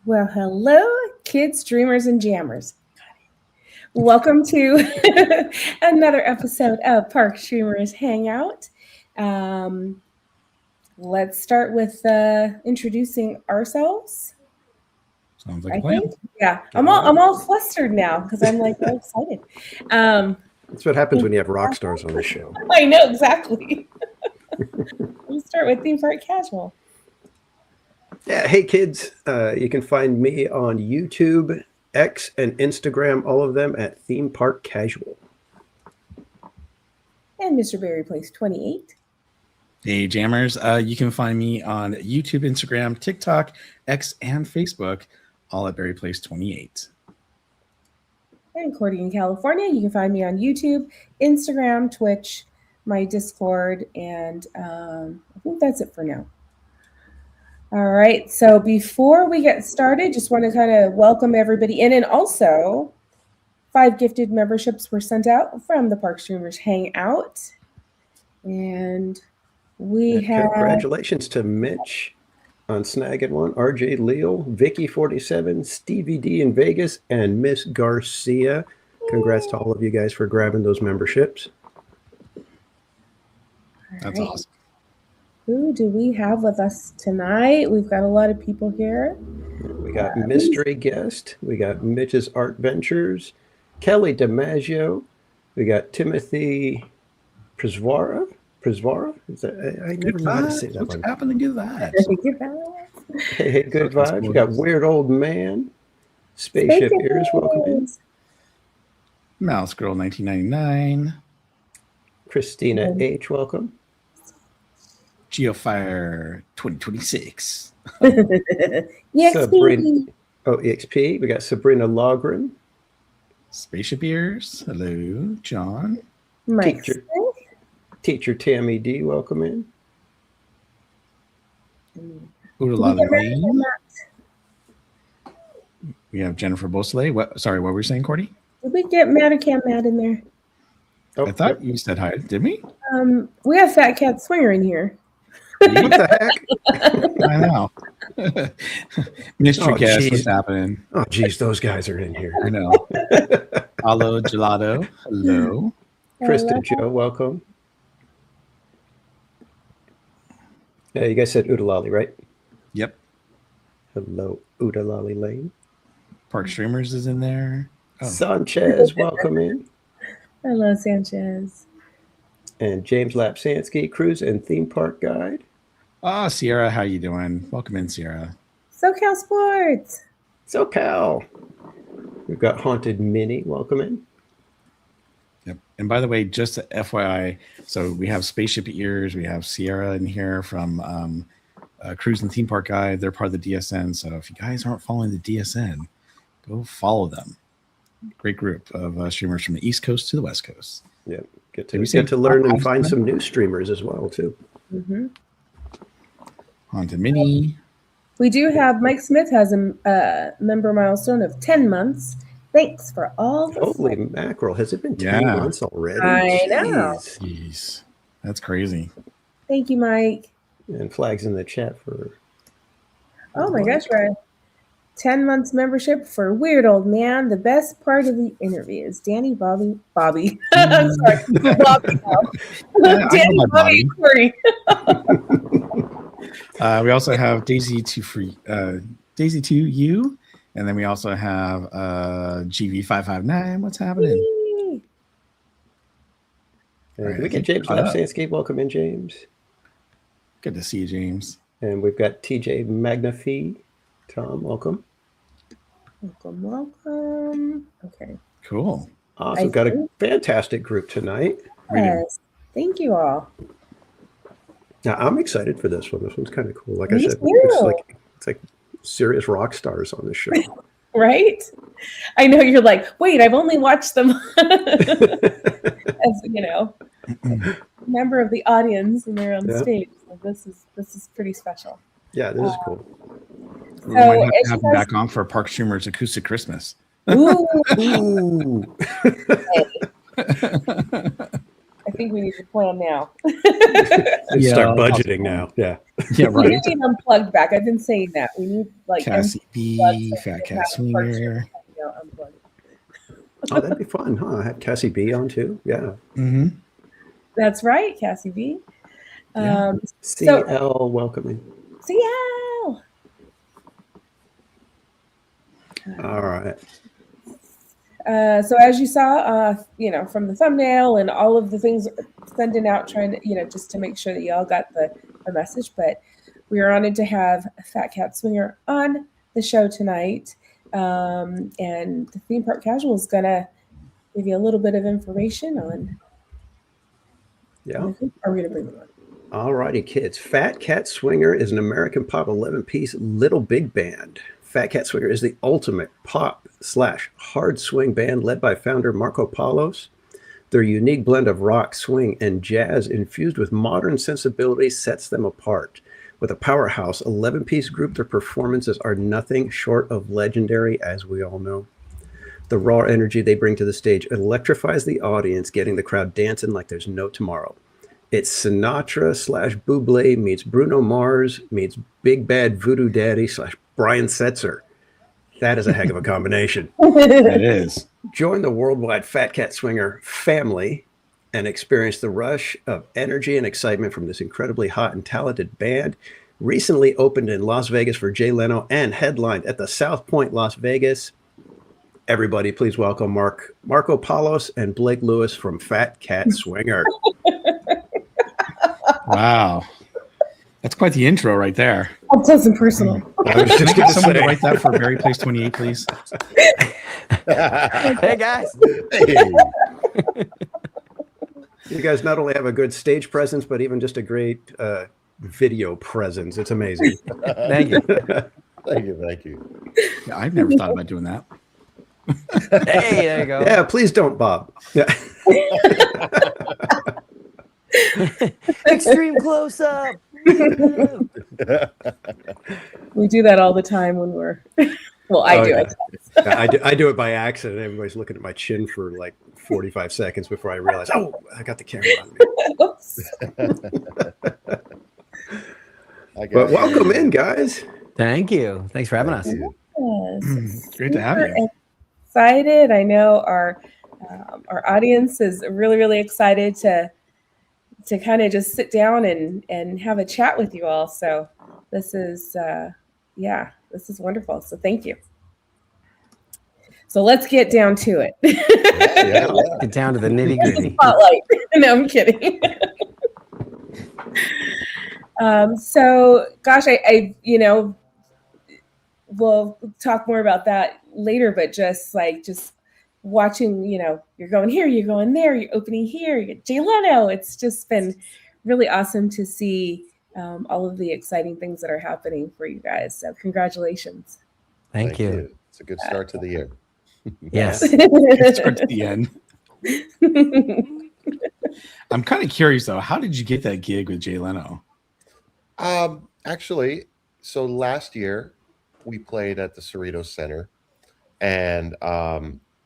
Well, hello, kids, dreamers, and jammers. Welcome to another episode of Park Streamers Hangout. Let's start with introducing ourselves. Sounds like a plan. Yeah, I'm all flustered now because I'm like so excited. That's what happens when you have rock stars on the show. I know exactly. We'll start with Theme Park Casual. Yeah, hey kids, you can find me on YouTube, X, and Instagram, all of them at Theme Park Casual. And Mr. Barry Place 28. Hey Jammers, you can find me on YouTube, Instagram, TikTok, X, and Facebook, all at Barry Place 28. And Cordy in California, you can find me on YouTube, Instagram, Twitch, my Discord, and I think that's it for now. All right, so before we get started, just want to kind of welcome everybody in, and also 5 gifted memberships were sent out from the Park Streamers Hangout, and congratulations to Mitch on snagging one, RJ Leal, Vicky 47, Stevie D in Vegas, and Miss Garcia. Congrats to all of you guys for grabbing those memberships. That's awesome. Who do we have with us tonight? We've got a lot of people here. We got mystery guest. We got Mitch's Art Ventures, Kelly DiMaggio. We got Timothy Prisvara. Is that, I never know how to say that. What's happening to that? Hey, good vibes. We got Weird Old Man, Spaceship Ears. Welcome in. Mouse Girl 1999. Christina H. Welcome. Geofire 2026. EXP. EXP. We got Sabrina Logren. Spaceship Ears. Hello, John. Teacher Tammy D. Welcome in. We have Jennifer Beausoleil. What were we saying, Cordy? Did we get Madacam Mad in there? I thought you said hi. Did we? We have Phat Cat Swinger in here. What the heck? I know. Mystery guest, what's happening? Oh, geez, those guys are in here. I know. Hello, Gelato. Hello. Kristen Joe, welcome. Yeah, you guys said Udalali, right? Yep. Hello, Udalali Lane. Park Streamers is in there. Oh. Sanchez, welcome in. Hello, Sanchez. And James Lapsansky, Cruise and Theme Park Guide. Sierra, how you doing? Welcome in, Sierra. SoCal Sports. SoCal. We've got Haunted Minnie, welcome in. Yep. And by the way, just a FYI, so we have Spaceship Ears, we have Sierra in here from Cruise and Theme Park Guide. They're part of the DSN. So if you guys aren't following the DSN, go follow them. Great group of streamers from the East Coast to the West Coast. Yeah, get to learn and find some new streamers as well, too. Mm-hmm. Haunted Mini. We do have Mike Smith has a member milestone of 10 months. Thanks for all the Holy mackerel. Has it been 10 months already? I know. Jeez. That's crazy. Thank you, Mike. And flags in the chat for... Oh my gosh, we're 10 months membership for Weird Old Man. The best part of the interview is Danny, Bobby. I'm sorry, Bobby. Danny, Bobby, Corey. We also have Daisy 2U, and then we also have GV559. What's happening? Right, we get James Lapsansky. Welcome in, James. Good to see you, James. And we've got TJ Magnafee. Tom, welcome. Welcome. Okay. Cool. Awesome. Got a fantastic group tonight. Yes. Thank you all. Now, I'm excited for this one. This one's kind of cool. Like I said, it's like serious rock stars on this show. Right? I know you're like, wait, I've only watched them as, member of the audience and they're on stage. So this is pretty special. Yeah, this is cool. We might have to have them back on for Park Streamers Acoustic Christmas. Ooh. Ooh. I think we need to plan now. Start budgeting now. Yeah. Yeah, right. We need unplugged back. I've been saying that. We need like Cassie B, unplugged so Phat we can Cat have Swinger. unplugged. Oh, that'd be fun, huh? Have Cassie B on too. Yeah. Mm-hmm. That's right, Cassie B. Yeah. CL welcoming. CL. All right. So as you saw, from the thumbnail and all of the things sending out, trying to, just to make sure that you all got the message. But we are honored to have Phat Cat Swinger on the show tonight. And the Theme Park Casual is going to give you a little bit of information on. Yeah. Are we going to bring them on? All righty, kids. Phat Cat Swinger is an American pop 11-piece little big band. Phat Cat Swinger is the ultimate pop/hard swing band led by founder Marco Palos. Their unique blend of rock, swing, and jazz infused with modern sensibilities sets them apart. With a powerhouse 11-piece group, their performances are nothing short of legendary, as we all know. The raw energy they bring to the stage electrifies the audience, getting the crowd dancing like there's no tomorrow. It's Sinatra/Bublé meets Bruno Mars meets Big Bad Voodoo Daddy / Brian Setzer. That is a heck of a combination. It is. Join the worldwide Phat Cat Swinger family and experience the rush of energy and excitement from this incredibly hot and talented band. Recently opened in Las Vegas for Jay Leno and headlined at the South Point, Las Vegas. Everybody, please welcome Marco Palos and Blake Lewis from Phat Cat Swinger. Wow. That's quite the intro right there. Up close and personal. I was just Can I going get someone to to write that for Barry Place 28, please? Hey, guys. say, you guys not only have a good stage presence, but even just a great video presence. It's amazing. Thank you. Thank you. Yeah, I've never thought about doing that. Hey, there you go. Yeah, please don't, Bob. Yeah. Extreme close up. We do that all the time when we're. Well, I do it. I do it by accident. Everybody's looking at my chin for like 45 seconds before I realize, oh, I got the camera on me. Oops. But welcome in, guys. Thank you. Thanks for having us. Yes. Great to have you. Excited. I know our audience is really, really excited to kind of just sit down and have a chat with you all. So this is this is wonderful. So thank you. So let's get down to it. Get down to the nitty gritty. Spotlight. No, I'm kidding. So gosh, I we'll talk more about that later, but just watching, you're going here, you're going there, you're opening here, you get Jay Leno. It's just been really awesome to see all of the exciting things that are happening for you guys. So congratulations. Thank you. It's a good start to the year. Yes. It starts at the end. I'm kind of curious, though. How did you get that gig with Jay Leno? Actually, so last year we played at the Cerritos Center, and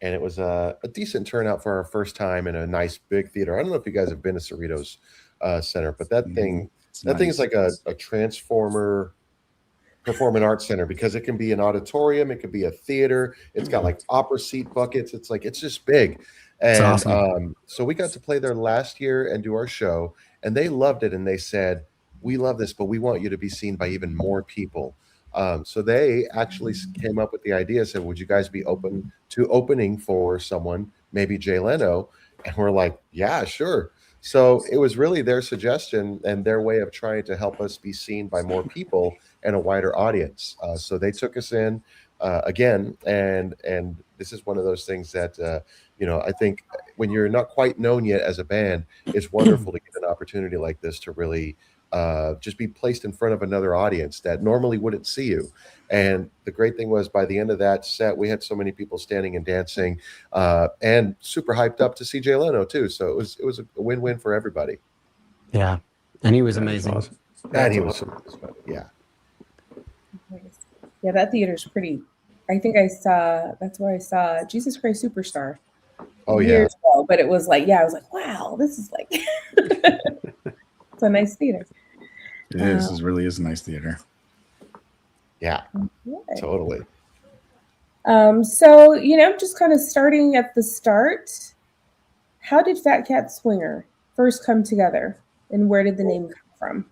it was a decent turnout for our first time in a nice big theater. I don't know if you guys have been to Cerritos Center, but that thing is like a transformer performing arts center, because it can be an auditorium, it could be a theater, it's got like opera seat buckets, it's just big. And awesome. So we got to play there last year and do our show, and they loved it, and they said, we love this, but we want you to be seen by even more people. So they actually came up with the idea, said, would you guys be open to opening for someone, maybe Jay Leno? And we're like, yeah, sure. So it was really their suggestion and their way of trying to help us be seen by more people and a wider audience. So they took us in again, and this is one of those things that, I think when you're not quite known yet as a band, it's wonderful to get an opportunity like this to really just be placed in front of another audience that normally wouldn't see you. And the great thing was, by the end of that set, we had so many people standing and dancing and super hyped up to see Jay Leno too. So it was a win-win for everybody. Yeah. And he was amazing. Awesome. And he was awesome. yeah. Yeah, that theater's pretty. I think that's where I saw Jesus Christ Superstar. Oh, yeah. years ago, but it was like, I was like, wow, this is like, it's a nice theater. It is. It really is a nice theater. Yeah, Okay. totally. So, just kind of starting at the start, how did Phat Cat Swinger first come together, and where did the name come from?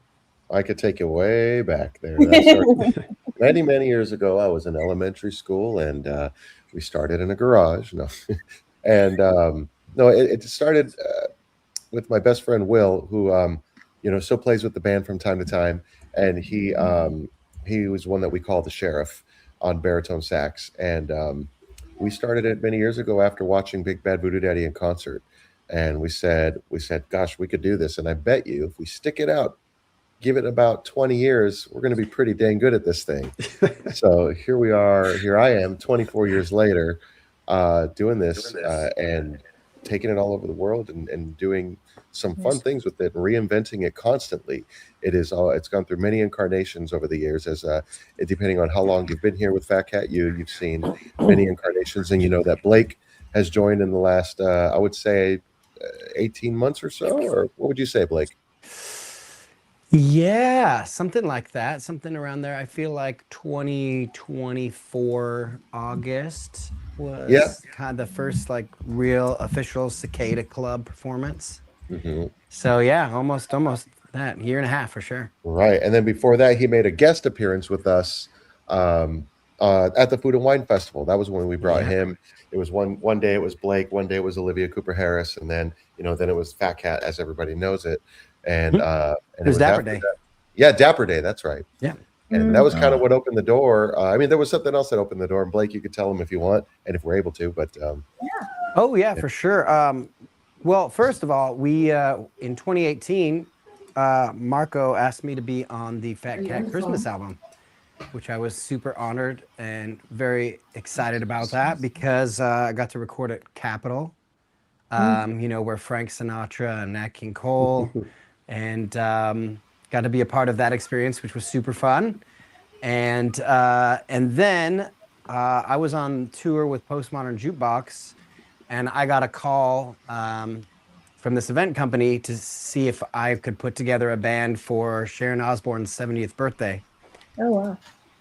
I could take you way back there. That started many, many years ago. I was in elementary school, and we started in a garage. No, and no, it started with my best friend Will, who still plays with the band from time to time, and he was one that we call the sheriff on baritone sax, and we started it many years ago after watching Big Bad Voodoo Daddy in concert, and we said, gosh, we could do this, and I bet you if we stick it out, give it about 20 years, we're going to be pretty dang good at this thing. So here I am 24 years later, doing this and taking it all over the world and doing some fun things with it and reinventing it constantly. It's gone through many incarnations over the years, as depending on how long you've been here with Phat Cat, you've seen many incarnations, and that Blake has joined in the last, I would say, 18 months or so, or what would you say, Blake? Yeah, something like that, something around there. I feel like 2024 August was kind of the first like real official Cicada Club performance. Mm-hmm. So yeah, almost that year and a half for sure. Right, and then before that, he made a guest appearance with us at the Food and Wine Festival. That was when we brought him. It was one day it was Blake, one day it was Olivia Cooper Harris, and then then it was Phat Cat, as everybody knows it. And it was Dapper Day. Yeah, Dapper Day. That's right. Yeah. And that was kind of what opened the door. I mean, there was something else that opened the door. And Blake, you could tell them if you want, and if we're able to. But oh yeah, for sure. Well, first of all, we in 2018, Marco asked me to be on the Phat Cat Christmas album, which I was super honored and very excited about that because I got to record at Capitol, where Frank Sinatra and Nat King Cole, and got to be a part of that experience, which was super fun. And then I was on tour with Postmodern Jukebox, and I got a call from this event company to see if I could put together a band for Sharon Osbourne's 70th birthday. Oh, wow.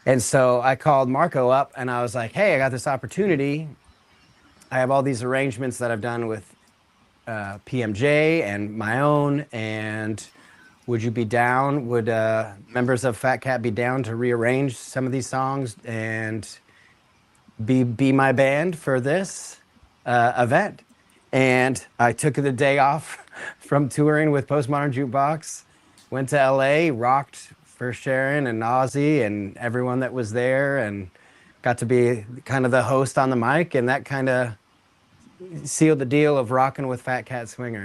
And so I called Marco up and I was like, hey, I got this opportunity. I have all these arrangements that I've done with PMJ and my own, and would you be down? Would members of Phat Cat be down to rearrange some of these songs and be my band for this event? And I took the day off from touring with Postmodern Jukebox, went to LA, rocked for Sharon and Ozzy and everyone that was there, and got to be kind of the host on the mic, and that kind of sealed the deal of rocking with Phat Cat Swinger,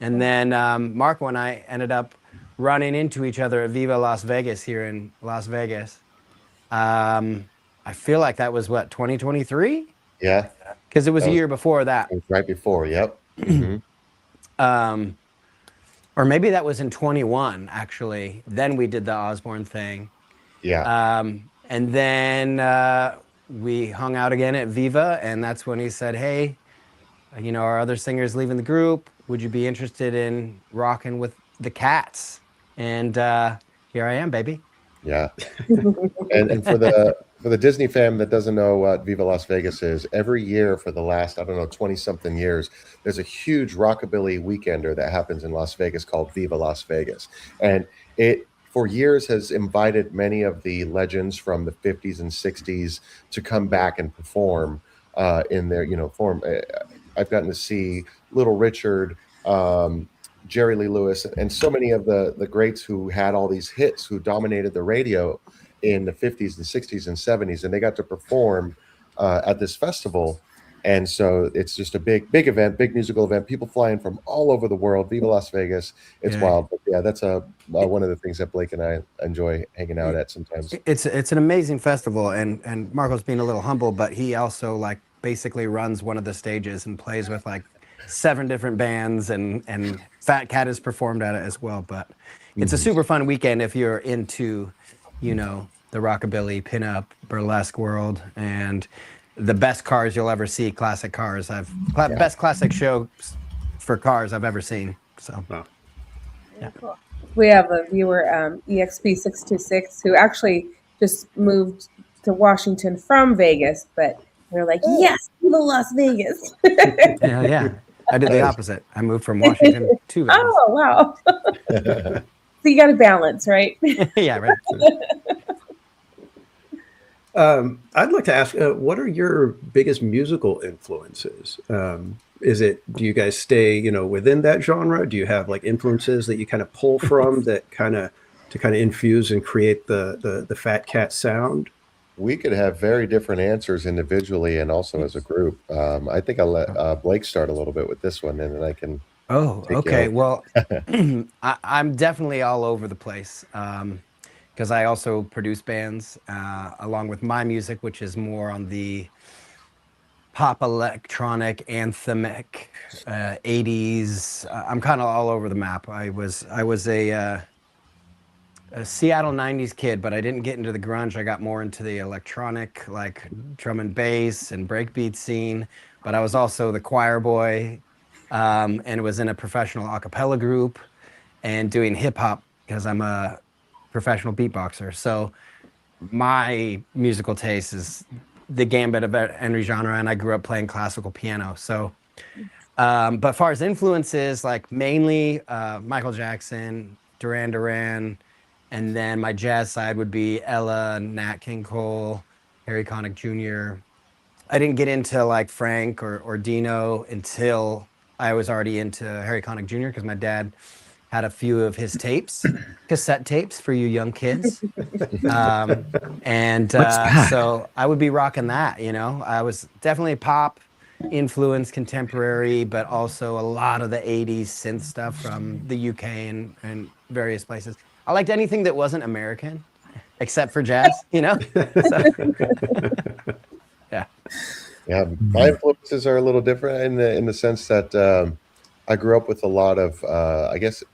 And then Marco and I ended up running into each other at Viva Las Vegas here in Las Vegas. I feel like that was 2023? Yeah. Because it was a year before that. It was right before, yep. Mm-hmm. Or maybe that was in 21, actually. Then we did the Osbourne thing. Yeah. And then we hung out again at Viva, and that's when he said, hey, our other singer's leaving the group. Would you be interested in rocking with the Cats? And here I am, baby. Yeah. and for the Disney fam that doesn't know what Viva Las Vegas is, every year for the last, 20-something years, there's a huge rockabilly weekender that happens in Las Vegas called Viva Las Vegas. And it, for years, has invited many of the legends from the 50s and 60s to come back and perform in their, form. I've gotten to see Little Richard, Jerry Lee Lewis, and so many of the greats who had all these hits, who dominated the radio in the 50s and 60s and 70s, and they got to perform at this festival. And so it's just a big event, big musical event. People flying from all over the world. Viva Las Vegas. It's wild. But yeah, that's one of the things that Blake and I enjoy hanging out at sometimes. It's an amazing festival, and Marco's being a little humble, but he also basically runs one of the stages and plays with 7 different bands, and Phat Cat has performed at it as well. But it's a super fun weekend if you're into, the rockabilly, pinup, burlesque world. And the best cars you'll ever see. Classic cars. Best classic shows for cars I've ever seen. So. Wow. Yeah. Cool. We have a viewer, EXP626, who actually just moved to Washington from Vegas, but they're like, yes, we love Las Vegas. Yeah. I did the opposite. I moved from Washington to Vegas. Oh, wow. So you got to balance, right? Yeah, right. I'd like to ask, what are your biggest musical influences? Do you guys stay, within that genre? Do you have like influences that you kind of pull from that kind of infuse and create the Phat Cat sound? We could have very different answers individually and also as a group. I think I'll let Blake start a little bit with this one, and then I can. Oh, okay. Well, I'm definitely all over the place because I also produce bands along with my music, which is more on the pop electronic anthemic 80s. I'm kind of all over the map. I was a Seattle 90s kid, but I didn't get into the grunge. I got more into the electronic, like drum and bass and breakbeat scene. But I was also the choir boy and was in a professional a cappella group and doing hip hop because I'm a professional beatboxer. So my musical taste is the gambit of every genre, and I grew up playing classical piano. So, but as far as influences, like mainly Michael Jackson, Duran Duran, and then my jazz side would be Ella, Nat King Cole, Harry Connick Jr. I didn't get into like Frank or Dino until I was already into Harry Connick Jr. because my dad had a few of his tapes, cassette tapes for you young kids. So I would be rocking that, I was definitely pop influence, contemporary, but also a lot of the 80s synth stuff from the UK and various places. I liked anything that wasn't American, except for jazz, So, yeah. Yeah, my influences are a little different in the sense that I grew up with a lot of, I guess,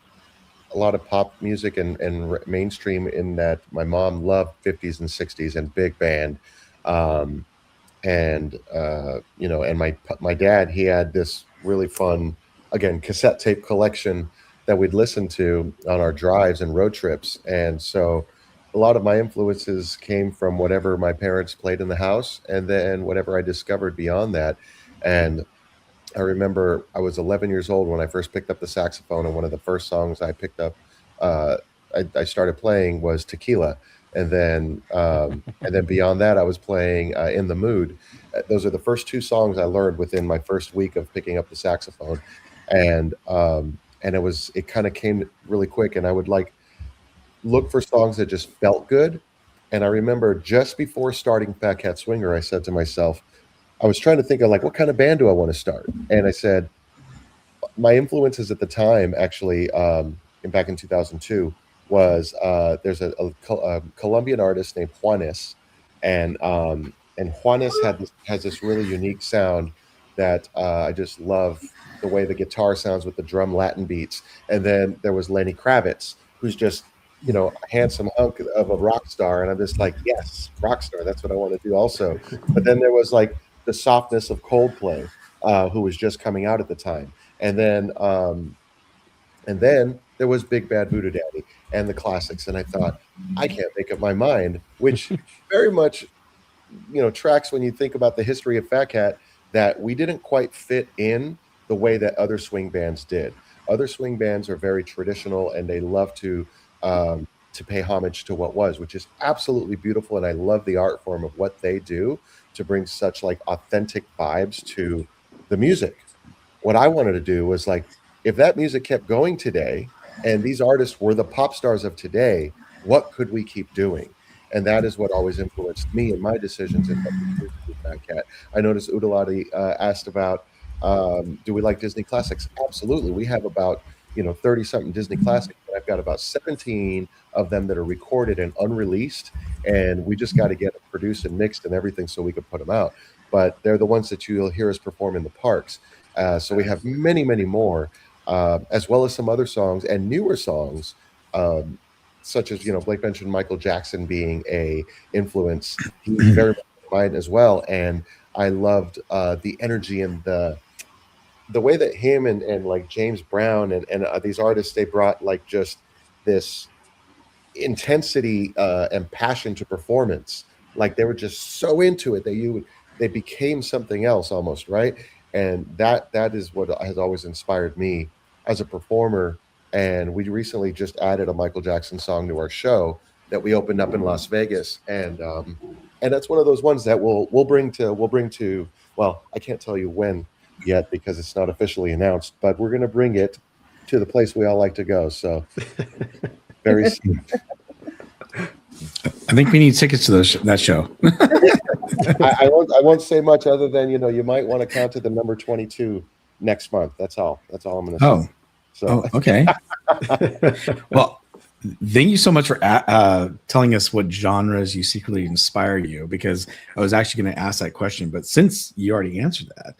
a lot of pop music and mainstream in that my mom loved 50s and 60s and big band. And my dad, he had this really fun, again, cassette tape collection that we'd listen to on our drives and road trips. And so a lot of my influences came from whatever my parents played in the house and then whatever I discovered beyond that. And I remember I was 11 years old when I first picked up the saxophone, and one of the first songs I picked up, I started playing was Tequila. And then beyond that, I was playing In the Mood. Those are the first two songs I learned within my first week of picking up the saxophone. And it kind of came really quick, and I would look for songs that just felt good. And I remember just before starting Phat Cat Swinger, I said to myself, I was trying to think of what kind of band do I want to start? And I said, my influences at the time, actually, back in 2002, was there's a Colombian artist named Juanes, and Juanes has this really unique sound that I just love the way the guitar sounds with the drum Latin beats. And then there was Lenny Kravitz, who's just a handsome hunk of a rock star, and I'm just like, yes, rock star, that's what I want to do also. But then there was the softness of Coldplay, who was just coming out at the time, and then there was Big Bad Voodoo Daddy and the classics, and I thought, I can't make up my mind, which very much tracks when you think about the history of Phat Cat, that we didn't quite fit in the way that other swing bands did. Other swing bands are very traditional, and they love to pay homage to what was, which is absolutely beautiful, and I love the art form of what they do to bring such authentic vibes to the music. What I wanted to do was if that music kept going today and these artists were the pop stars of today, what could we keep doing? And that is what always influenced me in my decisions in Phat Cat. I noticed Udalati asked about, do we like Disney classics? Absolutely. We have about 30 something Disney classics, but I've got about 17 of them that are recorded and unreleased, and we just got to get them produced and mixed and everything so we can put them out. But they're the ones that you'll hear us perform in the parks. So we have many, many more, as well as some other songs and newer songs, such as, Blake mentioned Michael Jackson being a influence. He's very much mine as well. And I loved the energy and the way that him and like James Brown and these artists, they brought like just this intensity and passion to performance. Like they were just so into it that they became something else almost, right? And that is what has always inspired me as a performer. And we recently just added a Michael Jackson song to our show that we opened up in Las Vegas, and that's one of those ones that we'll bring to. Well, I can't tell you when yet because it's not officially announced, but we're going to bring it to the place we all like to go. So very soon. I think we need tickets to that show. I won't say much other than you might want to count to the number 22 next month. That's all I'm going to say. Oh, So okay. Well, thank you so much for telling us what genres you secretly inspire you, because I was actually going to ask that question, but since you already answered that,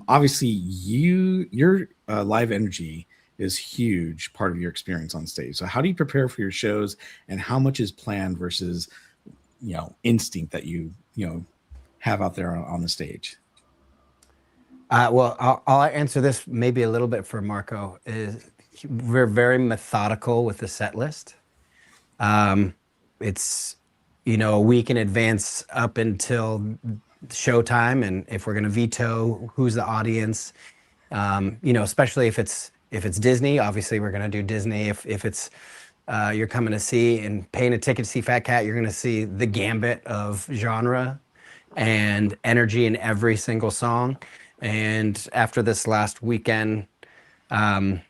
obviously your live energy is huge part of your experience on stage. So how do you prepare for your shows, and how much is planned versus instinct that you have out there on the stage? Well, I'll answer this maybe a little bit for Marco. Is we're very methodical with the set list. It's a week in advance up until showtime, and if we're going to veto who's the audience, especially if it's Disney, obviously we're going to do Disney. If it's you're coming to see and paying a ticket to see Phat Cat, you're going to see the gambit of genre and energy in every single song. And after this last weekend, we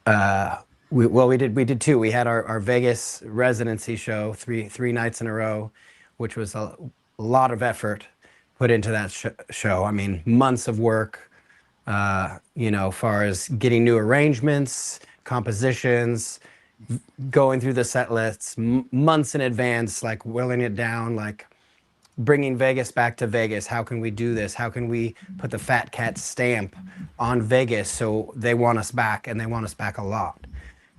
did two. We had our Vegas residency show three nights in a row, which was a lot of effort put into that show. I mean, months of work, far as getting new arrangements, compositions, going through the set lists months in advance, like whittling it down, like bringing Vegas back to Vegas. How can we do this? How can we put the Phat Cat stamp on Vegas so they want us back, and they want us back a lot?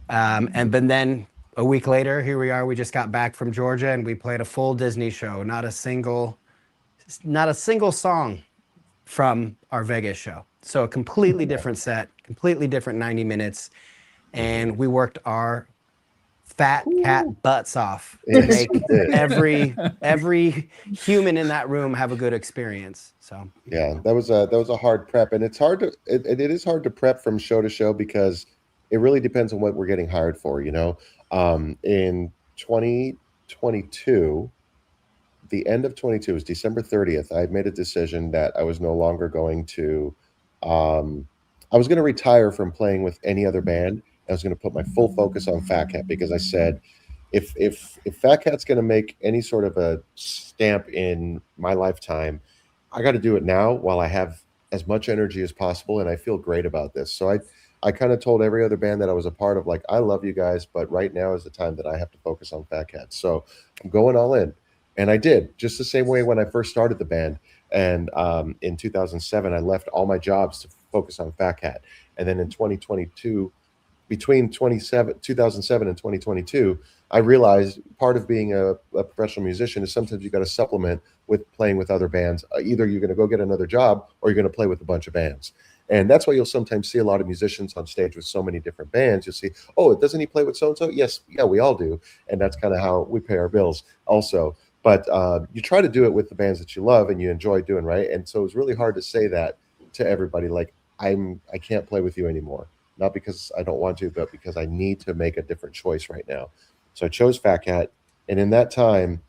But then a week later, here we are. We just got back from Georgia, and we played a full Disney show. Not a single song from our Vegas show. So a completely different set, completely different 90 minutes, and we worked our Phat Cat butts off to make every human in that room have a good experience. So yeah, that was a hard prep, and it is hard to prep from show to show because it really depends on what we're getting hired for. In 2022, the end of 22 was December 30th. I had made a decision that I was no longer going to. I was going to retire from playing with any other band. I was going to put my full focus on Phat Cat because I said, if Phat Cat's going to make any sort of a stamp in my lifetime, I got to do it now while I have as much energy as possible, and I feel great about this. So I kind of told every other band that I was a part of, like, I love you guys, but right now is the time that I have to focus on Phat Cat. So I'm going all in, and I did just the same way when I first started the band. And in 2007, I left all my jobs to focus on Phat Cat, and then in 2022. Between 2007 and 2022, I realized part of being a professional musician is sometimes you got to supplement with playing with other bands. Either you're going to go get another job or you're going to play with a bunch of bands. And that's why you'll sometimes see a lot of musicians on stage with so many different bands. You'll see, oh, doesn't he play with so-and-so? Yes, yeah, we all do. And that's kind of how we pay our bills also. But you try to do it with the bands that you love and you enjoy doing, right? And so it's really hard to say that to everybody, like, I can't play with you anymore. Not because I don't want to, but because I need to make a different choice right now. So I chose Phat Cat. And in that time,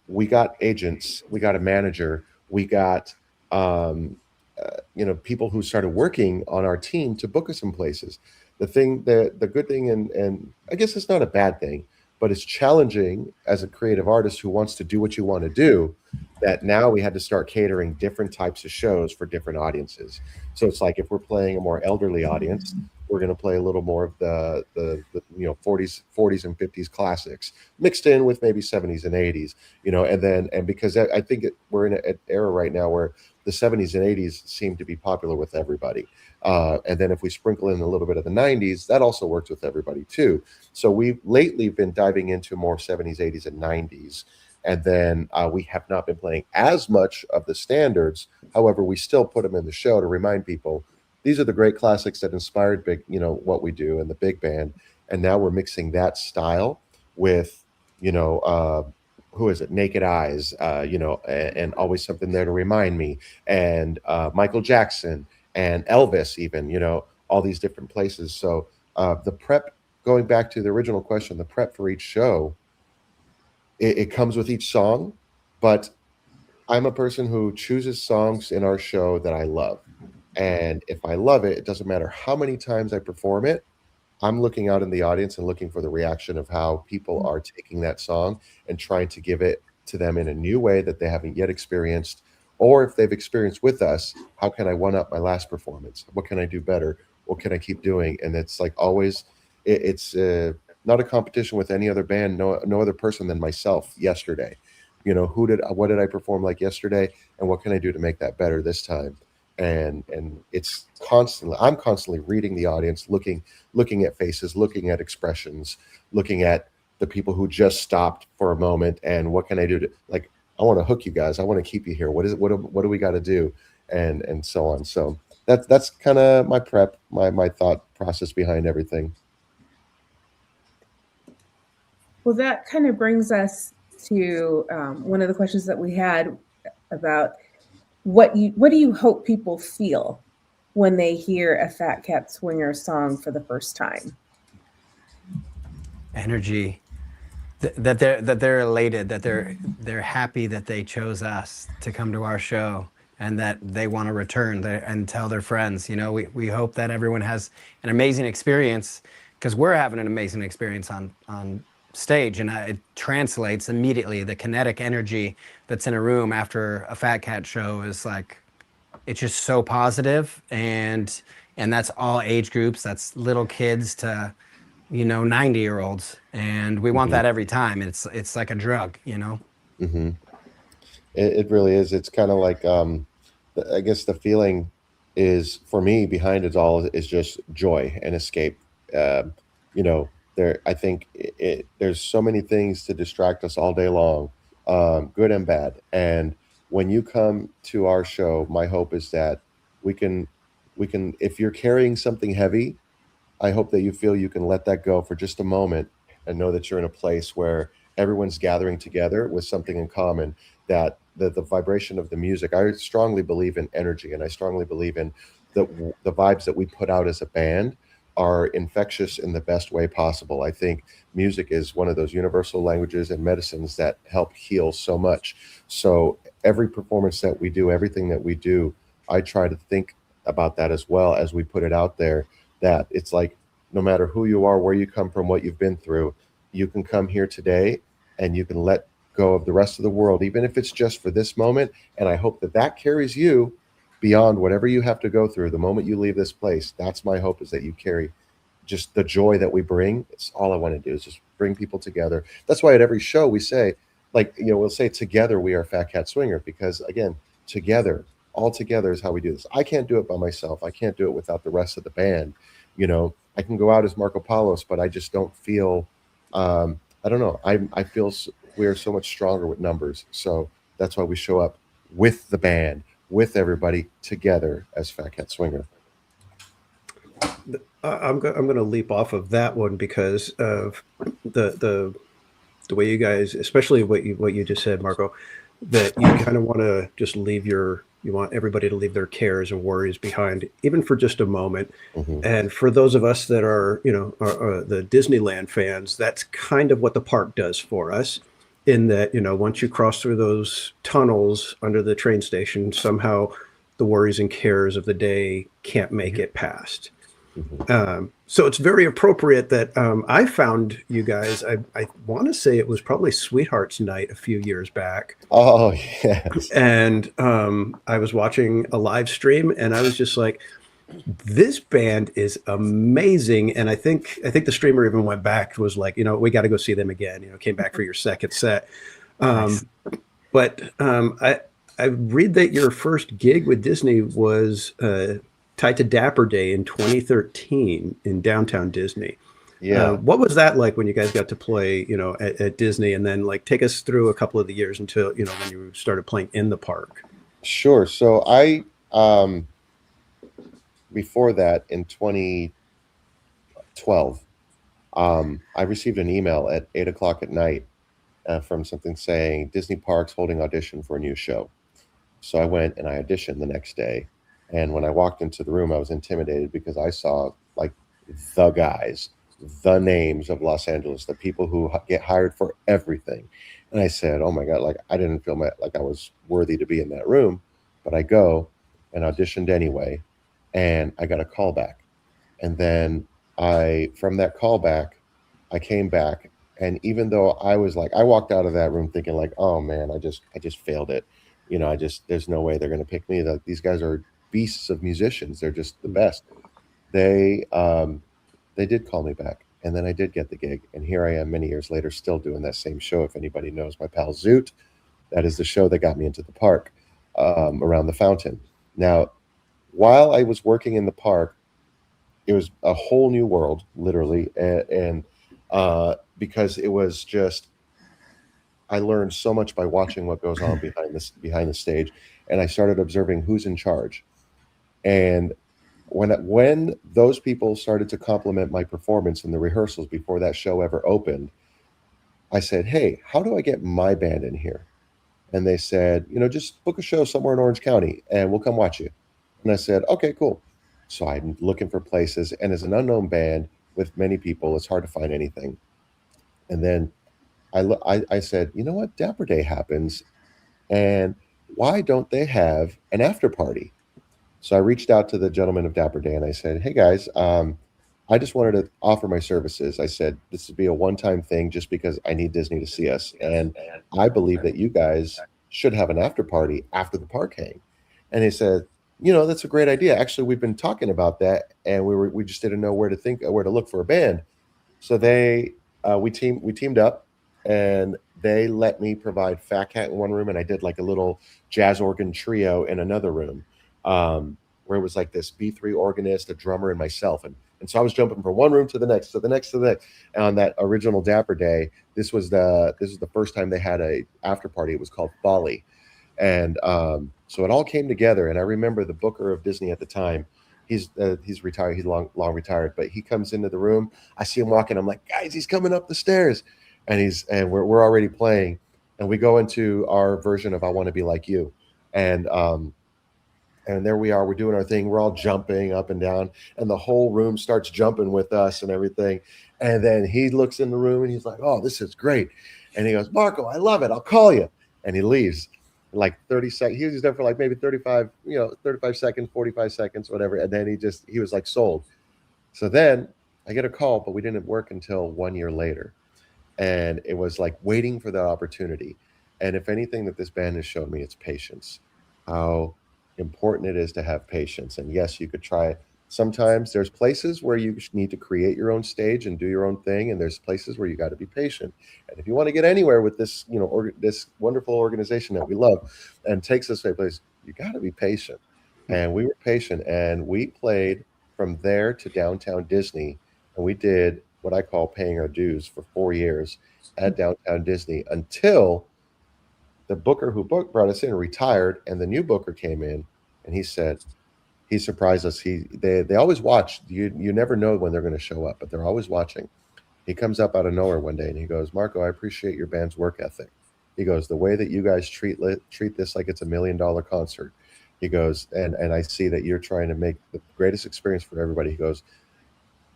we got agents, we got a manager, we got, people who started working on our team to book us in places. The good thing, and I guess it's not a bad thing, but it's challenging as a creative artist who wants to do what you want to do, that now we had to start catering different types of shows for different audiences. So it's like if we're playing a more elderly audience, we're going to play a little more of the 40s and 50s classics mixed in with maybe 70s and 80s, and because I think we're in an era right now where the 70s and 80s seem to be popular with everybody. And then if we sprinkle in a little bit of the 90s, that also works with everybody too. So we've lately been diving into more 70s, 80s, and 90s. And then we have not been playing as much of the standards. However, we still put them in the show to remind people these are the great classics that inspired what we do in the big band. And now we're mixing that style with, who is it? Naked Eyes, and Always Something There to Remind Me, and Michael Jackson and Elvis, even, all these different places. So the prep, going back to the original question, the prep for each show, it comes with each song, but I'm a person who chooses songs in our show that I love. And if I love it, it doesn't matter how many times I perform it. I'm looking out in the audience and looking for the reaction of how people are taking that song and trying to give it to them in a new way that they haven't yet experienced. Or if they've experienced with us, how can I one up my last performance? What can I do better? What can I keep doing? And it's like always, it's not a competition with any other band, no other person than myself yesterday. What did I perform like yesterday? And what can I do to make that better this time? And I'm constantly reading the audience, looking at faces, looking at expressions, looking at the people who just stopped for a moment, and what can I do to, like, I want to hook you guys, I want to keep you here, what do we got to do, and so on. So that's kind of my prep, my thought process behind everything. Well, that kind of brings us to one of the questions that we had about what do you hope people feel when they hear a Phat Cat Swinger song for the first time? Energy. That they're elated, that they're happy that they chose us to come to our show, and that they want to return and tell their friends. We hope that everyone has an amazing experience, because we're having an amazing experience on stage, and it translates immediately. The kinetic energy that's in a room after a Phat Cat show is like, it's just so positive, and that's all age groups. That's little kids to 90-year-olds, and we want that every time. It's like a drug. Mm-hmm. It really is. It's kind of like I guess the feeling is, for me, behind it all is just joy and escape. I think there's so many things to distract us all day long, good and bad. And when you come to our show, my hope is that we can, if you're carrying something heavy, I hope that you feel you can let that go for just a moment and know that you're in a place where everyone's gathering together with something in common, that the vibration of the music. I strongly believe in energy, and I strongly believe in the vibes that we put out as a band are infectious in the best way possible. I think music is one of those universal languages and medicines that help heal so much. So every performance that we do, everything that we do, I try to think about that as well as we put it out there, that it's like, no matter who you are, where you come from, what you've been through, you can come here today and you can let go of the rest of the world, even if it's just for this moment. And I hope that carries you beyond whatever you have to go through the moment you leave this place. That's my hope, is that you carry just the joy that we bring. It's all I want to do, is just bring people together. That's why at every show we say, we'll say, together we are Phat Cat Swinger, because again, together, all together is how we do this. I can't do it by myself. I can't do it without the rest of the band. I can go out as Marco Palos, but I just don't feel, I don't know. I feel we are so much stronger with numbers. So that's why we show up with the band, with everybody together as Phat Cat Swinger. I'm going to leap off of that one because of the way you guys, especially what you just said, Marco, that you kind of want to just you want everybody to leave their cares and worries behind, even for just a moment. Mm-hmm. And for those of us that are, the Disneyland fans, that's kind of what the park does for us, in that, once you cross through those tunnels under the train station, somehow the worries and cares of the day can't make it past. Mm-hmm. So it's very appropriate that I found you guys, I want to say it was probably Sweethearts Night a few years back. Oh, yes. And I was watching a live stream, and I was just like, this band is amazing. And I think the streamer even went back, was like, we got to go see them again, came back for your second set. Nice. But I read that your first gig with Disney was tied to Dapper Day in 2013 in downtown Disney. Yeah. What was that like when you guys got to play, at Disney, and then like take us through a couple of the years until, when you started playing in the park? Sure. So I before that in 2012, I received an email at 8 o'clock at night from something saying Disney Parks holding audition for a new show. So I went and I auditioned the next day. And when I walked into the room, I was intimidated because I saw like the guys, the names of Los Angeles, the people who get hired for everything. And I said, oh my God, like I didn't feel like I was worthy to be in that room. But I go and auditioned anyway. And I got a call back. And then from that call back, I came back. And even though I was like, I walked out of that room thinking like, oh man, I just failed it. There's no way they're going to pick me. These guys are beasts of musicians. They're just the best. They did call me back, and then I did get the gig. And here I am many years later, still doing that same show. If anybody knows my pal Zoot, that is the show that got me into the park, around the fountain. Now, while I was working in the park, it was a whole new world, literally, and because it was just, I learned so much by watching what goes on behind the stage, and I started observing who's in charge. And when those people started to compliment my performance in the rehearsals before that show ever opened, I said, "Hey, how do I get my band in here?" And they said, "Just book a show somewhere in Orange County, and we'll come watch you." And I said, "Okay, cool." So I'm looking for places, and as an unknown band with many people, it's hard to find anything. And then I said, you know what? Dapper Day happens, and why don't they have an after party? So I reached out to the gentleman of Dapper Day and I said, hey guys, I just wanted to offer my services. I said, this would be a one-time thing just because I need Disney to see us. And I believe that you guys should have an after party after the park hang. And he said, that's a great idea. Actually, we've been talking about that and we just didn't know where to look for a band. So we teamed up, and they let me provide Phat Cat in one room, and I did like a little jazz organ trio in another room, where it was like this B3 organist, a drummer, and myself. And so I was jumping from one room to the next, to the next, to the next. And on that original Dapper Day, this was the first time they had a after party. It was called Folly. And so it all came together. And I remember the booker of Disney at the time, he's retired, he's long retired, but he comes into the room. I see him walking. I'm like, guys, he's coming up the stairs. And we're already playing. And we go into our version of I Want to Be Like You. And there we are, we're doing our thing. We're all jumping up and down, and the whole room starts jumping with us and everything. And then he looks in the room and he's like, oh, this is great. And he goes, Marco, I love it. I'll call you. And he leaves. Like 30 seconds. He was there for like maybe 35 seconds, 45 seconds, whatever. And then he was like sold. So then I get a call, but we didn't work until 1 year later. And it was like waiting for that opportunity. And if anything that this band has shown me, it's patience. How important it is to have patience. And yes, you could try it. Sometimes there's places where you need to create your own stage and do your own thing, and there's places where you got to be patient. And if you want to get anywhere with this, this wonderful organization that we love and takes us to a place, you got to be patient. And we were patient, and we played from there to downtown Disney, and we did what I call paying our dues for 4 years at downtown Disney until the booker who brought us in retired, and the new booker came in, and he said, he surprised us. They always watch. You never know when they're going to show up, but they're always watching. He comes up out of nowhere one day and he goes, Marco, I appreciate your band's work ethic. He goes, the way that you guys treat this like it's $1 million concert. He goes, and I see that you're trying to make the greatest experience for everybody. He goes,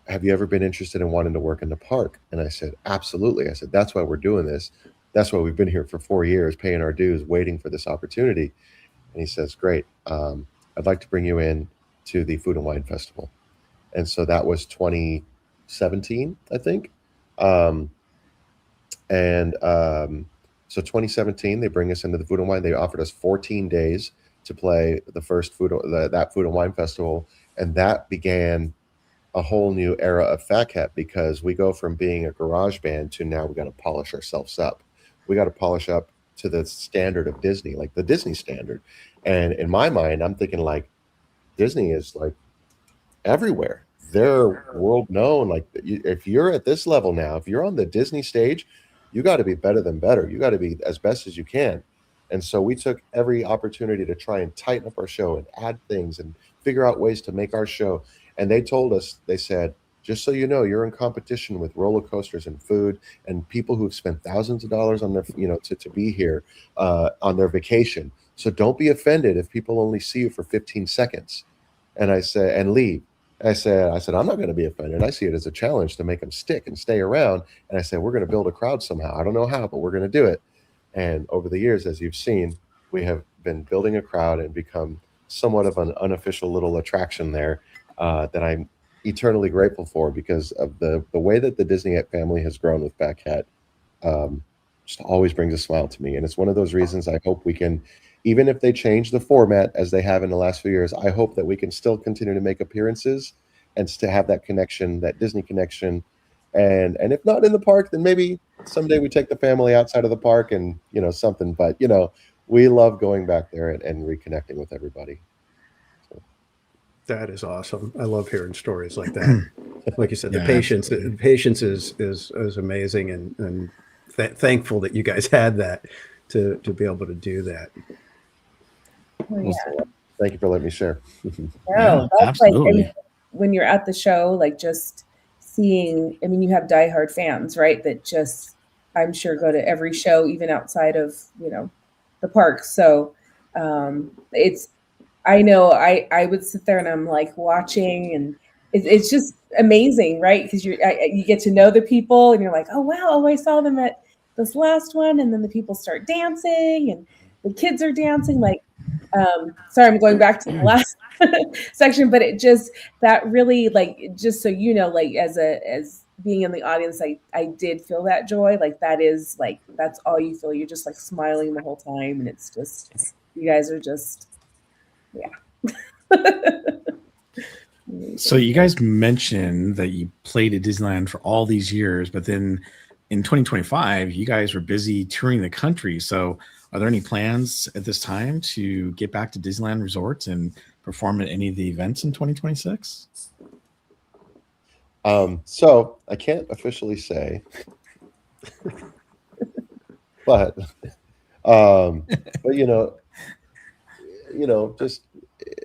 have you ever been interested in wanting to work in the park? And I said, absolutely. I said, that's why we're doing this. That's why we've been here for 4 years, paying our dues, waiting for this opportunity. And he says, great. I'd like to bring you in to the Food and Wine Festival. And so that was 2017, I think. So 2017, they bring us into the Food and Wine. They offered us 14 days to play the first that Food and Wine Festival. And that began a whole new era of Phat Cat, because we go from being a garage band to now we got to polish ourselves up. We got to polish up to the standard of Disney, like the Disney standard. And in my mind, I'm thinking like Disney is like everywhere. they're world known. Like if you're at this level now, if you're on the Disney stage, you got to be better than better. You got to be as best as you can. And so we took every opportunity to try and tighten up our show and add things and figure out ways to make our show. And they told us, they said, just so you know, you're in competition with roller coasters and food and people who've spent thousands of dollars on their, to be here on their vacation. So don't be offended if people only see you for 15 seconds. And I said, and leave. I said, I'm not going to be offended. I see it as a challenge to make them stick and stay around. And I said, we're going to build a crowd somehow. I don't know how, but we're going to do it. And over the years, as you've seen, we have been building a crowd and become somewhat of an unofficial little attraction there that I'm eternally grateful for, because of the way that the Disney family has grown with Phat Cat. Just always brings a smile to me. And it's one of those reasons I hope we can, even if they change the format as they have in the last few years, I hope that we can still continue to make appearances and to have that connection, that Disney connection. And if not in the park, then maybe someday we take the family outside of the park and, something. But, we love going back there and reconnecting with everybody. So. That is awesome. I love hearing stories like that. Like you said, Yeah, the patience is amazing, and thankful that you guys had that to be able to do that. Oh, yeah. Thank you for letting me share. No, that's absolutely. like when you're at the show, like just seeing, you have diehard fans, right? That just, I'm sure, go to every show, even outside of, the park. So I know I would sit there and I'm like watching, and it's just amazing, right? Because you get to know the people and you're like, oh, wow, oh, I saw them at this last one. And then the people start dancing and the kids are dancing. Like, sorry, I'm going back to the last section, but it just, that really, like, just so you know, like as being in the audience, I did feel that joy. Like that is like, that's all you feel. You're just like smiling the whole time. And it's just, you guys are just, yeah. So you guys mentioned that you played at Disneyland for all these years, but then in 2025, you guys were busy touring the country. So are there any plans at this time to get back to Disneyland resorts and perform at any of the events in 2026? So I can't officially say, but just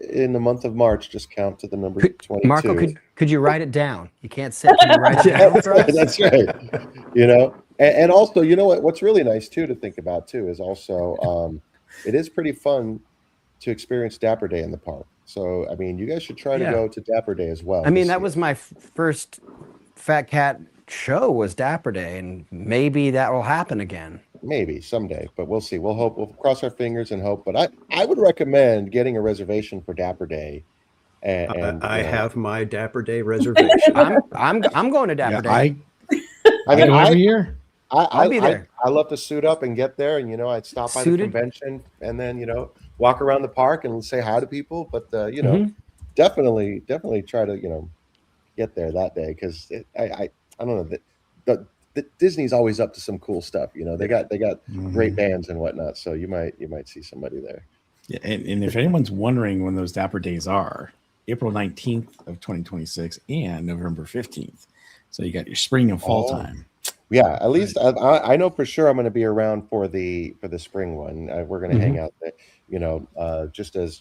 in the month of March, just count to the number 22. Marco, could you write it down? You can't say, can you write it down for us? That's right. And also, what's really nice too to think about too is also it is pretty fun to experience Dapper Day in the park. So you guys should try to go to Dapper Day as well. That was my first Phat Cat show, was Dapper Day, and maybe that will happen again. Maybe someday, but we'll see. We'll hope. We'll cross our fingers and hope. But I would recommend getting a reservation for Dapper Day. And I have my Dapper Day reservation. I'm going to Dapper Day. I go every year. I'll be there. I love to suit up and get there, and I'd stop by the convention and then walk around the park and say hi to people. But definitely try to get there that day, because I don't know, the Disney's always up to some cool stuff. They got great bands and whatnot, so you might see somebody there. Yeah, and if anyone's wondering when those Dapper Days are, April 19th of 2026 and November 15th. So you got your spring and fall time. Yeah, at least I know for sure I'm going to be around for the spring one. We're going to hang out there, just as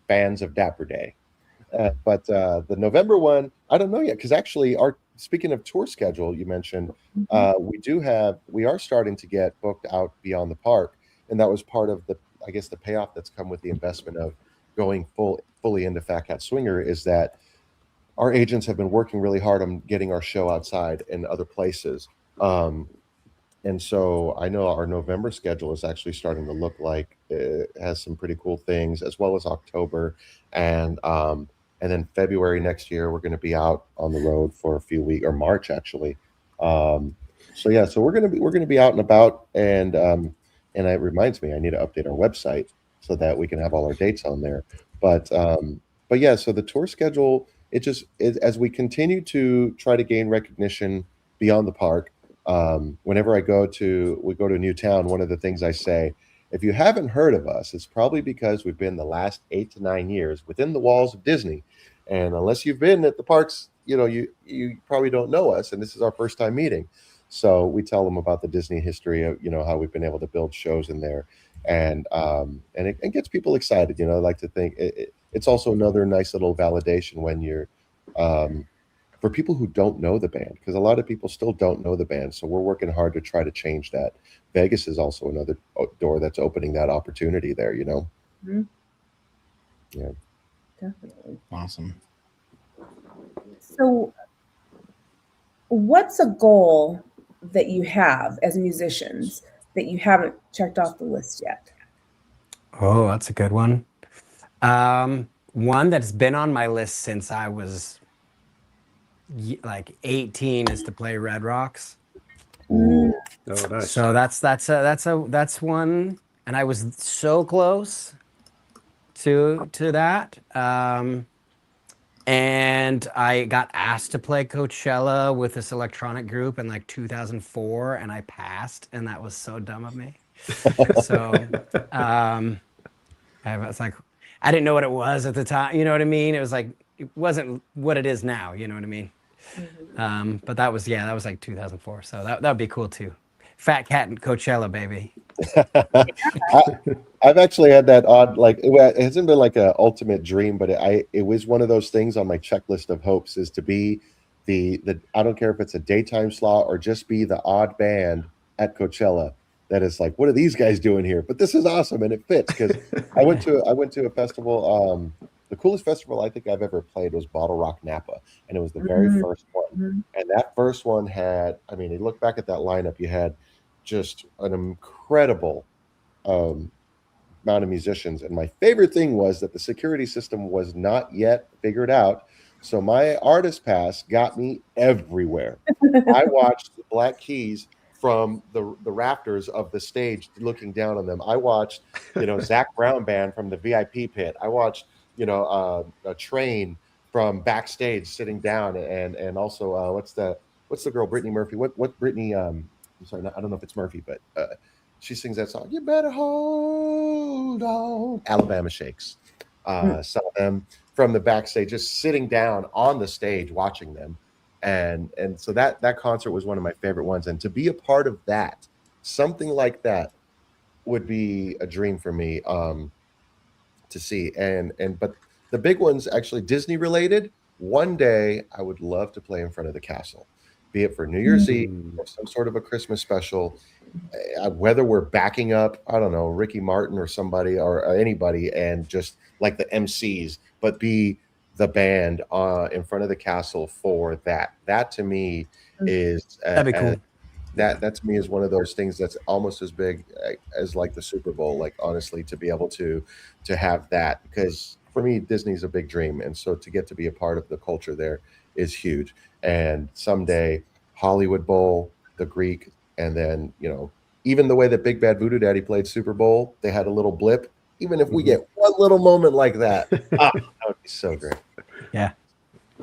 fans of Dapper Day. But the November one, I don't know yet, because actually, speaking of tour schedule, you mentioned we are starting to get booked out beyond the park, and that was part of the payoff that's come with the investment of going fully into Phat Cat Swinger, is that our agents have been working really hard on getting our show outside and other places. And so I know our November schedule is actually starting to look like it has some pretty cool things, as well as October. And then February next year, we're going to be out on the road for a few weeks, or March actually. So we're going to be out and about. And it reminds me, I need to update our website so that we can have all our dates on there. But yeah, so the tour schedule, as we continue to try to gain recognition beyond the park. Whenever we go to a new town, one of the things I say, if you haven't heard of us, it's probably because we've been the last 8 to 9 years within the walls of Disney, And unless you've been at the parks, you probably don't know us, and this is our first time meeting. So we tell them about the Disney history of, how we've been able to build shows in there, and it gets people excited. I like to think it's also another nice little validation when you're for people who don't know the band, because a lot of people still don't know the band. So we're working hard to try to change that. Vegas is also another door that's opening that opportunity there. Mhm. Yeah, Definitely. Awesome. So, what's a goal that you have as musicians that you haven't checked off the list yet? Oh, that's a good one. One that's been on my list since I was like 18 is to play Red Rocks. Oh, nice. So that's one, and I was so close to that. And I got asked to play Coachella with this electronic group in like 2004, and I passed, and that was so dumb of me. So I was like, I didn't know what it was at the time. You know what I mean? It was like, it wasn't what it is now. You know what I mean? But that was like 2004. So that would be cool too. Phat Cat and Coachella, baby. I've actually had that odd, like, it hasn't been like an ultimate dream, but it was one of those things on my checklist of hopes, is to be the I don't care if it's a daytime slot or just be the odd band at Coachella that is like, what are these guys doing here? But this is awesome, and it fits, because I went to a festival. The coolest festival I think I've ever played was Bottle Rock Napa, and it was the very first one. And that first one had, I mean, you look back at that lineup, you had just an incredible amount of musicians. And my favorite thing was that the security system was not yet figured out. So my artist pass got me everywhere. I watched the Black Keys from the rafters of the stage looking down on them. I watched, Zach Brown Band from the VIP pit. I watched, a Train from backstage sitting down, and also what's the girl, Brittany Murphy? What Brittany? I'm sorry, I don't know if it's Murphy, but she sings that song. You better hold on. Alabama Shakes. Some of them from the backstage, just sitting down on the stage watching them, and so that concert was one of my favorite ones. And to be a part of that, something like that, would be a dream for me. To see, but the big ones actually Disney related. One day I would love to play in front of the castle, be it for New Year's Eve or some sort of a Christmas special, whether we're backing up, I don't know, Ricky Martin or somebody or anybody, and just like the MCs, but be the band in front of the castle for that. That to me is That'd be cool. That to me is one of those things that's almost as big as like the Super Bowl. Like, honestly, to be able to have that, because for me, Disney's a big dream, and so to get to be a part of the culture there is huge. And someday, Hollywood Bowl, the Greek, and then even the way that Big Bad Voodoo Daddy played Super Bowl, they had a little blip. Even if we get one little moment like that, that would be so great. Yeah.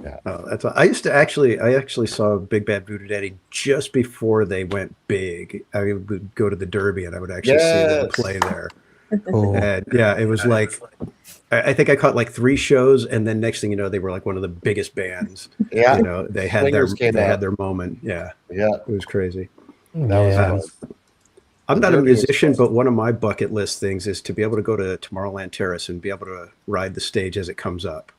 Yeah. Oh, that's. I actually saw Big Bad Voodoo Daddy just before they went big. I would go to the Derby and I would actually see them play there. And yeah, it was like, I think I caught like 3 shows, and then next thing you know, they were like one of the biggest bands. Yeah, they had their moment. Yeah, it was crazy. That was fun. I'm not a musician, but one of my bucket list things is to be able to go to Tomorrowland Terrace and be able to ride the stage as it comes up.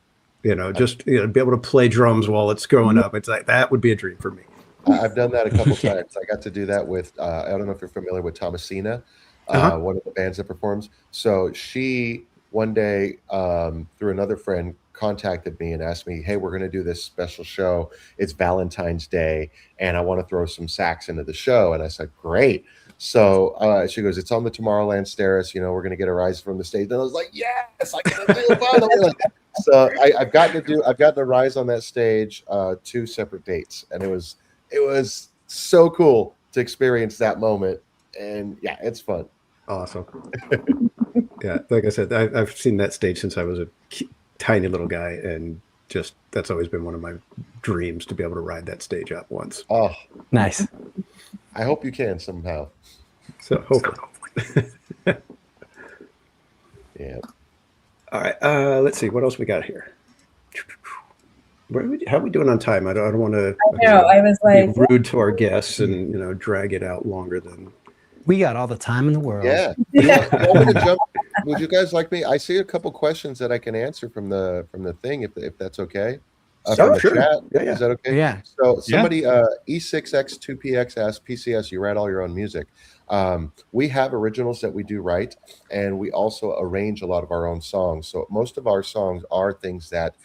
Just be able to play drums while it's going up. It's like, that would be a dream for me. I've done that a couple times. I got to do that with I don't know if you're familiar with Thomasina, one of the bands that performs. So she one day through another friend contacted me and asked me, hey, we're going to do this special show. It's Valentine's Day, and I want to throw some sax into the show. And I said, great. So she goes, it's on the Tomorrowland Terrace. We're going to get a rise from the stage. And I was like, yes, I can do it finally. So I've gotten to rise on that stage 2 separate dates, and it was so cool to experience that moment. And yeah, it's fun. Awesome. Yeah, like I said, I've seen that stage since I was a tiny little guy, and just that's always been one of my dreams, to be able to ride that stage up once. Oh, nice. I hope you can somehow. So hopefully. Yeah. All right. Let's see what else we got here. How are we doing on time? I don't want to. No, I was like, be rude to our guests and drag it out longer than. We got all the time in the world. Yeah. You want me to jump? Would you guys like me? I see a couple questions that I can answer from the thing, if that's okay. From the Sure. chat. Yeah. Is that okay? Yeah. So somebody E6X2PX asked PCS, you write all your own music. We have originals that we do write, and we also arrange a lot of our own songs. So most of our songs are things that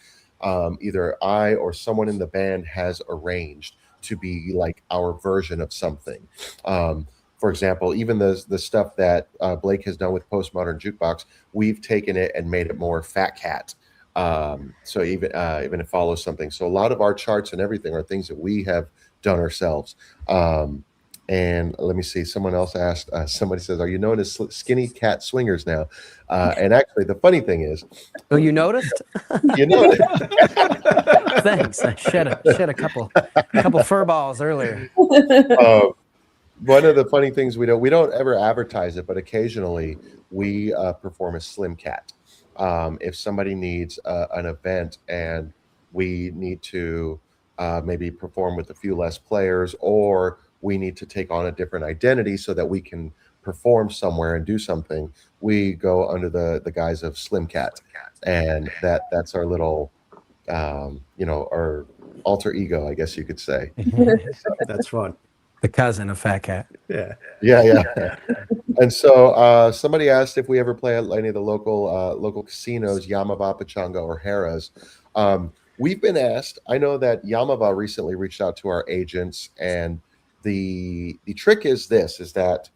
either I or someone in the band has arranged to be like our version of something. For example, even the stuff that Blake has done with Postmodern Jukebox, we've taken it and made it more Phat Cat. So even it follows something. So a lot of our charts and everything are things that we have done ourselves. And let me see. Someone else asked. Somebody says, "Are you known as Skinny Cat Swingers now?" And actually, the funny thing is, Oh, you noticed? you know, Thanks. I shed a couple fur balls earlier. one of the funny things we don't ever advertise it, but occasionally we perform as Slim Cat. If somebody needs an event and we need to maybe perform with a few less players, or we need to take on a different identity so that we can perform somewhere and do something, we go under the guise of Slim Cat, and that's our little our alter ego, I guess you could say. That's fun. The cousin of Phat Cat. Yeah. And so somebody asked if we ever play at any of the local casinos, Yamava, Pachanga, or Harrah's. We've been asked. I know that Yamava recently reached out to our agents, and the trick is that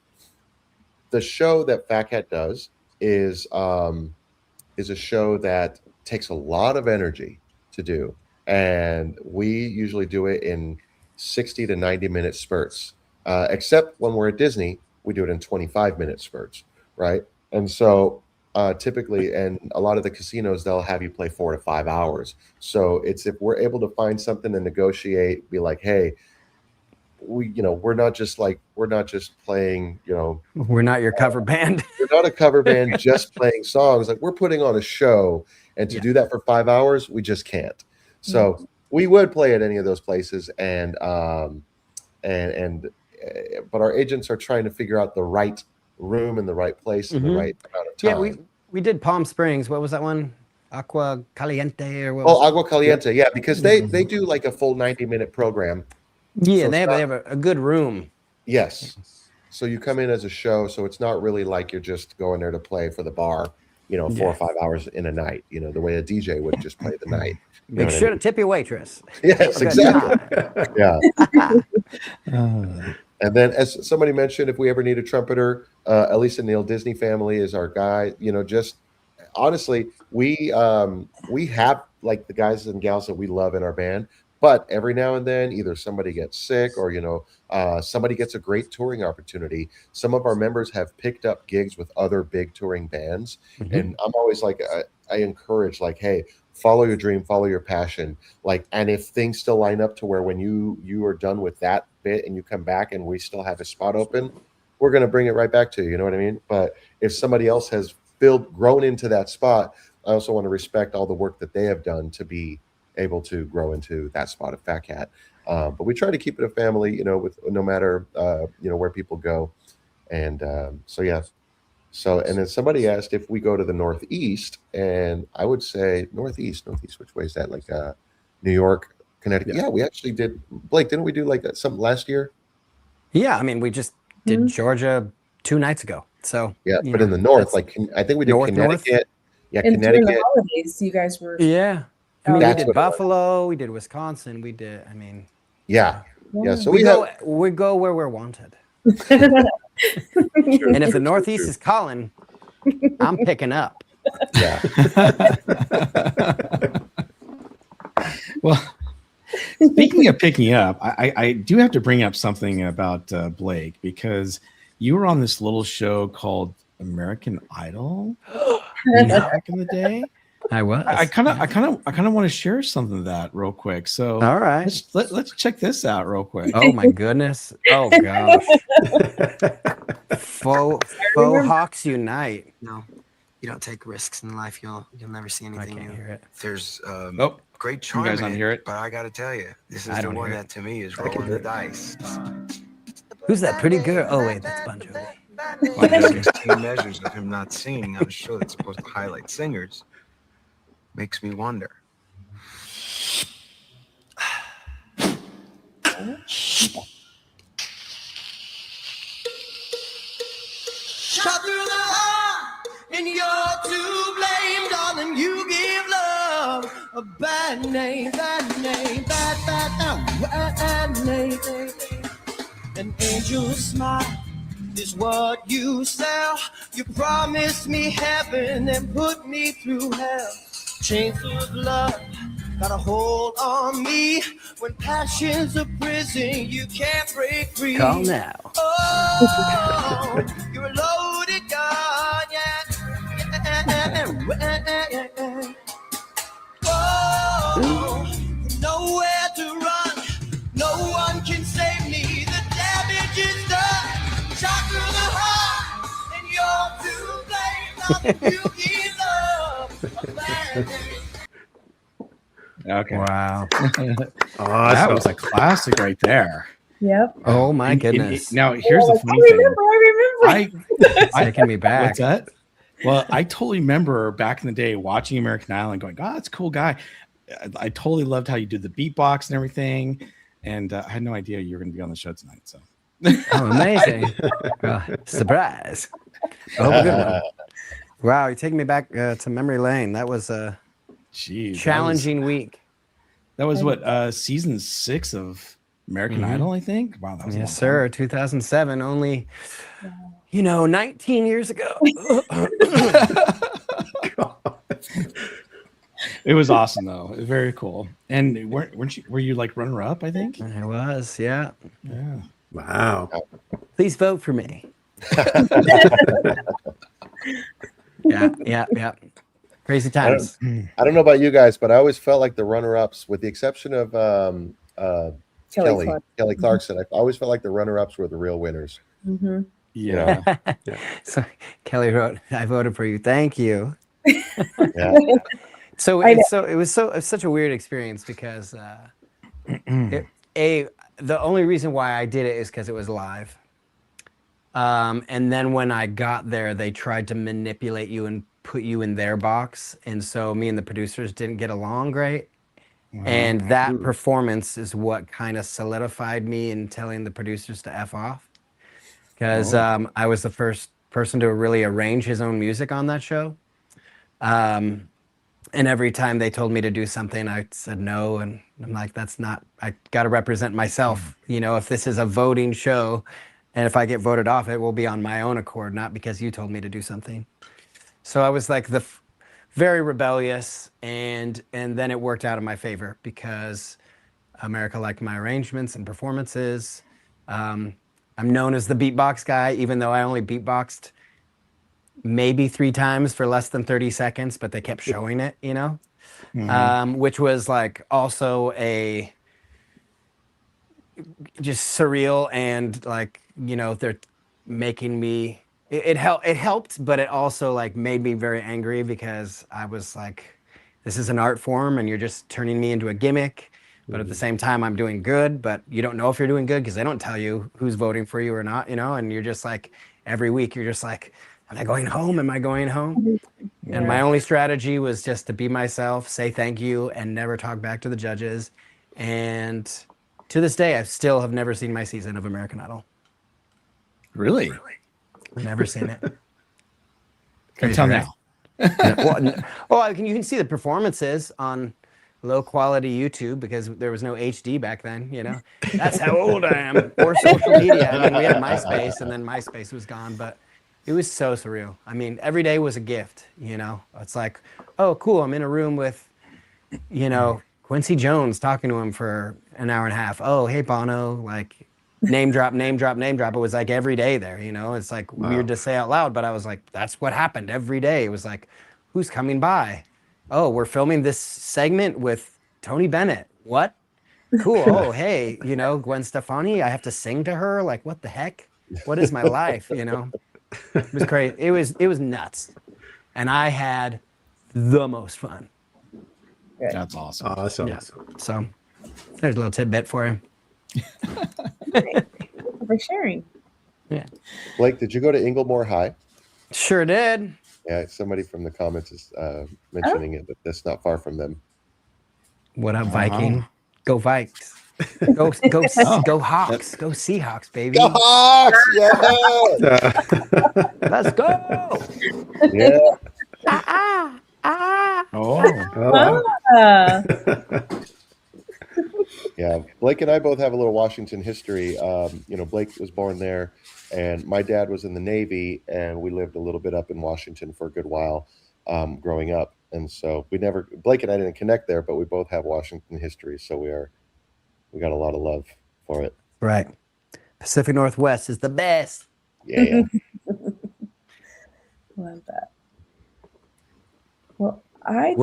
the show that Phat Cat does is a show that takes a lot of energy to do, and we usually do it in 60 to 90-minute spurts, except when we're at Disney, we do it in 25-minute spurts, right? And so typically, and a lot of the casinos, they'll have you play 4 to 5 hours. So it's, if we're able to find something to negotiate, be like, hey, we're not just playing, We're not your cover band. we're not a cover band just playing songs. Like, we're putting on a show, and to do that for 5 hours, we just can't. So we would play at any of those places, but our agents are trying to figure out the right room and the right place and the right amount of time. Yeah, we did Palm Springs. What was that one? Agua Caliente or what? Oh, Agua Caliente, yeah, because they do like a full 90-minute program. Yeah, So they have a good room. Yes. So you come in as a show, so it's not really like you're just going there to play for the bar, 4 or 5 hours in a night, the way a DJ would just play the night. Make sure to tip your waitress. Yes, Good exactly. time. Yeah. And then, as somebody mentioned, if we ever need a trumpeter, Elisa Neal Disney family is our guy. Just honestly, we have like the guys and gals that we love in our band, but every now and then either somebody gets sick or somebody gets a great touring opportunity. Some of our members have picked up gigs with other big touring bands, and I'm always like, I encourage, like, hey, follow your dream, follow your passion. Like, and if things still line up to where when you are done with that bit and you come back and we still have a spot open, we're going to bring it right back to you. You know what I mean? But if somebody else has grown into that spot, I also want to respect all the work that they have done to be able to grow into that spot of Phat Cat. But we try to keep it a family, with no matter, where people go. And so, yeah. So, and then somebody asked if we go to the Northeast, and I would say Northeast, which way is that? Like New York, Connecticut. Yeah, we actually did. Blake, didn't we do like something last year? Yeah, I mean, we just did Georgia 2 nights ago. So yeah, but in the north, like I think we did Connecticut. Yeah, and Connecticut. during the holidays, you guys were. Yeah. I mean, That's we did Buffalo, we did Wisconsin, Yeah. So we go where we're wanted. And if the Northeast is calling, I'm picking up. Yeah. Well, speaking of picking up, I do have to bring up something about Blake, because you were on this little show called American Idol back in the day. I was. I kind of want to share something of that real quick. So all right, let's check this out real quick. Oh my goodness! Oh gosh! Faux Hawks unite. No, you don't take risks in life. You'll never see anything I can't new. hear it. There's Oh, great You charm guys in want to it, hear it? but I gotta tell you, this I is the don't one hear that to me is I can rolling hear the it. dice. Who's that pretty girl? Oh wait, that's Bon Jovi. Bon Jovi. 16 measures of him not singing on a show that's supposed to highlight singers makes me wonder. Shot through the heart, and you're to blame, darling. You give love a bad name, bad name, bad name. An angel's smile is what you sell. You promised me heaven and put me through hell. Chains of love got a hold on me. When passion's a prison, you can't break free. Call now. Oh, you're a loaded gun, yeah. Oh, nowhere to run. No one can save me. The damage is done. Shot through the heart, and you're to blame. Nothing you give love a bad name. Okay. Wow. That was a classic right there. Yep. Oh my And goodness. now here's the funny I thing. remember. It's taking me back. What's that? Well, I totally remember back in the day watching American Idol and going, "Oh, that's a cool guy." I totally loved how you did the beatbox and everything, and I had no idea you were going to be on the show tonight. So, Oh, amazing. Surprise. Oh, good one. Wow, you're taking me back to memory lane. That was a Jeez, challenging week. That was what season 6 of American Idol, I think. Wow, that was a long Yes, time. sir. 2007, only 19 years ago. It was awesome though. It was very cool. And were you like runner up? I think. I was, yeah. Yeah. Wow. Please vote for me. Yeah. Crazy times. I don't know about you guys, but I always felt like the runner-ups, with the exception of Kelly Clarkson, I always felt like the runner-ups were the real winners. Mm-hmm. Yeah. So Kelly wrote, "I voted for you. Thank you." Yeah. So it was such a weird experience because the only reason why I did it is because it was live. And then when I got there, they tried to manipulate you and put you in their box, and so me and the producers didn't get along great. Wow. And that performance is what kind of solidified me in telling the producers to F off, because I was the first person to really arrange his own music on that show. And every time they told me to do something, I said no. And I'm like, I got to represent myself. You know, if this is a voting show and if I get voted off, it will be on my own accord, not because you told me to do something. So I was like very rebellious, and then it worked out in my favor because America liked my arrangements and performances. I'm known as the beatbox guy, even though I only beatboxed maybe 3 times for less than 30 seconds, but they kept showing it, you know, which was like also just surreal, and like, you know, they're making me, it helped, but it also like made me very angry because I was like, this is an art form and you're just turning me into a gimmick. But at the same time, I'm doing good, but you don't know if you're doing good because they don't tell you who's voting for you or not, you know, and you're just like, every week you're just like, am I going home? Am I going home? Yeah. And my only strategy was just to be myself, say thank you, and never talk back to the judges. And to this day, I still have never seen my season of American Idol. Really? Never seen it. Until now. Well, you can see the performances on low quality YouTube because there was no HD back then, you know. That's how old I am. Or social media. I mean, we had MySpace, and then MySpace was gone, but it was so surreal. I mean, every day was a gift, you know. It's like, oh, cool, I'm in a room with, you know, Quincy Jones, talking to him for an hour and a half. Oh, hey, Bono, like, name drop. It was like every day there, you know. It's like weird to say out loud, but I was like, that's what happened every day. It was like, who's coming by? Oh, we're filming this segment with Tony Bennett. What? Cool. Oh, hey, you know, Gwen Stefani, I have to sing to her? Like, what the heck? What is my life, you know? It was crazy. It was nuts. And I had the most fun. Good. That's awesome. Awesome. Yeah. So there's a little tidbit for him. Thank you for sharing. Blake, did you go to Inglemoor High? Sure did. Yeah, somebody from the comments is mentioning it, but that's not far from them. What up, Viking? Go Vikes. Go Hawks. Go Seahawks, baby. Go Hawks! Yeah! Let's go. Yeah. Oh, Oh, wow. Ah, Yeah, Blake and I both have a little Washington history. Blake was born there, and my dad was in the Navy, and we lived a little bit up in Washington for a good while growing up. And so Blake and I didn't connect there, but we both have Washington history, so we got a lot of love for it. Right. Pacific Northwest is the best. Yeah. love that. Well, I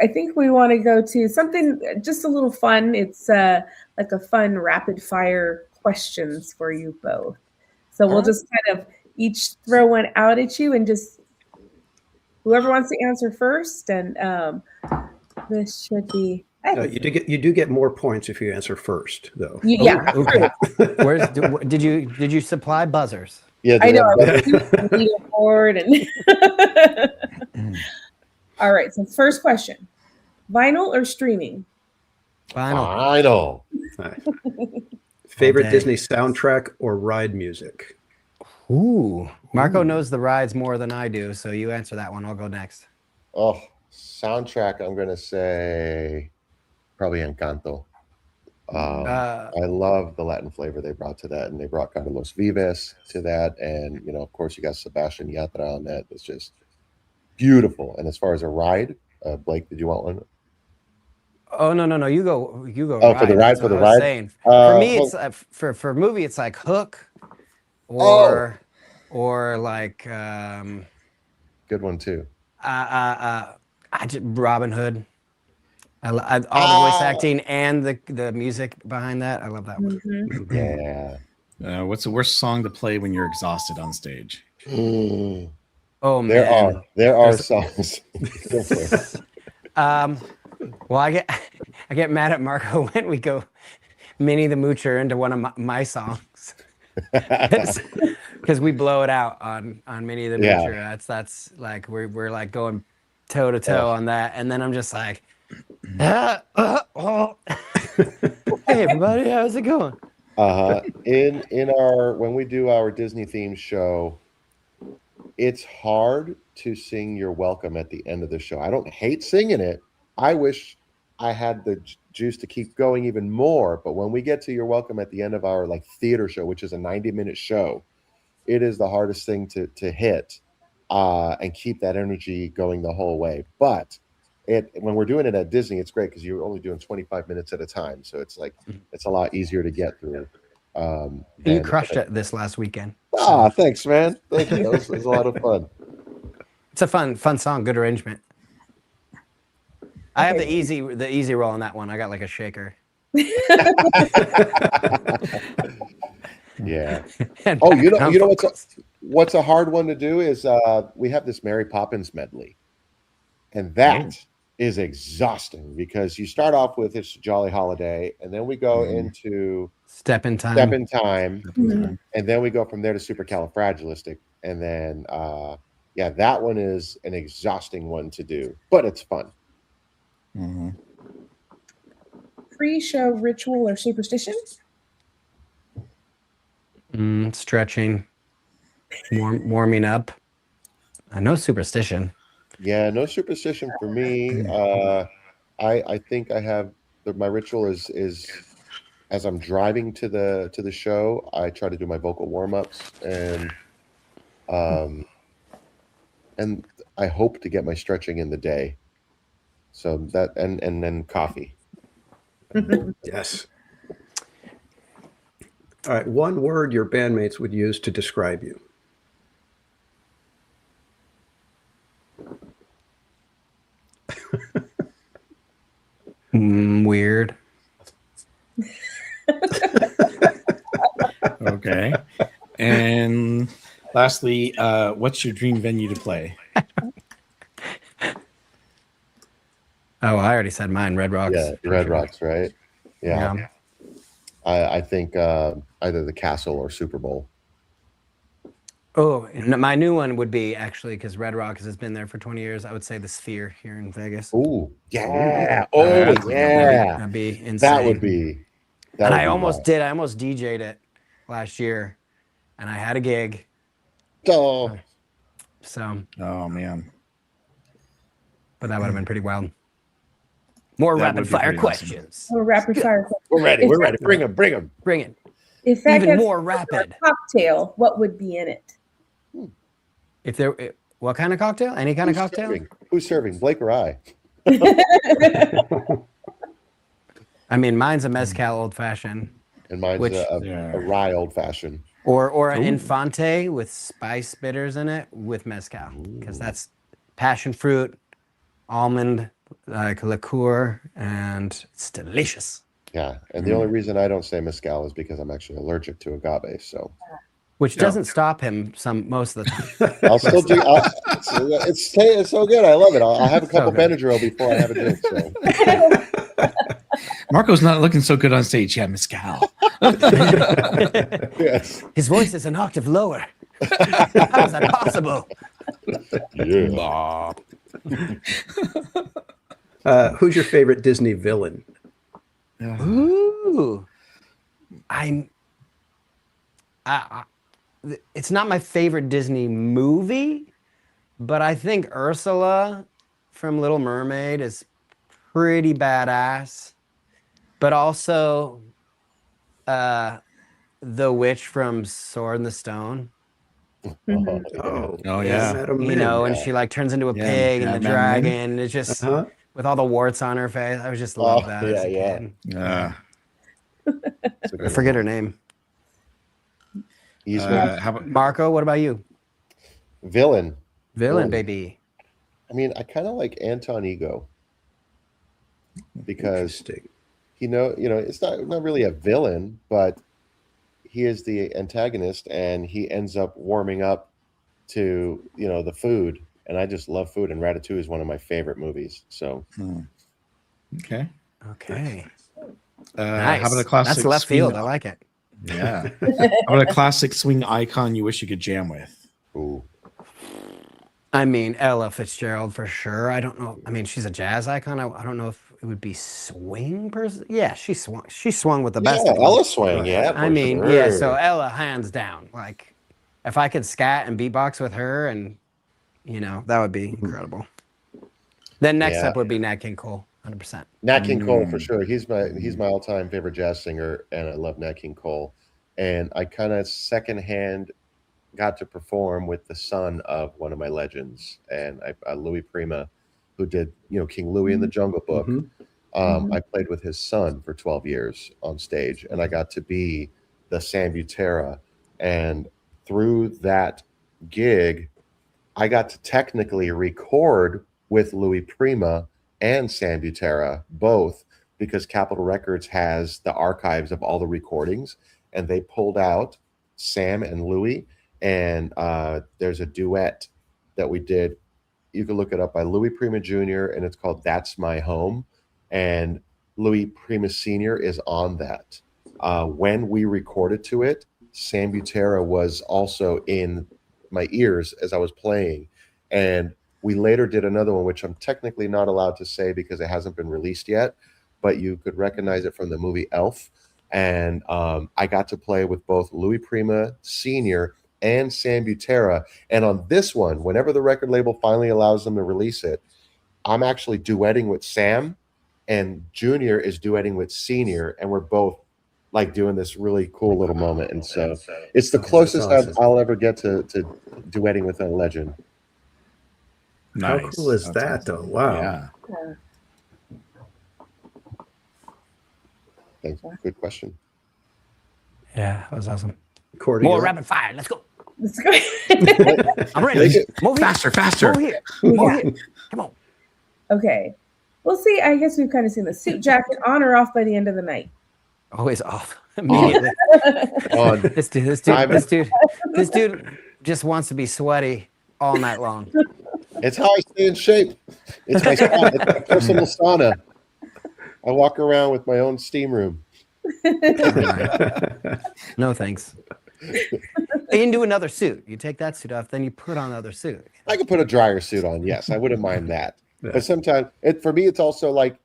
think we want to go to something just a little fun. It's like a fun rapid fire questions for you both. So we'll just kind of each throw one out at you and just whoever wants to answer first. And this should be. You do get more points if you answer first, though. Yeah. Okay. Did you supply buzzers? Yeah, I know. Leaderboard and. All right. So first question: vinyl or streaming? Vinyl. Favorite Okay. Disney soundtrack or ride music? Ooh. Marco knows the rides more than I do, so you answer that one. I'll go next. Oh, soundtrack, I'm going to say probably Encanto. I love the Latin flavor they brought to that, and they brought Carlos Vives to that. And, of course, you got Sebastian Yatra on that. It's just beautiful. And as far as a ride, Blake, did you want one? Oh no! You go. Oh, for the ride, for the ride. Saying. For me, it's for movie. It's like Hook, or like good one too. Robin Hood. All the voice acting and the music behind that. I love that one. Mm-hmm. Yeah. what's the worst song to play when you're exhausted on stage? Oh man, there are songs. Well, I get mad at Marco when we go Minnie the Moocher into one of my songs because we blow it out on Minnie the Moocher. That's like we're like going toe to toe on that, and then I'm just like, hey everybody, how's it going? In our when we do our Disney themed show, it's hard to sing You're Welcome at the end of the show. I don't hate singing it. I wish I had the juice to keep going even more. But when we get to You're Welcome at the end of our theater show, which is a 90-minute show, it is the hardest thing to hit and keep that energy going the whole way. But when we're doing it at Disney, it's great because you're only doing 25 minutes at a time. So it's it's a lot easier to get through. You crushed it this last weekend. Thanks, man. Thank you. It was a lot of fun. It's a fun song, good arrangement. I have the easy roll on that one. I got like a shaker. Yeah. Oh, you know what's a hard one to do is we have this Mary Poppins medley, and that is exhausting because you start off with It's a Jolly Holiday, and then we go into Step in Time, and then we go from there to Supercalifragilistic, and then that one is an exhausting one to do, but it's fun. Mm-hmm. Pre-show ritual or superstition? Stretching, warming up. No superstition. Yeah, no superstition for me. I think I have my ritual is as I'm driving to the show, I try to do my vocal warm-ups and I hope to get my stretching in the day. So that and then coffee. Yes. All right. One word your bandmates would use to describe you. Weird. Okay. And lastly, what's your dream venue to play? Oh, I already said mine. Red Rocks. Yeah, for Red sure. Rocks, right? Yeah. I think either the Castle or Super Bowl. Oh, and my new one would be actually, because Red Rocks has been there for 20 years. I would say the Sphere here in Vegas. Ooh, yeah. Oh, That'd yeah. That'd be insane. That would be. And I almost did. I almost DJ'd it last year, and I had a gig. Oh, So, Oh man. but that would have been pretty wild. More That rapid would be fire pretty awesome. questions. Or rapid fire. we're ready. We're ready. Bring them. Bring them. Bring it. If that Even gets more a rapid. cocktail, what would be in it? If there, what kind of cocktail? Any kind of cocktail? Who's serving? Blake or I? I mean, mine's a mezcal old fashioned, And mine's Which- a rye old fashioned. or an infante with spice bitters in it with mezcal, because that's passion fruit, almond, like liqueur, and it's delicious. Yeah. And the only reason I don't say mezcal is because I'm actually allergic to agave. So Which doesn't stop him most of the time. I'll still do. It's so good. I love it. I'll have a couple good. Benadryl before I have a drink. So. Marco's not looking so good on stage. Yeah, Mescal. Yes. His voice is an octave lower. How is that possible? Yeah. Who's your favorite Disney villain? Ooh, it's not my favorite Disney movie, but I think Ursula from Little Mermaid is pretty badass. But also, the witch from Sword in the Stone. Oh, yeah. Madam You Mim. know, and she like turns into a Yeah, pig and the Madam Mim. dragon. It's just Uh-huh. with all the warts on her face. I was just love Oh, that. as a yeah. kid. It's a I good forget her one. name. He's How about Marco, what about you? villain. Villain, Villain. baby. I mean, I kind of like Anton Ego because Interesting. it's not really a villain, but he is the antagonist, and he ends up warming up to the food, and I just love food, and Ratatouille is one of my favorite movies. So okay. Okay. How about a classic? That's left swing- field. I like it. Yeah. How about a classic swing icon you wish you could jam with? ooh, I mean, Ella Fitzgerald for sure. I don't know. I mean, she's a jazz icon. I don't know if it would be swing person. Yeah, she swung. She swung with the best. yeah, of them. Ella Swing, yeah. I for mean, sure. yeah. So Ella, hands down. Like, if I could scat and beatbox with her, and that would be incredible. Then next Yeah. up would be Nat King Cole, 100%. Nat King Cole for sure. He's my all-time favorite jazz singer, and I love Nat King Cole. And I kind of secondhand got to perform with the son of one of my legends, and Louis Prima, who did King Louis in the Jungle Book. I played with his son for 12 years on stage, and I got to be the Sam Butera. And through that gig, I got to technically record with Louis Prima and Sam Butera, both, because Capitol Records has the archives of all the recordings, and they pulled out Sam and Louis, and there's a duet that we did. You can look it up by Louis Prima Jr., and it's called That's My Home, and Louis Prima Sr. is on that. When we recorded to it, Sam Butera was also in my ears as I was playing, and we later did another one, which I'm technically not allowed to say because it hasn't been released yet, but you could recognize it from the movie Elf. And I got to play with both Louis Prima Sr. and Sam Butera. And on this one, whenever the record label finally allows them to release it, I'm actually duetting with Sam, and Junior is duetting with Senior, and we're both like doing this really cool little moment. And so it's the closest awesome. I'll ever get to duetting with a legend. How Nice. cool is That's that, awesome. though? Wow. Yeah. Thanks. Good question. Yeah, that was awesome. Cordy, More you're up. rapid fire. Let's go. Let's go. I'm ready. Make it Move here. Faster. Over here. Over Yeah. here. Come on. Okay. We'll see. I guess we've kind of seen the suit jacket on or off by the end of the night. Always off immediately. on. This dude just wants to be sweaty all night long. It's how I stay stay in shape. It's my spot. It's my personal sauna. I walk around with my own steam room. No thanks. You can do another suit. You take that suit off, then you put on another suit. I could put a dryer suit on. Yes, I wouldn't mind that. Yeah. But sometimes, for me, it's also like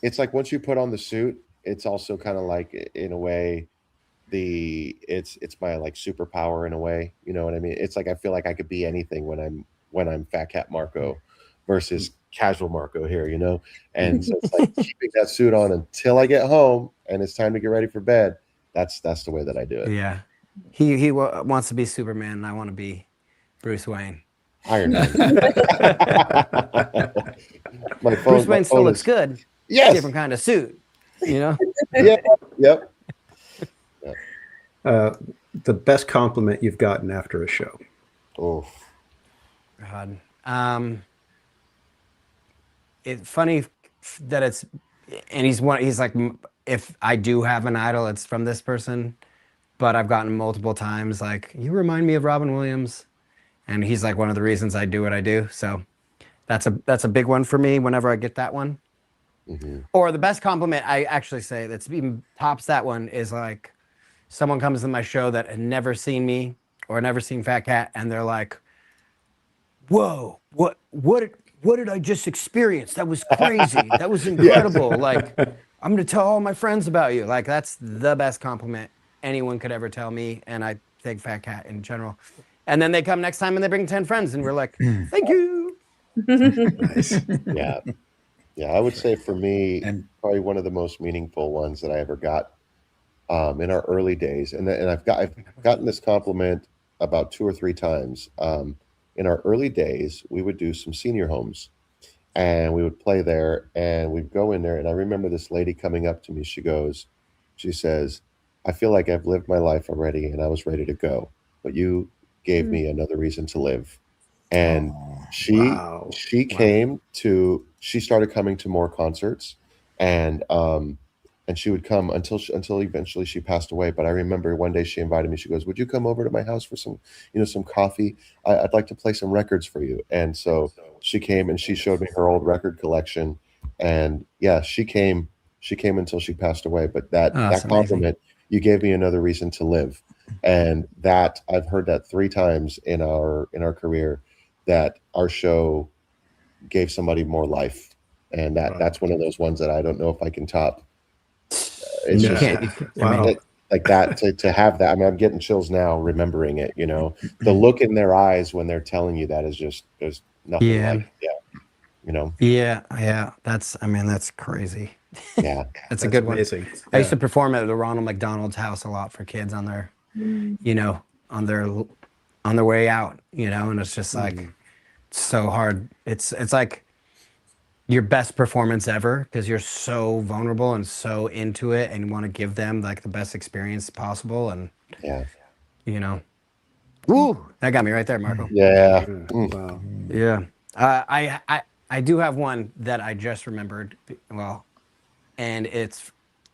it's like once you put on the suit, it's also kind of like in a way, it's my like superpower in a way. You know what I mean? It's like I feel like I could be anything when I'm Phat Cat Marco versus casual Marco here. You know, and so it's like keeping that suit on until I get home and it's time to get ready for bed. That's the way that I do it. Yeah, he wants to be Superman, and I want to be Bruce Wayne. Iron Man. Bruce Wayne still looks good. Yes. Different kind of suit, you know? Yep. The best compliment you've gotten after a show. Oh. God. It's funny that he's like, if I do have an idol, it's from this person, but I've gotten multiple times like, you remind me of Robin Williams. And he's like one of the reasons I do what I do. So that's a big one for me whenever I get that one. Mm-hmm. Or the best compliment I actually say that's even tops that one is like someone comes to my show that had never seen me or never seen Phat Cat, and they're like, whoa, what did I just experience? That was crazy. That was incredible. Like, I'm gonna tell all my friends about you. Like, that's the best compliment anyone could ever tell me, and I think Phat Cat in general. And then they come next time and they bring 10 friends, and we're like, thank you. Nice. Yeah, I would say for me, probably one of the most meaningful ones that I ever got in our early days, and I've gotten this compliment about 2 or 3 times. In our early days, we would do some senior homes, and we would play there, and we'd go in there, and I remember this lady coming up to me. She says, I feel like I've lived my life already, and I was ready to go, but you gave me another reason to live. And she started coming to more concerts, and she would come until eventually she passed away. But I remember one day she invited me. She goes, would you come over to my house for some coffee? I'd like to play some records for you. And so she came and she showed me her old record collection. And yeah, she came until she passed away. But that compliment, you gave me another reason to live. And that I've heard that 3 times in our career, that our show gave somebody more life. And that's one of those ones that I don't know if I can top. It's like that to have that. I mean, I'm getting chills now remembering it, you know, the look in their eyes when they're telling you that is just, there's nothing like, you know? Yeah. That's crazy. Yeah. That's a good amazing. One. I used to perform at the Ronald McDonald's house a lot for kids on their, you know, on their way out, you know, and it's just like, so hard. It's like your best performance ever, because you're so vulnerable and so into it, and you want to give them like the best experience possible. And you know, ooh, that got me right there, Marco. Yeah. Wow. Yeah. I do have one that I just remembered. Well, and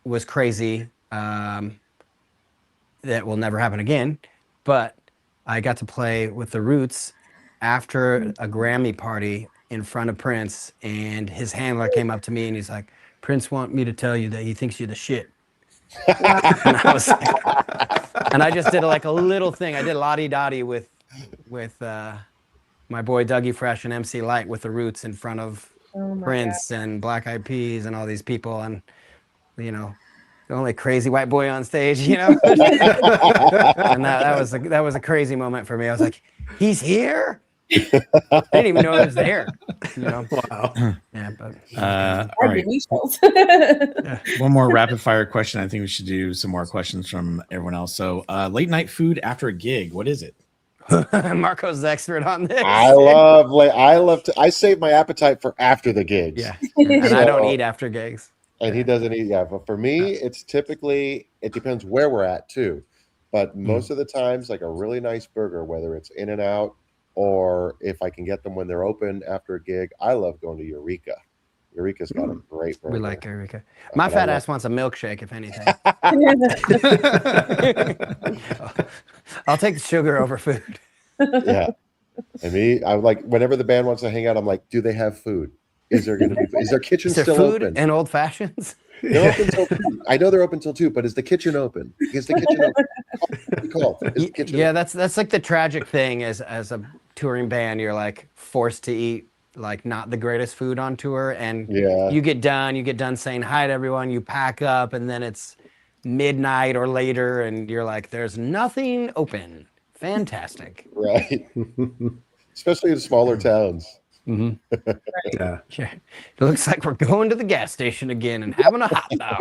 was crazy. That will never happen again. But I got to play with the Roots after a Grammy party in front of Prince, and his handler came up to me and he's like, Prince want me to tell you that he thinks you're the shit. And I was like, and I just did like a little thing. I did Lottie Dottie with my boy Dougie Fresh and MC Light with the Roots in front of Prince and Black Eyed Peas and all these people, and you know, the only crazy white boy on stage, you know. And that was a crazy moment for me. I was like, he's here. I didn't even know I was there. You know. Wow. Yeah, but all right. One more rapid fire question. I think we should do some more questions from everyone else. So, late night food after a gig, what is it? Marco's the expert on this. I save my appetite for after the gigs. Yeah, and I don't eat after gigs. And he doesn't eat. Yeah, but for me, it's typically, it depends where we're at too. But most of the times, like a really nice burger, whether it's In and Out or if I can get them when they're open after a gig, I love going to Eureka. Eureka's got a great burger. We like Eureka. My fat ass wants a milkshake, if anything. I'll take the sugar over food. Yeah. And me, I'm like, whenever the band wants to hang out, I'm like, do they have food? Is there going to be? Is their kitchen Is there still food open? and old fashions? They're open till 2. I know they're open till 2, but is the kitchen open? Is the kitchen open? Call. Is the kitchen Yeah, open? that's like the tragic thing as a touring band. You're like forced to eat like not the greatest food on tour, and Yeah. you get done saying hi to everyone, you pack up, and then it's midnight or later, and you're like, there's nothing open. Fantastic. Right. Especially in smaller towns. Yeah. Yeah. It looks like we're going to the gas station again and having a hot dog.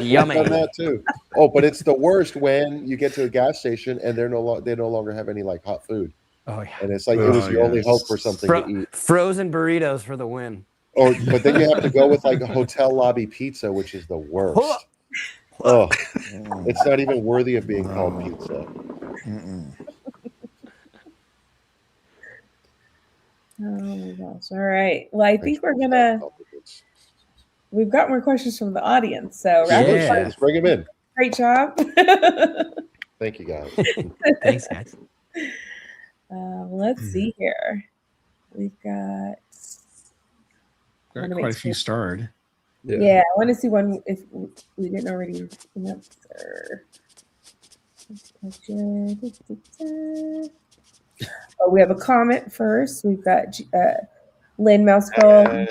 Yummy. Done that too. Oh, but it's the worst when you get to a gas station and they no longer have any like hot food, Oh yeah. and it's like it was your only hope for something to eat. Frozen burritos for the win. Or but then you have to go with like a hotel lobby pizza, which is the worst. Oh, it's not even worthy of being called pizza. Oh my gosh. All right. Well, I think we've got more questions from the audience. So Yeah. Let's bring him in. great job. Thank you, guys. Thanks, guys. Let's see here. We've got Got quite a few starred. yeah, I want to see one if we didn't already answer. Oh, we have a comment first. We've got Lynn Mousekull.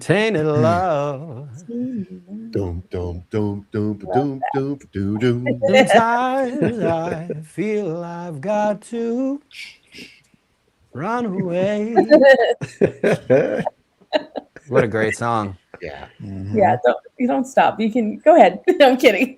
Tainted love. Dum dum dum dum dum dum dum dum. Sometimes I feel I've got to run away. What a great song. Yeah. Yeah, you don't stop. You can go ahead. I'm kidding.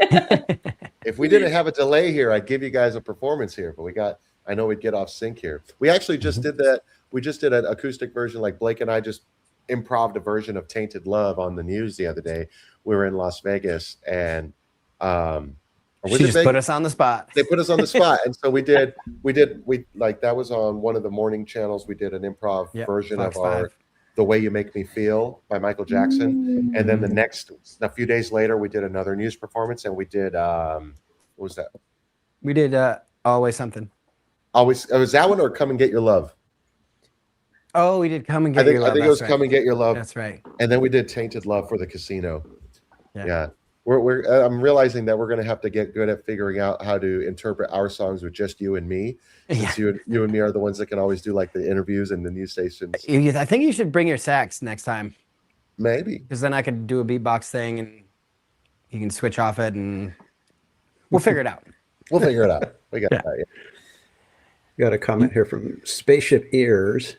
If we didn't have a delay here, I'd give you guys a performance here, but I know we'd get off sync here. We actually just did that. We just did an acoustic version, like Blake and I just improv'd a version of Tainted Love on the news the other day. We were in Las Vegas, and She just put us on the spot. They put us on the spot. And so we like, that was on one of the morning channels. We did an improv version Fox of 5. The Way You Make Me Feel by Michael Jackson. And then a few days later, we did another news performance, and we did, what was that? We did Always Something. Was that one, or Come and Get Your Love? Oh, we did Come and Get Your Love. I think it was Come and Get Your Love. That's right. And then we did Tainted Love for the casino. Yeah. I'm realizing that we're going to have to get good at figuring out how to interpret our songs with just you and me. Since you and me are the ones that can always do like the interviews and the news stations. I think you should bring your sax next time. Maybe. Because then I could do a beatbox thing and you can switch off it and we'll figure it out. We'll figure it out. We got that. Yeah. Got a comment here from Spaceship Ears.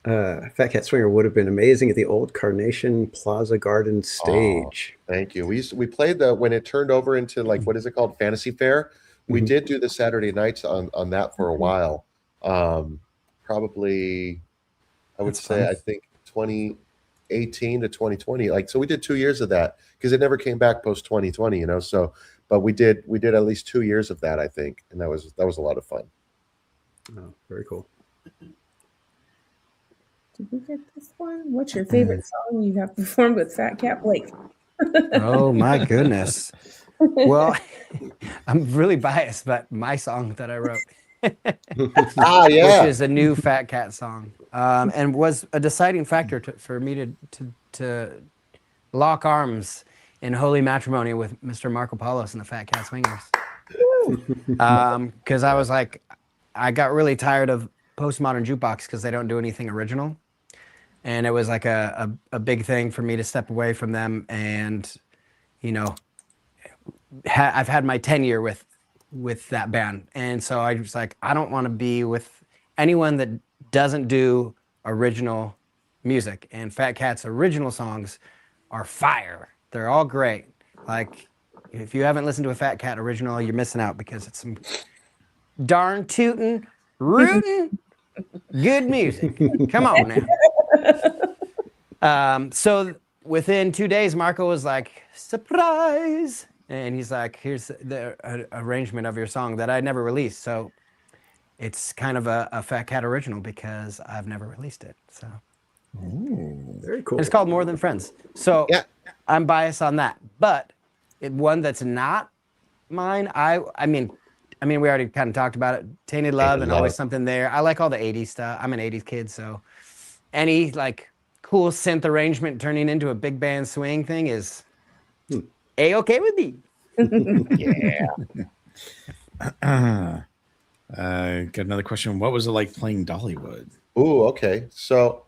Phat Cat Swinger would have been amazing at the old Carnation Plaza Garden stage. Oh, thank you. We played when it turned over into like, what is it called? Fantasy Fair. We did do the Saturday nights on that for a while. Probably, I would say, I think 2018 to 2020. Like, so we did 2 years of that because it never came back post 2020, so, but we did at least 2 years of that, I think. And that was a lot of fun. Oh, very cool. Did we get this one? What's your favorite song you have performed with Phat Cat Blake? Oh my goodness. Well, I'm really biased, but my song that I wrote, which is a new Phat Cat song, and was a deciding factor for me to lock arms in holy matrimony with Mr. Marco Palos and the Phat Cat Swingers. Because I was like, I got really tired of postmodern jukebox because they don't do anything original. And it was like a big thing for me to step away from them. And, I've had my tenure with that band. And so I was like, I don't want to be with anyone that doesn't do original music. And Phat Cat's original songs are fire. They're all great. Like, if you haven't listened to a Phat Cat original, you're missing out because it's some darn tootin', rootin', good music. Come on now. So within 2 days, Marco was like, surprise. And he's like, here's the arrangement of your song that I never released. So it's kind of a Phat Cat original because I've never released it. So very cool. It's called More Than Friends. So I'm biased on that. But one that's not mine, I mean, I mean, we already kind of talked about it. Tainted Love Tainted and Always Love. Something There. I like all the 80s stuff. I'm an 80s kid, so any like cool synth arrangement turning into a big band swing thing is A-okay with me. Got another question. What was it like playing Dollywood? Ooh, okay. So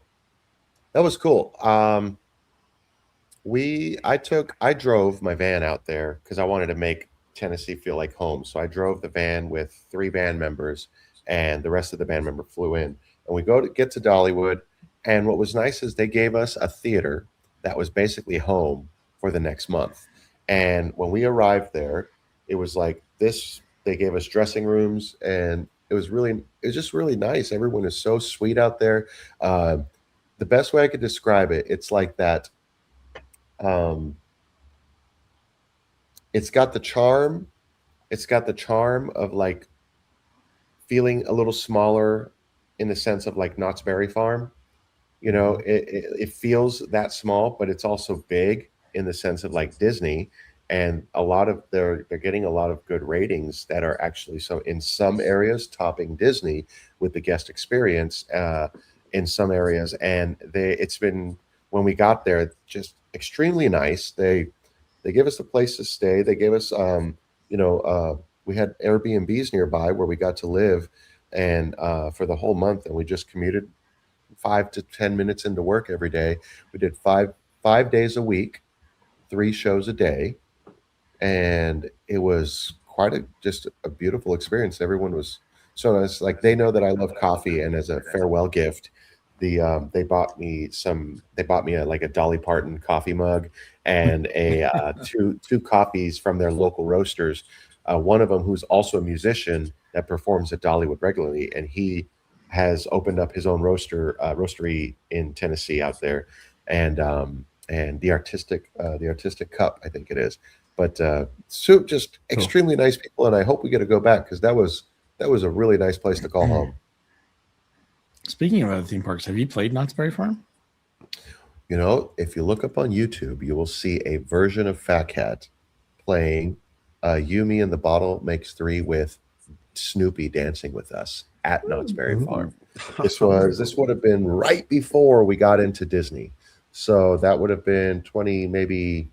that was cool. I drove my van out there because I wanted to make Tennessee feel like home. So I drove the van with 3 band members, and the rest of the band member flew in. And we get to Dollywood, and what was nice is they gave us a theater that was basically home for the next month. And when we arrived there, it was like this. They gave us dressing rooms, and it was just really nice. Everyone is so sweet out there. The best way I could describe it, it's like that. It's got the charm. It's got the charm of like feeling a little smaller in the sense of like Knott's Berry Farm. You know, it feels that small, but it's also big in the sense of like Disney. And they're getting a lot of good ratings that are actually so in some areas topping Disney with the guest experience in some areas. And it's been, when we got there, just extremely nice. They gave us a place to stay. They gave us we had Airbnbs nearby where we got to live and for the whole month, and we just commuted 5 to 10 minutes into work every day. We did five days a week, 3 shows a day. And it was just a beautiful experience. Everyone was so nice. Like, they know that I love coffee, and as a farewell gift, they bought me a Dolly Parton coffee mug and two coffees from their local roasters. One of them, who's also a musician that performs at Dollywood regularly, and he has opened up his own roastery in Tennessee out there, and the artistic cup, I think it is. But so just extremely nice people, and I hope we get to go back because that was a really nice place to call home. Speaking of other theme parks, have you played Knott's Berry Farm? You know, if you look up on YouTube, you will see a version of Phat Cat playing Yumi and the Bottle Makes 3 with Snoopy dancing with us at Knott's Berry Farm. This would have been right before we got into Disney. So that would have been 20, maybe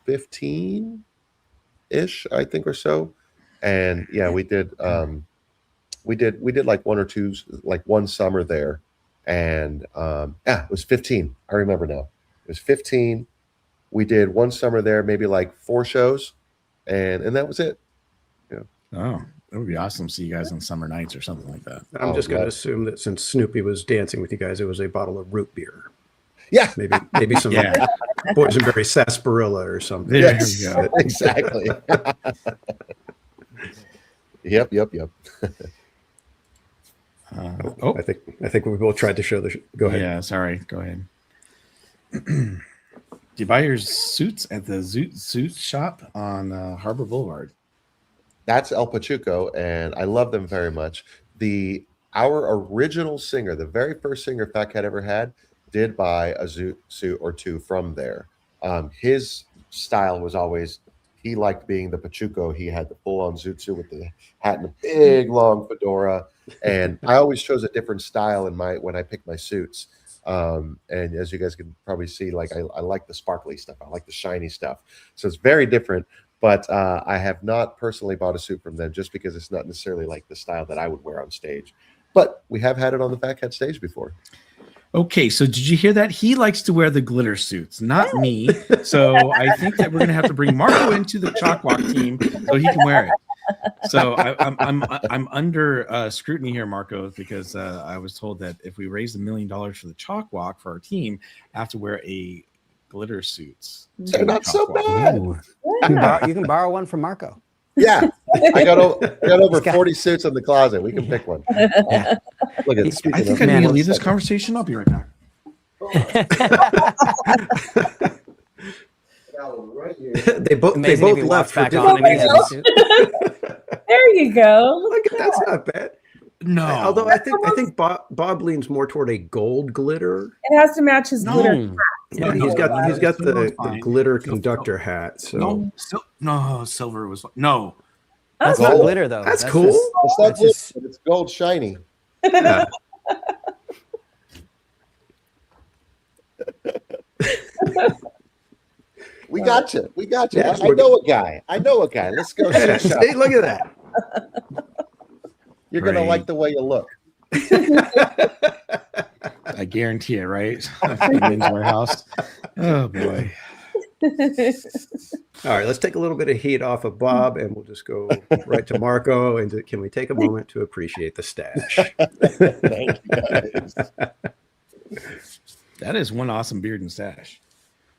15-ish, I think, or so. And yeah, we did like 1 or 2, like one summer there. And it was 15. I remember now. It was 15. We did one summer there, maybe like 4 shows, and that was it. Yeah. Oh, that would be awesome to see you guys on summer nights or something like that. I'm just going to assume that since Snoopy was dancing with you guys, it was a bottle of root beer. Yeah. Maybe some boysenberry sarsaparilla or something. Yes, exactly. Yep. I think we both tried to show the. Go ahead. Yeah, sorry. Go ahead. Do you buy your suits at the Zoot Suit shop on Harbor Boulevard? That's El Pachuco, and I love them very much. Our original singer, the very first singer Phat Cat ever had, did buy a Zoot suit or 2 from there. His style was always, he liked being the Pachuco. He had the full-on Zoot suit with the hat and a big long fedora. And I always chose a different style when I picked my suits. And as you guys can probably see, like I like the sparkly stuff. I like the shiny stuff. So it's very different. But I have not personally bought a suit from them just because it's not necessarily like the style that I would wear on stage. But we have had it on the Phat Cat stage before. Okay, so did you hear that? He likes to wear the glitter suits, not me. So I think that we're going to have to bring Marco into the Chalk Walk team so he can wear it. So I'm under scrutiny here, Marco, because I was told that if we raise $1 million for the Chalk Walk for our team, I have to wear a glitter suits. They're not so bad. You can borrow one from Marco. Yeah, I got over 40 suits in the closet. We can pick one. Yeah. Look at. I think I need to leave this conversation. I'll be right back. they both left for back different on and reasons. There you go. Look, that's not bad. No. Although I think Bob leans more toward a gold glitter. It has to match his glitter. Yeah, he's got the glitter conductor hat. So no, silver was no. That's Gold. not glitter though. That's cool. It's not That's gold, just- but it's gold shiny. yeah. We got you. We got you. Yeah, I know a guy. Let's go. Hey, See shop. look at that. You're gonna Great. like the way you look. I guarantee it, right? Men's Warehouse. Oh boy. All right, let's take a little bit of heat off of Bob, and we'll just go right to Marco. And can we take a moment to appreciate the stash? Thank you guys. That is one awesome beard and stash.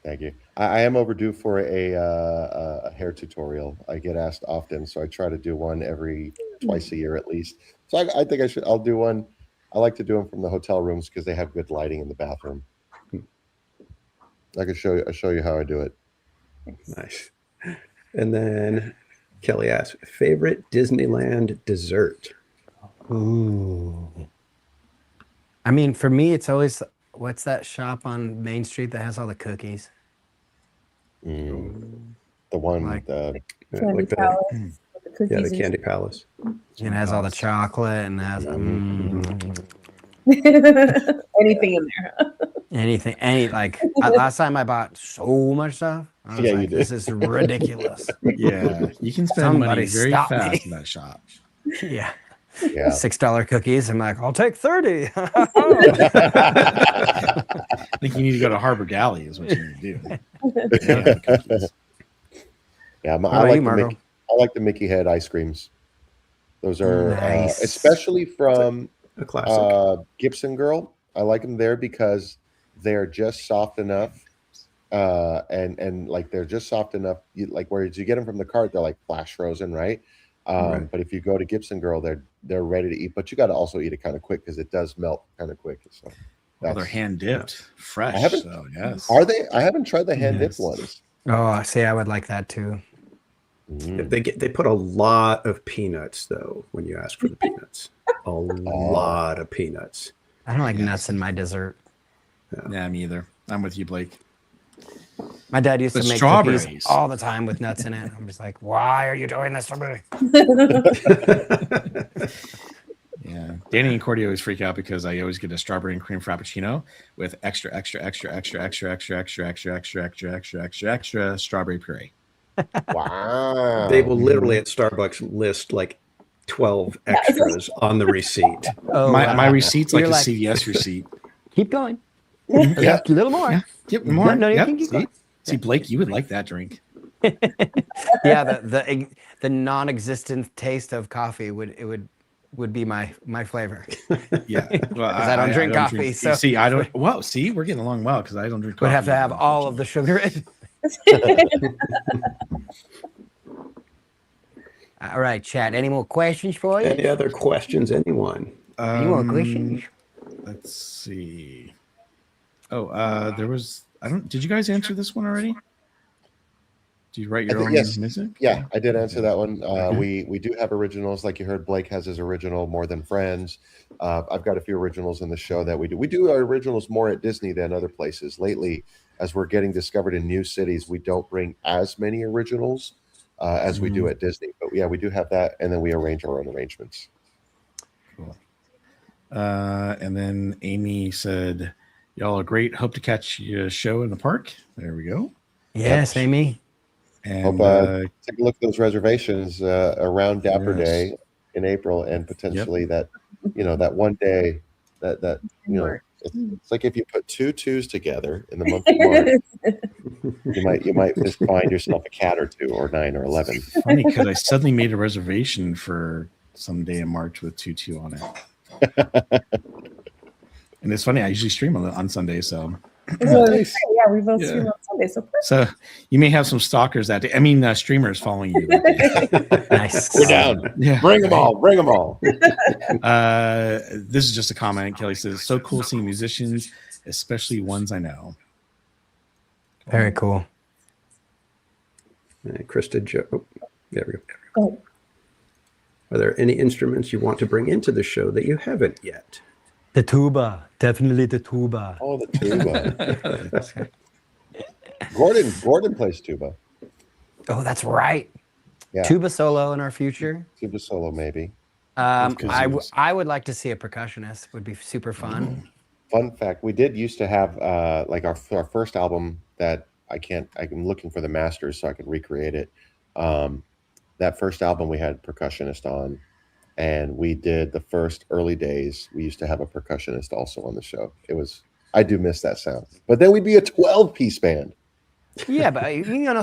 Thank you. I am overdue for a hair tutorial. I get asked often, so I try to do one every twice a year at least. So I think I'll do one. I like to do them from the hotel rooms because they have good lighting in the bathroom. I can show you how I do it. Nice. And then Kelly asks, favorite Disneyland dessert? Ooh. I mean, for me, it's always what's that shop on Main Street that has all the cookies? The one, Like- Candy like Palace with the cookies. the and Candy Palace. It has all the chocolate and has anything in there. anything. Last time I bought so much stuff. I was Yeah, you like, did. this is ridiculous. Yeah, you can spend money Somebody very stop fast me. in that shop. Yeah. Yeah. $6 cookies. I'm like, I'll take 30. I think you need to go to Harbor Galley is what you need to do. Yeah, What I about you, like Margo? I like the Mickey Head ice creams. Those are Nice. especially from A classic. Gibson Girl. I like them there because they're just soft enough, and like they're just soft enough. Like whereas you get them from the cart, they're like flash frozen, right? Right. But if you go to Gibson Girl, they're ready to eat. But you got to also eat it kind of quick because it does melt kind of quick. So Well, they're hand dipped, fresh. I haven't- So yes. are they? I haven't tried the hand dipped Yes. ones. Oh, see, I would like that too. They put a lot of peanuts though when you ask for the peanuts. A lot of peanuts. I don't like nuts in my dessert. Yeah, me either. I'm with you, Blake. My dad used The to make cookies strawberries. all the time with nuts in it. I'm just like, why are you doing this to me? Yeah. Danny and Cordy always freak out because I always get a strawberry and cream frappuccino with extra strawberry puree. Wow. They will literally at Starbucks list like 12 extras on the receipt. Oh, My receipt's like You're a like- CVS receipt. Keep going. Yeah. A little more. Yeah. Yep. More. No, you Yep. can keep See? going. See, Blake, you would like that drink. Yeah, the non-existent taste of coffee would be my flavor. Yeah. Well, I don't drink coffee, so- see, I don't. Well, see, we're getting along well because I don't drink coffee. Would have to have all of the sugar in. All right, chat. Any more questions for you? Any other questions, anyone? Any more questions? Let's see. Oh, there was. I don't. Did you guys answer this one already? Do you write your own yes. music? Yeah, I did answer that one. We do have originals, like you heard. Blake has his original, More Than Friends. I've got a few originals in the show that we do. We do our originals more at Disney than other places. Lately, as we're getting discovered in new cities, we don't bring as many originals as we do at Disney. But yeah, we do have that, and then we arrange our own arrangements. Cool. And then Amy said, "Y'all are great. Hope to catch a show in the park." There we go. Yes, Amy. And Hope take a look at those reservations around Dapper Yes. Day in April, and potentially that one day that it's like if you put 2 2s together in the month of March, you might just find yourself a cat or 2 or 9 or 11. funny because I suddenly made a reservation for some day in March with 2-2 on it. And it's funny, I usually stream on Sunday, so Nice. Yeah, we both stream on Sunday. So perfect. so you may have some stalkers that day. I mean, streamers following you. That day. Nice. We're down. Yeah. Bring them all. Bring them all. This is just a comment. Kelly says, "So cool seeing musicians, especially ones I know." Very cool. Krista Jo. Oh, there we go. Oh, Are there any instruments you want to bring into the show that you haven't yet? The tuba, definitely the tuba. Oh, the tuba. Gordon plays tuba. Oh, that's right. Yeah, Tuba solo in our future. tuba solo maybe. I would like to see a percussionist. Would be super fun. Fun fact: we did used to have like our first album that I'm looking for the masters so I can recreate it. That first album we had percussionist on, and we did the first early days. We used to have a percussionist also on the show. I do miss that sound. But then we'd be a 12-piece band. Yeah, but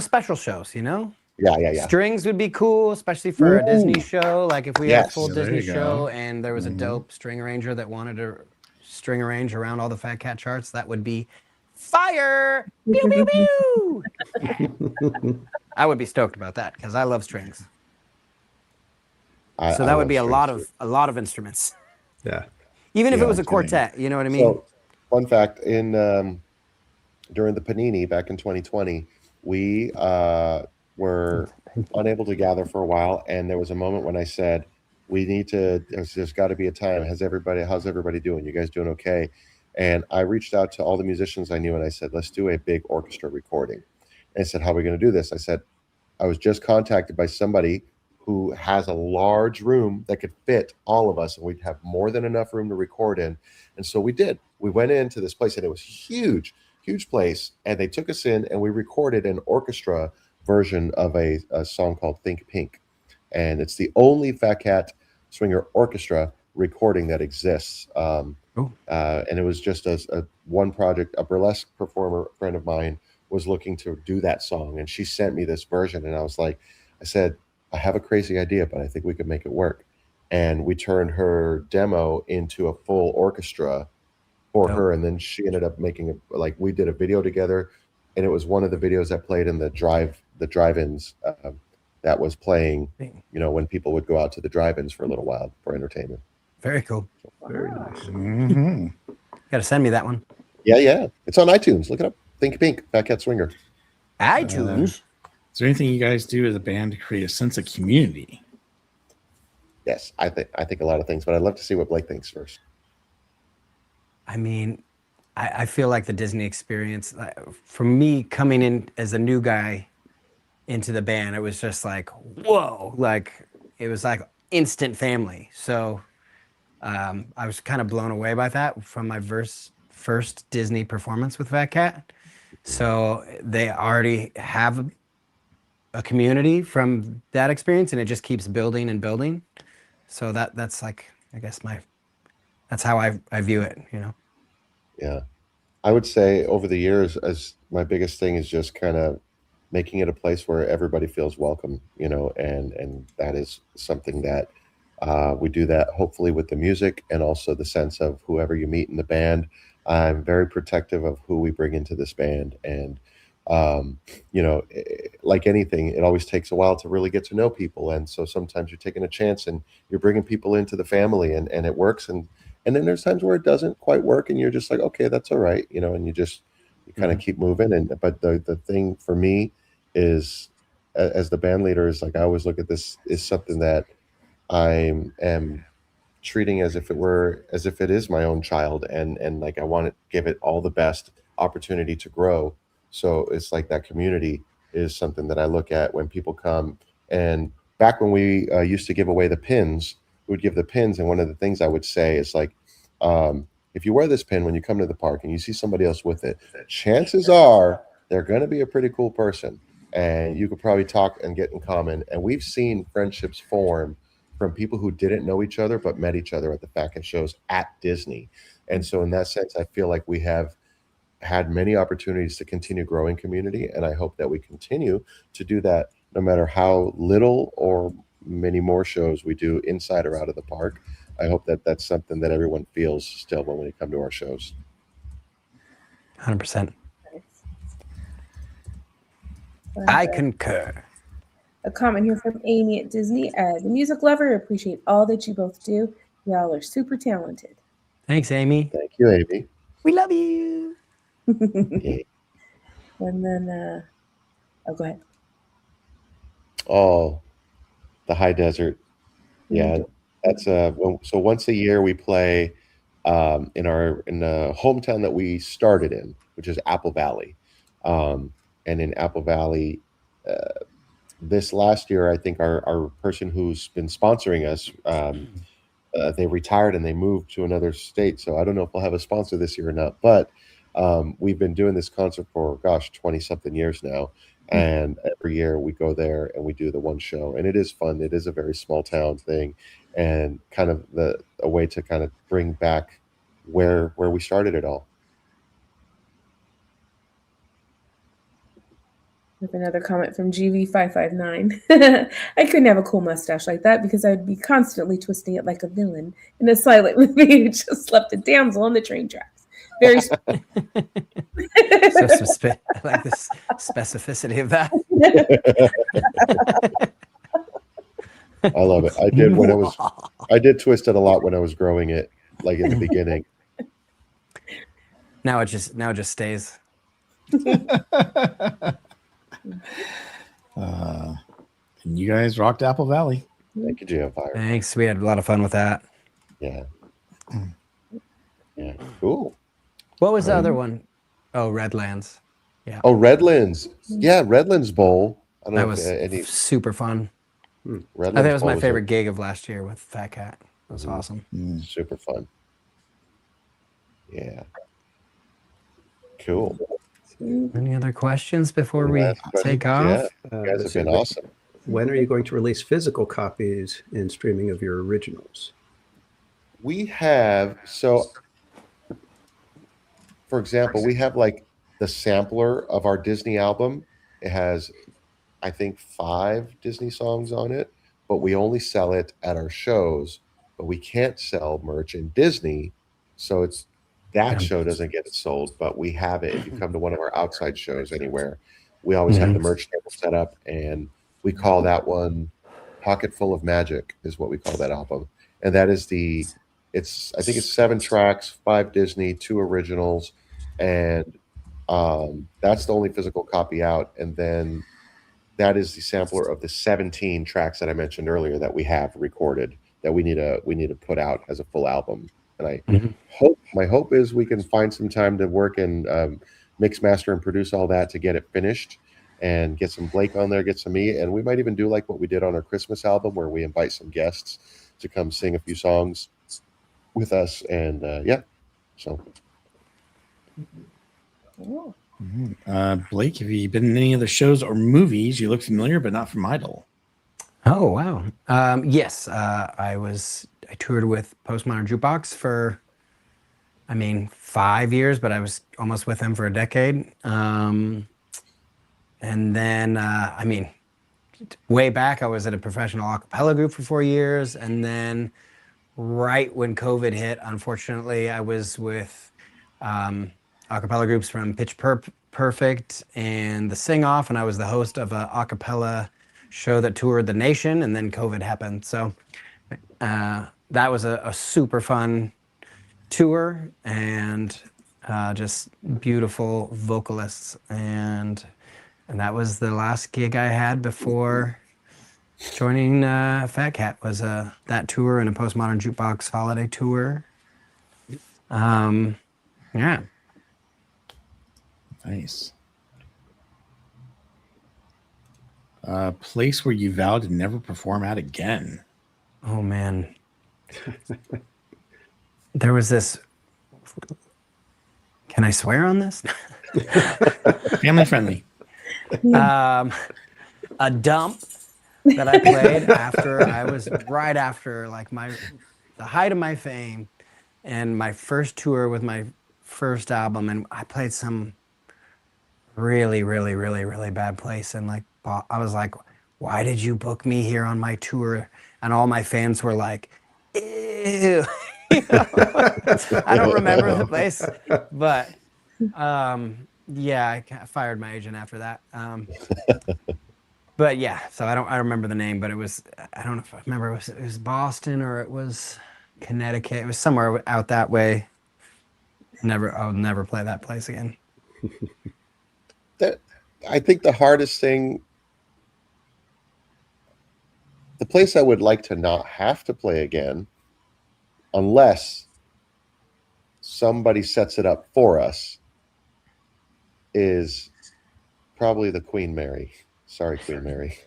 special shows, Yeah. Strings would be cool, especially for a Disney show. Like if we had a Yes. full Yeah, there Disney you show go. and there was a dope string arranger that wanted to string arrange around all the Phat Cat charts, that would be fire. Pew, pew, pew. I would be stoked about that because I love strings. So that would be a lot of instruments. Yeah. Even if Yeah, it was a kidding. quartet, you know what I mean? So, fun fact: during the Panini back in 2020, we were unable to gather for a while, and there was a moment when I said, there's got to be a time. How's everybody doing? You guys doing okay? And I reached out to all the musicians I knew, and I said, let's do a big orchestra recording. And I said, how are we going to do this? I said, I was just contacted by somebody who has a large room that could fit all of us, and we'd have more than enough room to record in. And so we did. We went into this place, and it was huge place, and they took us in, and we recorded an orchestra version of a song called Think Pink, and it's the only Phat Cat Swinger orchestra recording that exists. And it was just a one project. A burlesque performer friend of mine was looking to do that song, and she sent me this version, and I said, I have a crazy idea, but I think we could make it work. And we turned her demo into a full orchestra for her, and then she ended up making we did a video together, and it was one of the videos that played in the drive-ins that was playing, when people would go out to the drive-ins for a little while for entertainment. Very cool. Very nice. Mm-hmm. Got to send me that one. Yeah. It's on iTunes. Look it up. Think Pink, Phat Cat Swinger. iTunes. Is there anything you guys do as a band to create a sense of community? Yes, I think a lot of things, but I'd love to see what Blake thinks first. I mean, I feel like the Disney experience, for me coming in as a new guy into the band, it was just like, whoa, like it was like instant family. So I was kind of blown away by that from my first Disney performance with Phat Cat. So they already have a community from that experience, and it just keeps building and building. So that's like, I guess that's how I view it, Yeah. I would say over the years, as my biggest thing is just kind of making it a place where everybody feels welcome, and that is something that we do that hopefully with the music and also the sense of whoever you meet in the band. I'm very protective of who we bring into this band. And, like anything, it always takes a while to really get to know people. And so sometimes you're taking a chance and you're bringing people into the family and it works. And then there's times where it doesn't quite work and you're just like, okay, that's all right. And you kind of keep moving. But the thing for me is, as the band leader, is like, I always look at this is something that I am treating as if it is my own child. And like, I want to give it all the best opportunity to grow. So it's like that community is something that I look at when people come. And back when we used to give away the pins, we would give the pins. And one of the things I would say is like, if you wear this pin when you come to the park and you see somebody else with it, chances are they're going to be a pretty cool person. And you could probably talk and get in common. And we've seen friendships form from people who didn't know each other, but met each other at the Phat Cat shows at Disney. And so in that sense, I feel like we have had many opportunities to continue growing community. And I hope that we continue to do that no matter how little or many more shows we do inside or out of the park. I hope that that's something that everyone feels still when they come to our shows. 100%. I concur. A comment here from Amy at Disney. As a music lover, I appreciate all that you both do. Y'all are super talented. Thanks, Amy. Thank you, Amy. We love you. And then, go ahead. Oh, the high desert. Yeah, that's so once a year we play in the hometown that we started in, which is Apple Valley. And in Apple Valley, this last year, I think our person who's been sponsoring us, they retired and they moved to another state. So I don't know if we'll have a sponsor this year or not. But we've been doing this concert for 20 something years now. And every year we go there and we do the one show, and it is fun. It is a very small town thing, and kind of a way to kind of bring back where we started it all. With another comment from GV559. I couldn't have a cool mustache like that because I'd be constantly twisting it like a villain in a silent movie who just left a damsel on the train tracks. Very I like this specificity of that. I love it. I did twist it a lot when I was growing it, like in the beginning. Now it just stays. And you guys rocked Apple Valley. Thank you, Geofire. Thanks. We had a lot of fun with that. Yeah. Yeah. Cool. What was the other one? Oh, Redlands. Yeah. Oh, Redlands. Yeah, Redlands Bowl. I don't That know was if any super fun. Redlands I think it was Bowl my favorite gig of last year with Phat Cat. It was awesome. super fun. Yeah. Cool. Any other questions before we Last question? take off? Yeah, you guys have been awesome. When are you going to release physical copies in streaming of your originals? We have, so for example, we have like the sampler of our Disney album. It has, I think, 5 Disney songs on it, but we only sell it at our shows, but we can't sell merch in Disney. So it's that show doesn't get it sold, but we have it. If you come to one of our outside shows anywhere, we always have the merch table set up, and we call that one Pocket Full of Magic is what we call that album. And that is I think it's 7 tracks, 5 Disney, 2 originals. And that's the only physical copy out. And then that is the sampler of the 17 tracks that I mentioned earlier that we have recorded that we need to put out as a full album. And I my hope is we can find some time to work and mix, master, and produce all that to get it finished and get some Blake on there, get some me, and we might even do like what we did on our Christmas album where we invite some guests to come sing a few songs with us. And so. Blake, have you been in any other shows or movies? You look familiar, but not from Idol. Oh, wow. Yes, I toured with Postmodern Jukebox for, 5 years, but I was almost with them for a decade. And then, way back, I was at a professional a cappella group for 4 years. And then right when COVID hit, unfortunately, I was with a cappella groups from Pitch Perfect and the Sing Off, and I was the host of a a cappella show that toured the nation, and then COVID happened. So that was a super fun tour, and just beautiful vocalists, and that was the last gig I had before joining Phat Cat, was that tour and a Postmodern Jukebox holiday tour. Yeah. Nice. Place where you vowed to never perform at again. Oh man. There was this. Can I swear on this? Family friendly. A dump that I played right after like the height of my fame and my first tour with my first album, and I played some really, really, really, really bad place, and like I was like, why did you book me here on my tour? And all my fans were like, ew. I don't remember the place, but yeah, I fired my agent after that. But yeah, so I don't remember the name, but it was, I don't know if I remember, it was Boston or it was Connecticut. It was somewhere out that way. I'll never play that place again. I think the hardest thing the place I would like to not have to play again, unless somebody sets it up for us, is probably the Queen Mary. Sorry, Queen Mary.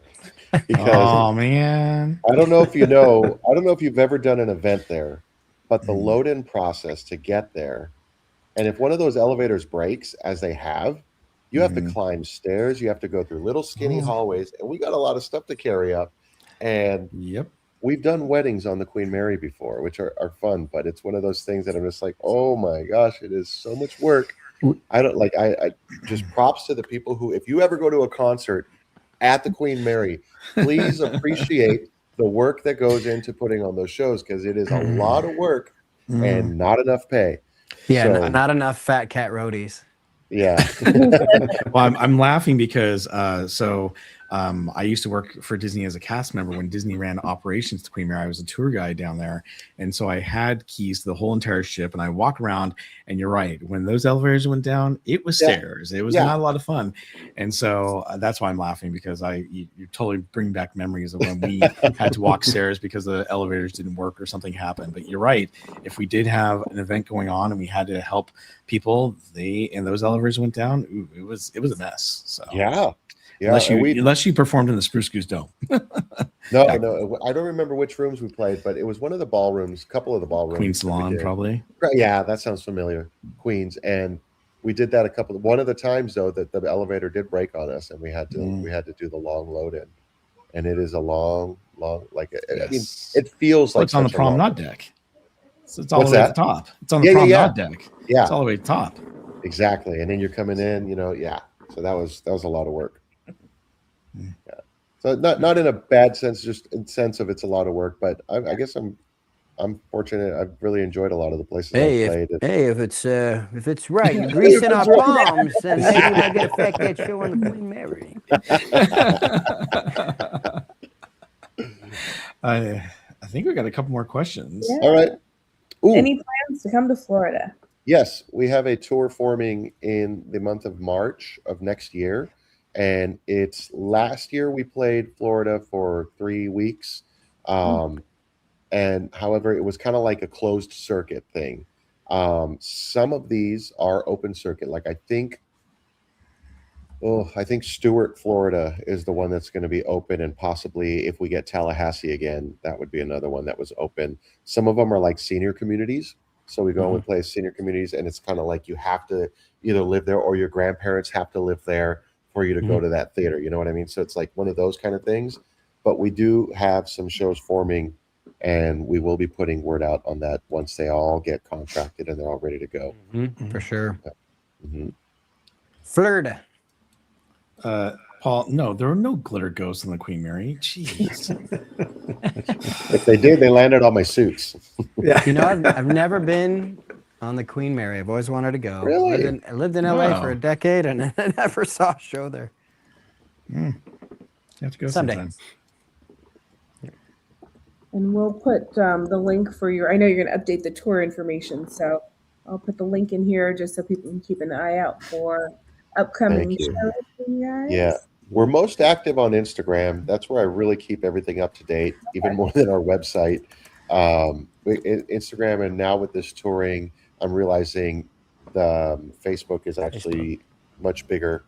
Because Oh man. I don't know if you know, I don't know if you've ever done an event there, but the load-in process to get there, and if one of those elevators breaks, as they have, you have to climb stairs, you have to go through little skinny hallways, and we got a lot of stuff to carry up. And Yep. we've done weddings on the Queen Mary before, which are fun, but it's one of those things that I'm just like, oh my gosh, it is so much work. I don't like, I just props to the people who, if you ever go to a concert at the Queen Mary, please appreciate the work that goes into putting on those shows, because it is a lot of work and not enough pay. Yeah, So, not enough Phat Cat roadies. yeah. Well, I'm laughing because I used to work for Disney as a cast member when Disney ran operations to Queen Mary. I was a tour guide down there, and so I had keys to the whole entire ship. And I walked around, and you're right, when those elevators went down, it was stairs. It was not a lot of fun, and so that's why I'm laughing, because you totally bring back memories of when we had to walk stairs because the elevators didn't work or something happened. But you're right, if we did have an event going on and we had to help people, and those elevators went down, it was a mess. So Yeah. unless you performed in the Spruce Goose Dome. No, I don't remember which rooms we played, but it was one of the ballrooms, a couple of the ballrooms. Queen's Salon, probably. Yeah, that sounds familiar. Queens, and we did that one of the times though that the elevator did break on us, and we had to do the long load in, and it is a long, like I mean, it feels like it's on the promenade deck. So it's all the way at the top. It's on the promenade deck. Yeah, it's all the way at the top. Exactly, and then you're coming in, So that was a lot of work. Yeah. So not in a bad sense, just in sense of it's a lot of work. But I guess I'm fortunate. I've really enjoyed a lot of the places I've played. If it's right, greasing our palms, then maybe we'll get a Phat Cat show on the Queen Mary. I think we got a couple more questions. Yeah. All right. Ooh. Any plans to come to Florida? Yes, we have a tour forming in the month of March of next year. And it's last year we played Florida for 3 weeks. And however, it was kind of like a closed circuit thing. Some of these are open circuit. Like I think Stewart, Florida is the one that's going to be open. And possibly if we get Tallahassee again, that would be another one that was open. Some of them are like senior communities. So we go and play senior communities, and it's kind of like you have to either live there or your grandparents have to live there for you to go to that theater. You know what I mean? So it's like one of those kind of things. But we do have some shows forming, and we will be putting word out on that once they all get contracted and they're all ready to go. For sure. Mm-hmm. Florida. Paul, no, there were no glitter ghosts on the Queen Mary. Jeez. If they did, they landed on my suits. Yeah. I've never been on the Queen Mary. I've always wanted to go. Really? I lived in LA for a decade, and I never saw a show there. You have to go Someday. sometime. And we'll put the link for I know you're going to update the tour information, so I'll put the link in here just so people can keep an eye out for upcoming Thank you. shows for you guys. Yeah. We're most active on Instagram. That's where I really keep everything up to date, even more than our website. Instagram, and now with this touring, I'm realizing the Facebook is actually much bigger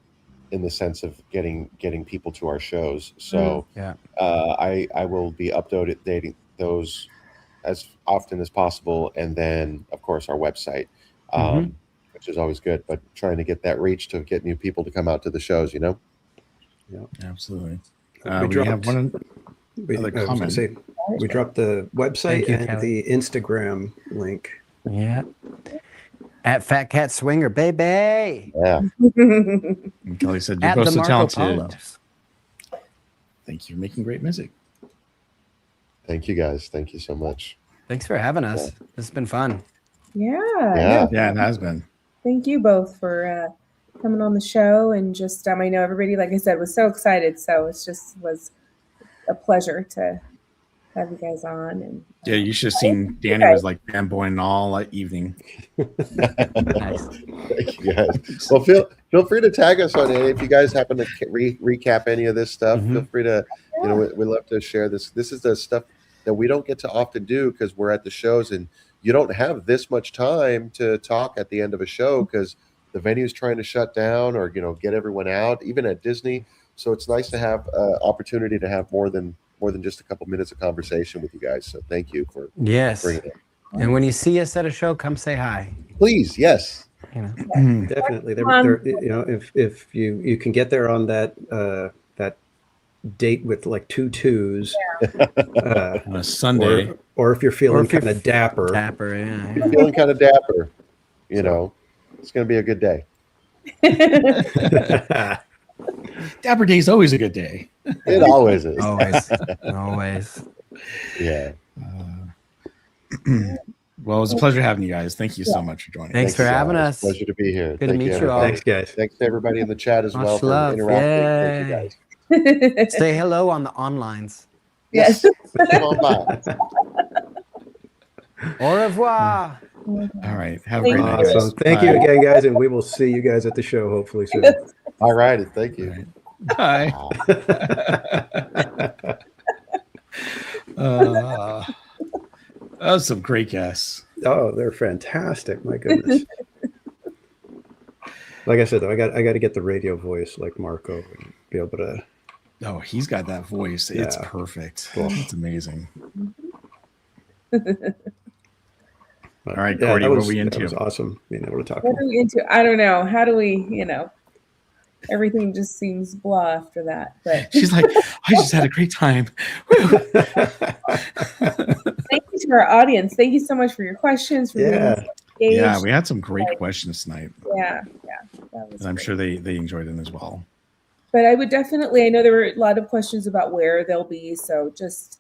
in the sense of getting people to our shows. So I will be updating those as often as possible, and then of course our website, which is always good. But trying to get that reach to get new people to come out to the shows, Yeah. Absolutely. We We dropped- have one other comment. We dropped the website Thank you, and Kelly. the Instagram link. Yeah. At Phat Cat Swinger, baby. yeah. And Kelly said, "You're At both the so Marco talented. Palos. Thank you for making great music." Thank you guys. Thank you so much. Thanks for having us. This has been fun. Yeah. Yeah, it has been. Thank you both for coming on the show, and just I know everybody, like I said, was so excited. So it just was a pleasure to have you guys on. And Yeah, you should have seen Danny was like fanboying all evening. Nice. Thank you guys. Well, feel free to tag us on it if you guys happen to recap any of this stuff. Feel free to You know, we love to share this. This is the stuff that we don't get to often do because we're at the shows, and you don't have this much time to talk at the end of a show because the venue's trying to shut down or, you know, get everyone out, even at Disney. So it's nice to have opportunity to have more than just a couple minutes of conversation with you guys. So thank you for Yes. bringing it. And when you see us at a show, come say hi. Please, yes. You know. Definitely. You know, if you can get there on that that date with like 2 2s On a Sunday. or if you're feeling kind of dapper. Dapper, yeah. You're feeling kind of dapper, you know, it's going to be a good day. Dapper Day is always a good day. It always is. Always. Always. Yeah. Well, it was a pleasure having you guys. Thank you so much for joining. Thanks for having guys. us. Pleasure to be here. Good to meet you all. Thanks, guys. Thanks to everybody in the chat as Much well for love. interacting. Thank you Yay. guys. Say hello on the onlines. Yes. Come on by. Au revoir. All right. Have a great night. Awesome. guys. Thank you Bye. again, guys, and we will see you guys at the show hopefully soon. All righty. Thank you. Bye. That was some great guests. Oh, they're fantastic. My goodness. Like I said, though, I got to get the radio voice like Marco and be able to. Oh, he's got that voice. It's Yeah. perfect. Cool. It's amazing. But, All right, Cordy, that what was, are we into? That was awesome being able to talk. What are we into? I don't know. How do we, you know, everything just seems blah after that. But She's like, I just had a great time. Woo. thank you to our audience. Thank you so much for your questions. For being Yeah. engaged. Yeah, we had some great questions tonight, Yeah. That was and I'm great. sure they enjoyed it as well. But I would definitely, I know there were a lot of questions about where they'll be. So just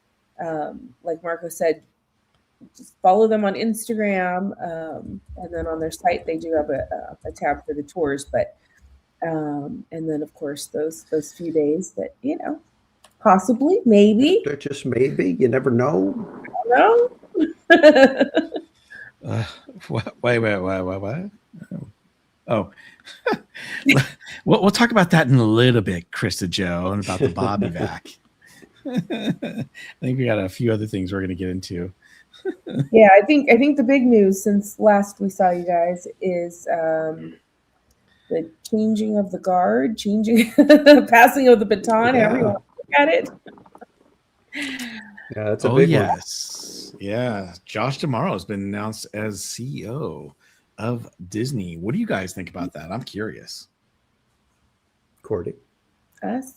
like Marco said, just follow them on Instagram. And then on their site, they do have a tab for the tours. But and then, of course, those few days that, you know, possibly, maybe, They're just maybe. You never know. no. Wait. Oh, we'll talk about that in a little bit, Krista Joe, and about the Bobby vac. I think we got a few other things we're going to get into. Yeah, I think the big news since last we saw you guys is the changing of the guard, passing of the baton. Yeah. Everyone look at it. Yeah, that's a big one. Yes. Yeah. Josh Tomorrow has been announced as CEO of Disney. What do you guys think about that? I'm curious. Cordy. Us.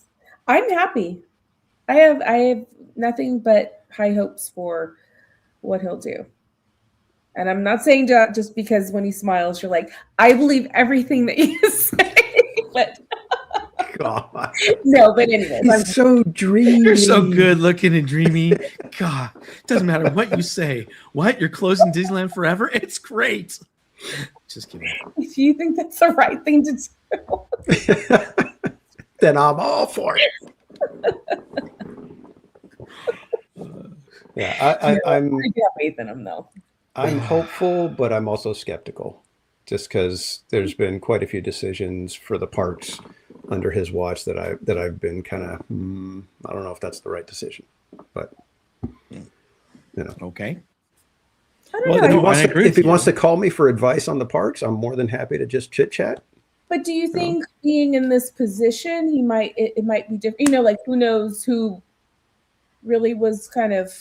I'm happy. I have nothing but high hopes for what he'll do. And I'm not saying just because when he smiles, you're like, I believe everything that you say. But God. no, but anyways, I'm He's so dreamy. You're so good looking and dreamy. God, doesn't matter what you say. What? You're closing Disneyland forever? It's great. Just kidding. if you think that's the right thing to do. Then I'm all for it. Yeah, I'm I got faith in him though. I'm hopeful, but I'm also skeptical, just because there's been quite a few decisions for the parks under his watch that I've been kind of I don't know if that's the right decision, but you know. Okay. I don't Well, know. no, He wants I to- agree if with he you. wants to call me for advice on the parks, I'm more than happy to just chit chat. But do you think being in this position, it might be different? You know, like who knows who really was kind of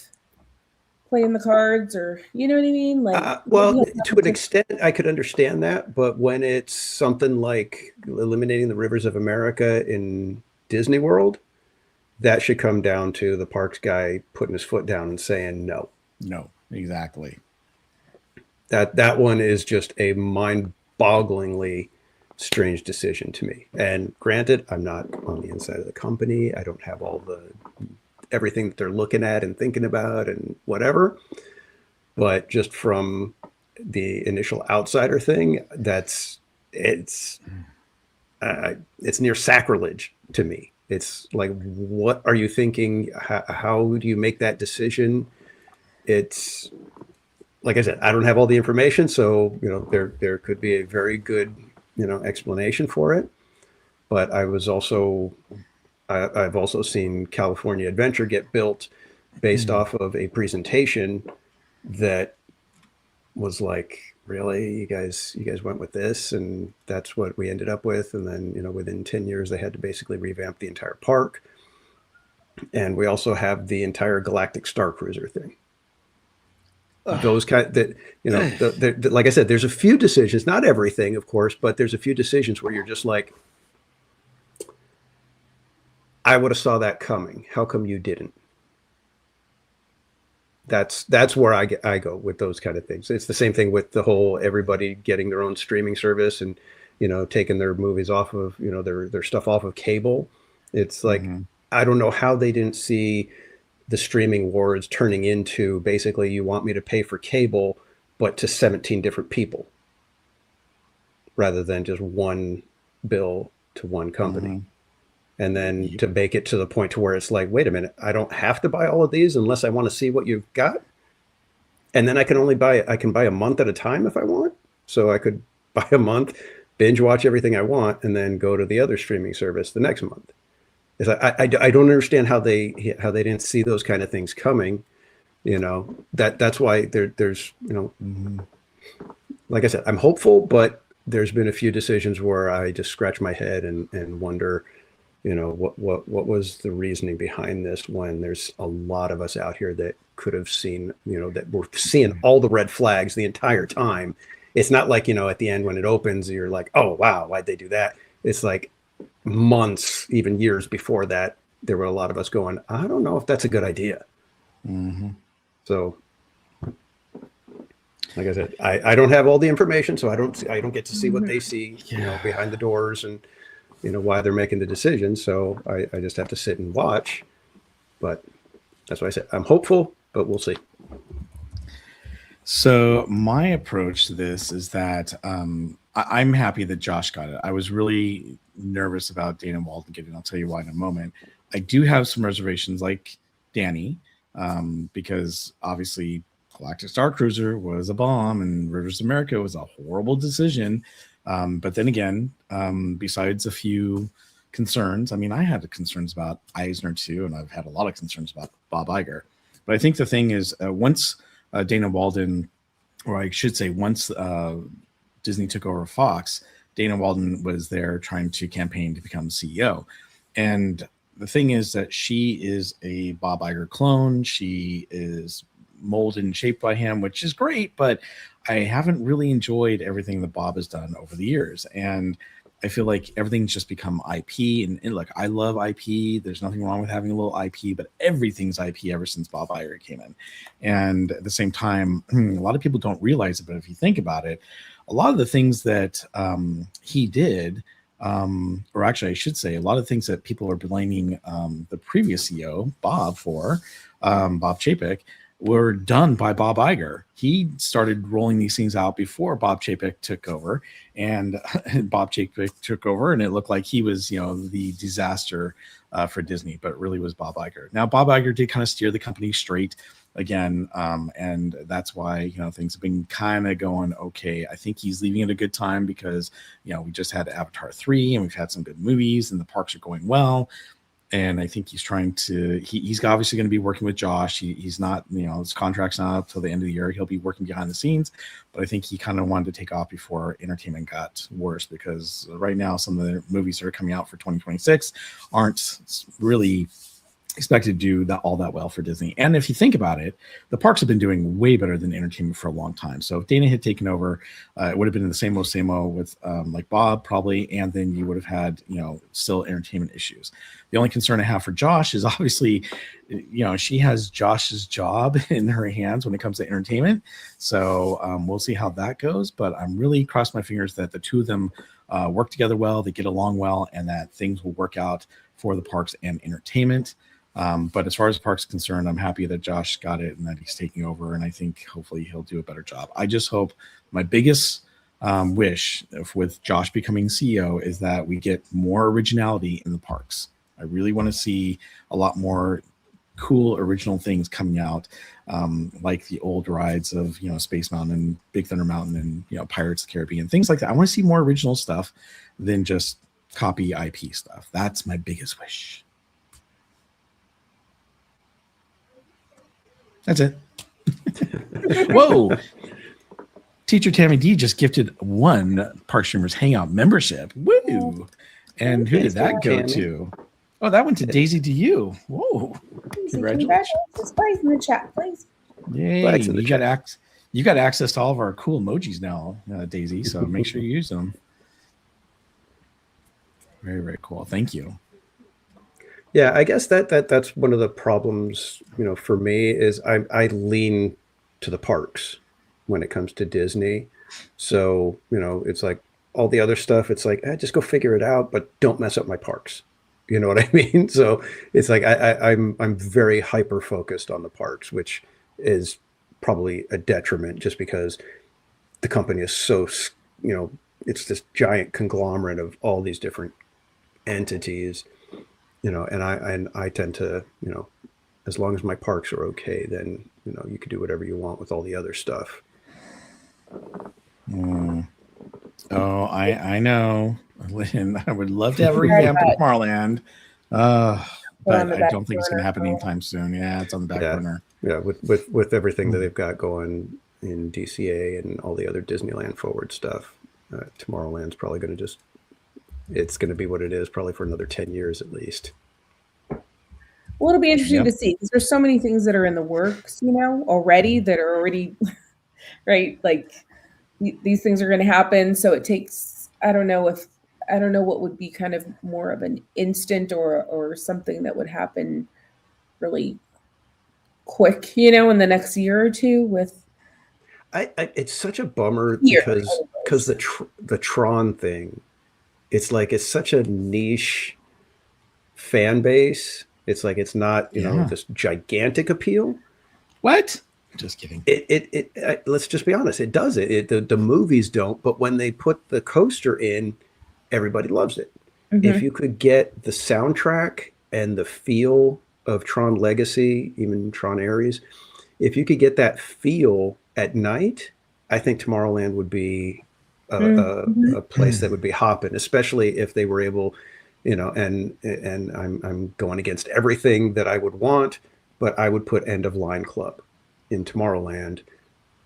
playing the cards, or you know what I mean? Like, Well, maybe to an extent, I could understand that, but when it's something like eliminating the rivers of America in Disney World, that should come down to the parks guy putting his foot down and saying no. No, exactly. That one is just a mind-bogglingly strange decision to me. And granted, I'm not on the inside of the company. I don't have all everything that they're looking at and thinking about and whatever. But just from the initial outsider thing, it's near sacrilege to me. It's like, what are you thinking? How do you make that decision? It's like I said, I don't have all the information, so you know there could be a very good explanation for it. But I I've also seen California Adventure get built based off of a presentation that was like, really, you guys went with this, and that's what we ended up with. And then, you know, within 10 years, they had to basically revamp the entire park. And we also have the entire Galactic Star Cruiser thing. Those kind that, you know, like I said, there's a few decisions, not everything, of course, but there's a few decisions where you're just like, I would have saw that coming. How come you didn't? That's where I go with those kind of things. It's the same thing with the whole everybody getting their own streaming service and, you know, taking their movies off of, you know, their stuff off of cable. It's like, I don't know how they didn't see the streaming wars turning into basically, you want me to pay for cable, but to 17 different people rather than just one bill to one company. And then to make it to the point to where it's like, wait a minute, I don't have to buy all of these unless I want to see what you've got. And then I can buy a month at a time if I want. So I could buy a month, binge watch everything I want, and then go to the other streaming service the next month. I don't understand how they didn't see those kind of things coming. You know, that's why there's, you know, like I said, I'm hopeful, but there's been a few decisions where I just scratch my head and wonder, you know, what was the reasoning behind this when there's a lot of us out here that could have seen, you know, that we're seeing all the red flags the entire time. It's not like, you know, at the end when it opens, you're like, oh, wow, why'd they do that? It's like months, even years before that, there were a lot of us going, I don't know if that's a good idea. So, like I said, I don't have all the information, so I don't get to see what they see, you know, behind the doors and, you know, why they're making the decision. So I just have to sit and watch. But that's why I said I'm hopeful, but we'll see. So my approach to this is that I'm happy that Josh got it. I was really nervous about Dana Walden getting it. I'll tell you why in a moment. I do have some reservations like Danny, because obviously Galactic Star Cruiser was a bomb and Rivers of America was a horrible decision. But then again, besides a few concerns, I mean, I had concerns about Eisner too, and I've had a lot of concerns about Bob Iger. But I think the thing is, once Dana Walden, or I should say, once Disney took over Fox, Dana Walden was there trying to campaign to become CEO. And the thing is that she is a Bob Iger clone. She is molded and shaped by him, which is great, but I haven't really enjoyed everything that Bob has done over the years. And I feel like everything's just become IP. And look, I love IP. There's nothing wrong with having a little IP, but everything's IP ever since Bob Iger came in. And at the same time, a lot of people don't realize it, but if you think about it, a lot of the things that he did, or actually I should say, a lot of things that people are blaming the previous CEO, Bob, for, Bob Chapek, were done by Bob Iger. He started rolling these things out before Bob Chapek took over, and Bob Chapek took over, and it looked like he was, you know, the disaster for Disney, but it really was Bob Iger. Now, Bob Iger did kind of steer the company straight again, and that's why, you know, things have been kind of going okay. I think he's leaving at a good time because, you know, we just had Avatar 3, and we've had some good movies, and the parks are going well. And I think he's trying to, he's obviously going to be working with Josh. He's not, you know, his contract's not up till the end of the year. He'll be working behind the scenes, but I think he kind of wanted to take off before entertainment got worse, because right now some of the movies that are coming out for 2026 aren't really expected to do that all that well for Disney. And if you think about it, the parks have been doing way better than entertainment for a long time. So if Dana had taken over, it would have been the same old with like Bob probably, and then you would have had, you know, still entertainment issues. The only concern I have for Josh is obviously, you know, she has Josh's job in her hands when it comes to entertainment. So we'll see how that goes, but I'm really crossing my fingers that the two of them work together well, they get along well, and that things will work out for the parks and entertainment. But as far as parks concerned, I'm happy that Josh got it and that he's taking over, and I think hopefully he'll do a better job. I just hope, my biggest wish with Josh becoming CEO is that we get more originality in the parks. I really want to see a lot more cool original things coming out, like the old rides of, you know, Space Mountain, Big Thunder Mountain, and, you know, Pirates of the Caribbean, things like that. I want to see more original stuff than just copy IP stuff. That's my biggest wish. That's it. Whoa. Teacher Tammy D just gifted one Park Streamers Hangout membership. Woo! And who did that go to? Oh, that went to Daisy to you. Whoa! Congratulations! Please in the chat, please. Yay! You got access to all of our cool emojis now, Daisy. So make sure you use them. Very, very cool. Thank you. Yeah, I guess that's one of the problems, for me is I lean to the parks when it comes to Disney. So, it's like all the other stuff, it's like, just go figure it out, but don't mess up my parks. You know what I mean? So it's like I'm very hyper focused on the parks, which is probably a detriment just because the company is so, it's this giant conglomerate of all these different entities. And I tend to, as long as my parks are okay, then, you can do whatever you want with all the other stuff. Oh, I know. Lynn, I would love to have a revamp of Tomorrowland. But I don't think it's going to happen anytime soon. Yeah, it's on the back burner. Yeah, with everything that they've got going in DCA and all the other Disneyland Forward stuff, Tomorrowland's probably going to it's going to be what it is probably for another 10 years at least. Well, it'll be interesting to see because there's so many things that are in the works, already that are already right. Like these things are going to happen. So it takes, I don't know what would be kind of more of an instant or something that would happen really quick, in the next year or two with. It's such a bummer because the Tron thing, it's like it's such a niche fan base. It's like it's not this gigantic appeal. What? Just kidding. Let's just be honest. It does it. The movies don't, but when they put the coaster in, everybody loves it. Mm-hmm. If you could get the soundtrack and the feel of Tron Legacy, even Tron Ares, if you could get that feel at night, I think Tomorrowland would be a place that would be hopping, especially if they were able, and I'm going against everything that I would want, but I would put End of Line Club in Tomorrowland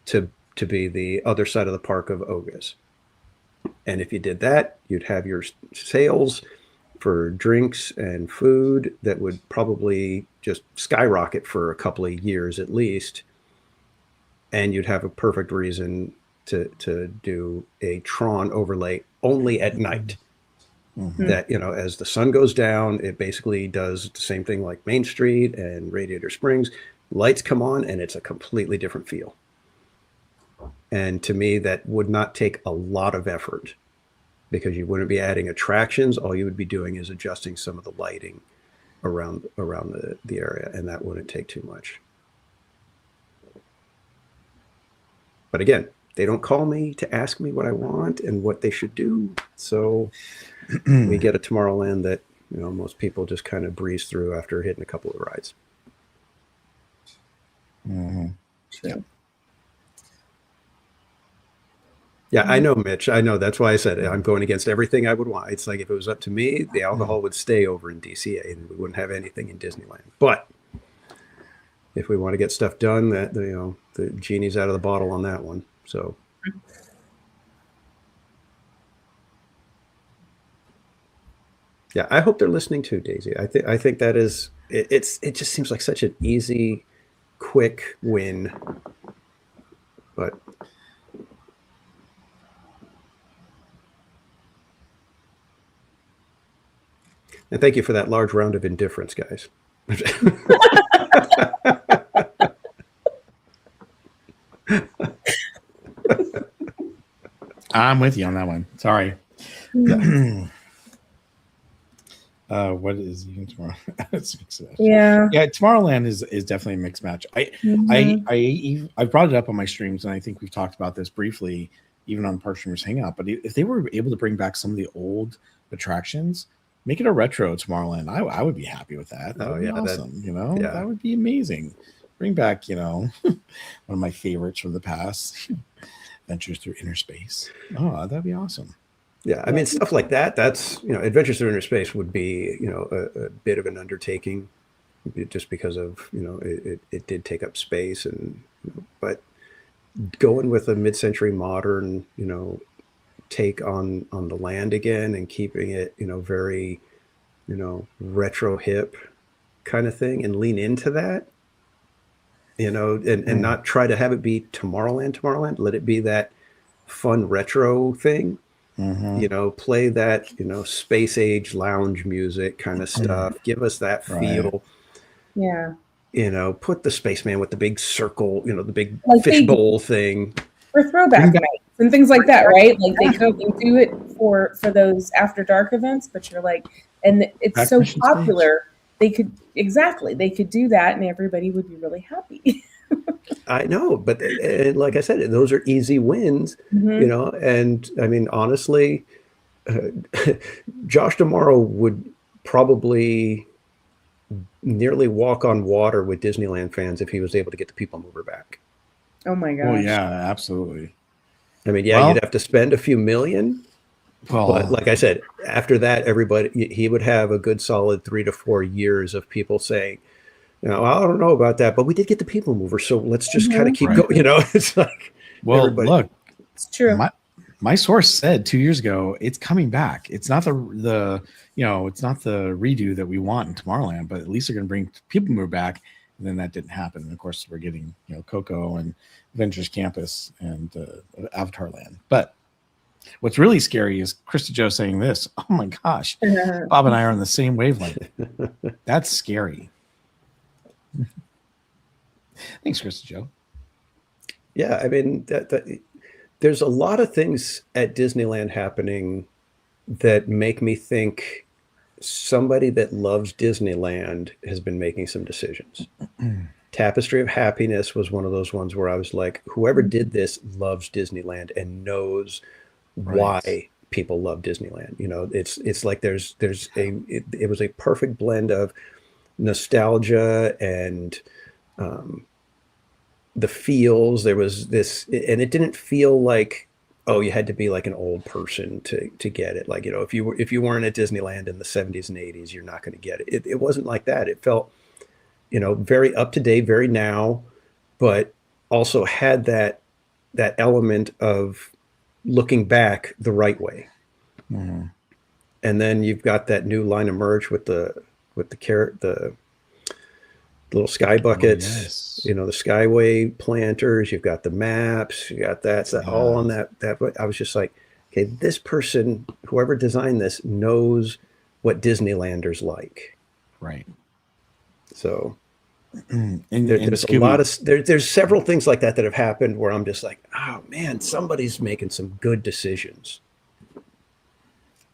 to be the other side of the park of Oga's. And if you did that, you'd have your sales for drinks and food that would probably just skyrocket for a couple of years at least. And you'd have a perfect reason to do a Tron overlay only at night. Mm-hmm. That, as the sun goes down, it basically does the same thing like Main Street and Radiator Springs. Lights come on and it's a completely different feel. And to me, that would not take a lot of effort because you wouldn't be adding attractions. All you would be doing is adjusting some of the lighting around the area, and that wouldn't take too much. But again, they don't call me to ask me what I want and what they should do. So we get a Tomorrowland that, most people just kind of breeze through after hitting a couple of rides. Mm-hmm. Yeah. Yeah, I know, Mitch. I know. That's why I said I'm going against everything I would want. It's like if it was up to me, the alcohol would stay over in DCA and we wouldn't have anything in Disneyland. But if we want to get stuff done, that the genie's out of the bottle on that one. So. Yeah, I hope they're listening too, Daisy. I think that is it just seems like such an easy, quick win. But and thank you for that large round of indifference, guys. I'm with you on that one. Sorry. What is even tomorrow? Yeah. Tomorrowland is definitely a mixed match. I brought it up on my streams, and I think we've talked about this briefly, even on Park Streamers Hangout. But if they were able to bring back some of the old attractions, make it a retro Tomorrowland, I would be happy with that. That would be awesome. That would be amazing. Bring back, one of my favorites from the past, Adventures Through Inner Space. Oh, that'd be awesome. Yeah, I mean, stuff like that, that's, Adventures Through Inner Space would be, a bit of an undertaking just because of, it did take up space, and but going with a mid-century modern, take on the land again, and keeping it, very, retro hip kind of thing, and lean into that, and not try to have it be Tomorrowland. Let it be that fun retro thing. Play that, space age lounge music kind of stuff. Give us that feel. Yeah. Put the spaceman with the big circle, the big Like fishbowl thing. For throwback nights and things like that, right? Like they go and do it for those after dark events, but you're like, and it's so popular. They could do that, and everybody would be really happy. I know, but like I said, those are easy wins, and I mean, honestly, Josh tomorrow would probably nearly walk on water with Disneyland fans if he was able to get the people mover back. Oh my gosh. Well, yeah, absolutely. I mean, yeah, you'd have to spend a few million. Well, but like I said, after that, he would have a good solid 3 to 4 years of people saying, I don't know about that, but we did get the people mover, so let's just kind of keep going. It's like, well, look, it's true. My source said 2 years ago it's coming back. It's not the it's not the redo that we want in Tomorrowland, but at least they're going to bring people mover back. And then that didn't happen. And of course, we're getting Coco and Avengers Campus and Avatar Land. But what's really scary is Krista Joe saying this. Oh my gosh, Bob and I are on the same wavelength. That's scary. Thanks, Krista Joe. Yeah, I mean, there's a lot of things at Disneyland happening that make me think somebody that loves Disneyland has been making some decisions. Tapestry of Happiness was one of those ones where I was like, whoever did this loves Disneyland and knows why people love Disneyland. It's like it was a perfect blend of nostalgia and the feels. There was this, and it didn't feel like, oh, you had to be like an old person to get it. Like, if you weren't at Disneyland in the 70s and 80s, you're not going to get it. It wasn't like that. It felt, very up to date, very now, but also had that element of looking back the right way. And then you've got that new line of merch with the carrot, the little sky buckets, the Skyway planters. You've got the maps. You got that. So all on that. I was just like, okay, this person, whoever designed this, knows what Disneylanders like. Right. So there's several things like that have happened where I'm just like, oh man, somebody's making some good decisions.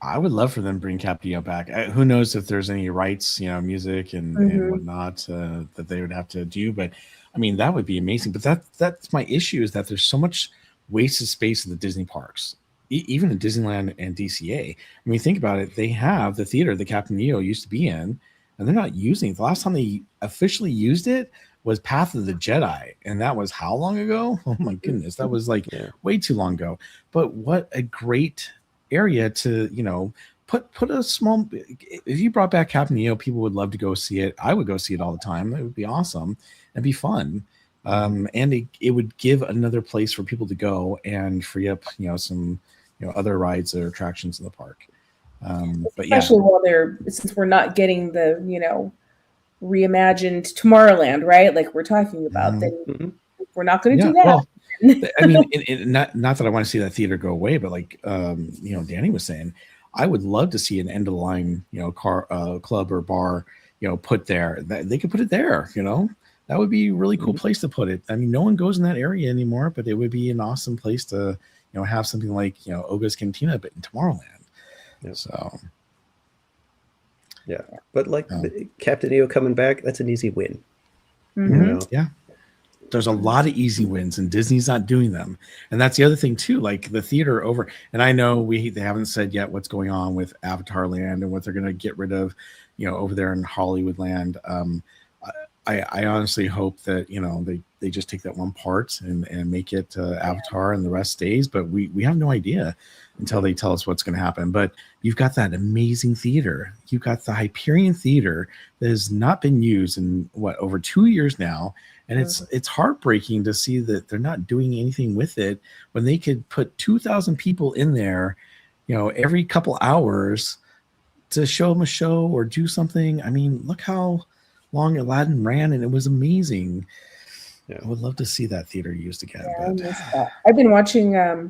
I would love for them to bring Cap Neo back. Who knows if there's any rights, music and whatnot that they would have to do. But I mean, that would be amazing. But that's my issue, is that there's so much wasted space in the Disney parks, even in Disneyland and DCA. I mean, think about it. They have the theater that Captain Neo used to be in, and they're not using it. The last time they officially used it was Path of the Jedi. And that was how long ago? Oh my goodness. That was like way too long ago. But what a great area to put a small. If you brought back Captain Neo, people would love to go see it. I would go see it all the time. It would be awesome. It'd be fun, and it would give another place for people to go and free up some other rides or attractions in the park. But especially while since we're not getting the reimagined Tomorrowland, right? Like we're talking about, then we're not going to do that. Well, I mean, not that I want to see that theater go away, but like Danny was saying, I would love to see an end of the line car club or bar put there. They could put it there. That would be a really cool place to put it. I mean, no one goes in that area anymore, but it would be an awesome place to have something like Oga's Cantina, but in Tomorrowland. So but like Captain Neo coming back, that's an easy win. Yeah. There's a lot of easy wins, and Disney's not doing them. And that's the other thing too, like the theater over. And I know they haven't said yet what's going on with Avatar Land and what they're going to get rid of, over there in Hollywood Land. I honestly hope that they just take that one part and make it Avatar and the rest stays. But we have no idea until they tell us what's going to happen. But you've got that amazing theater. You've got the Hyperion Theater that has not been used in over 2 years now. And it's heartbreaking to see that they're not doing anything with it when they could put 2,000 people in there, every couple hours to show them a show or do something. I mean, look how long Aladdin ran, and it was amazing. Yeah. I would love to see that theater used again. Yeah, I missed that. I've been watching, I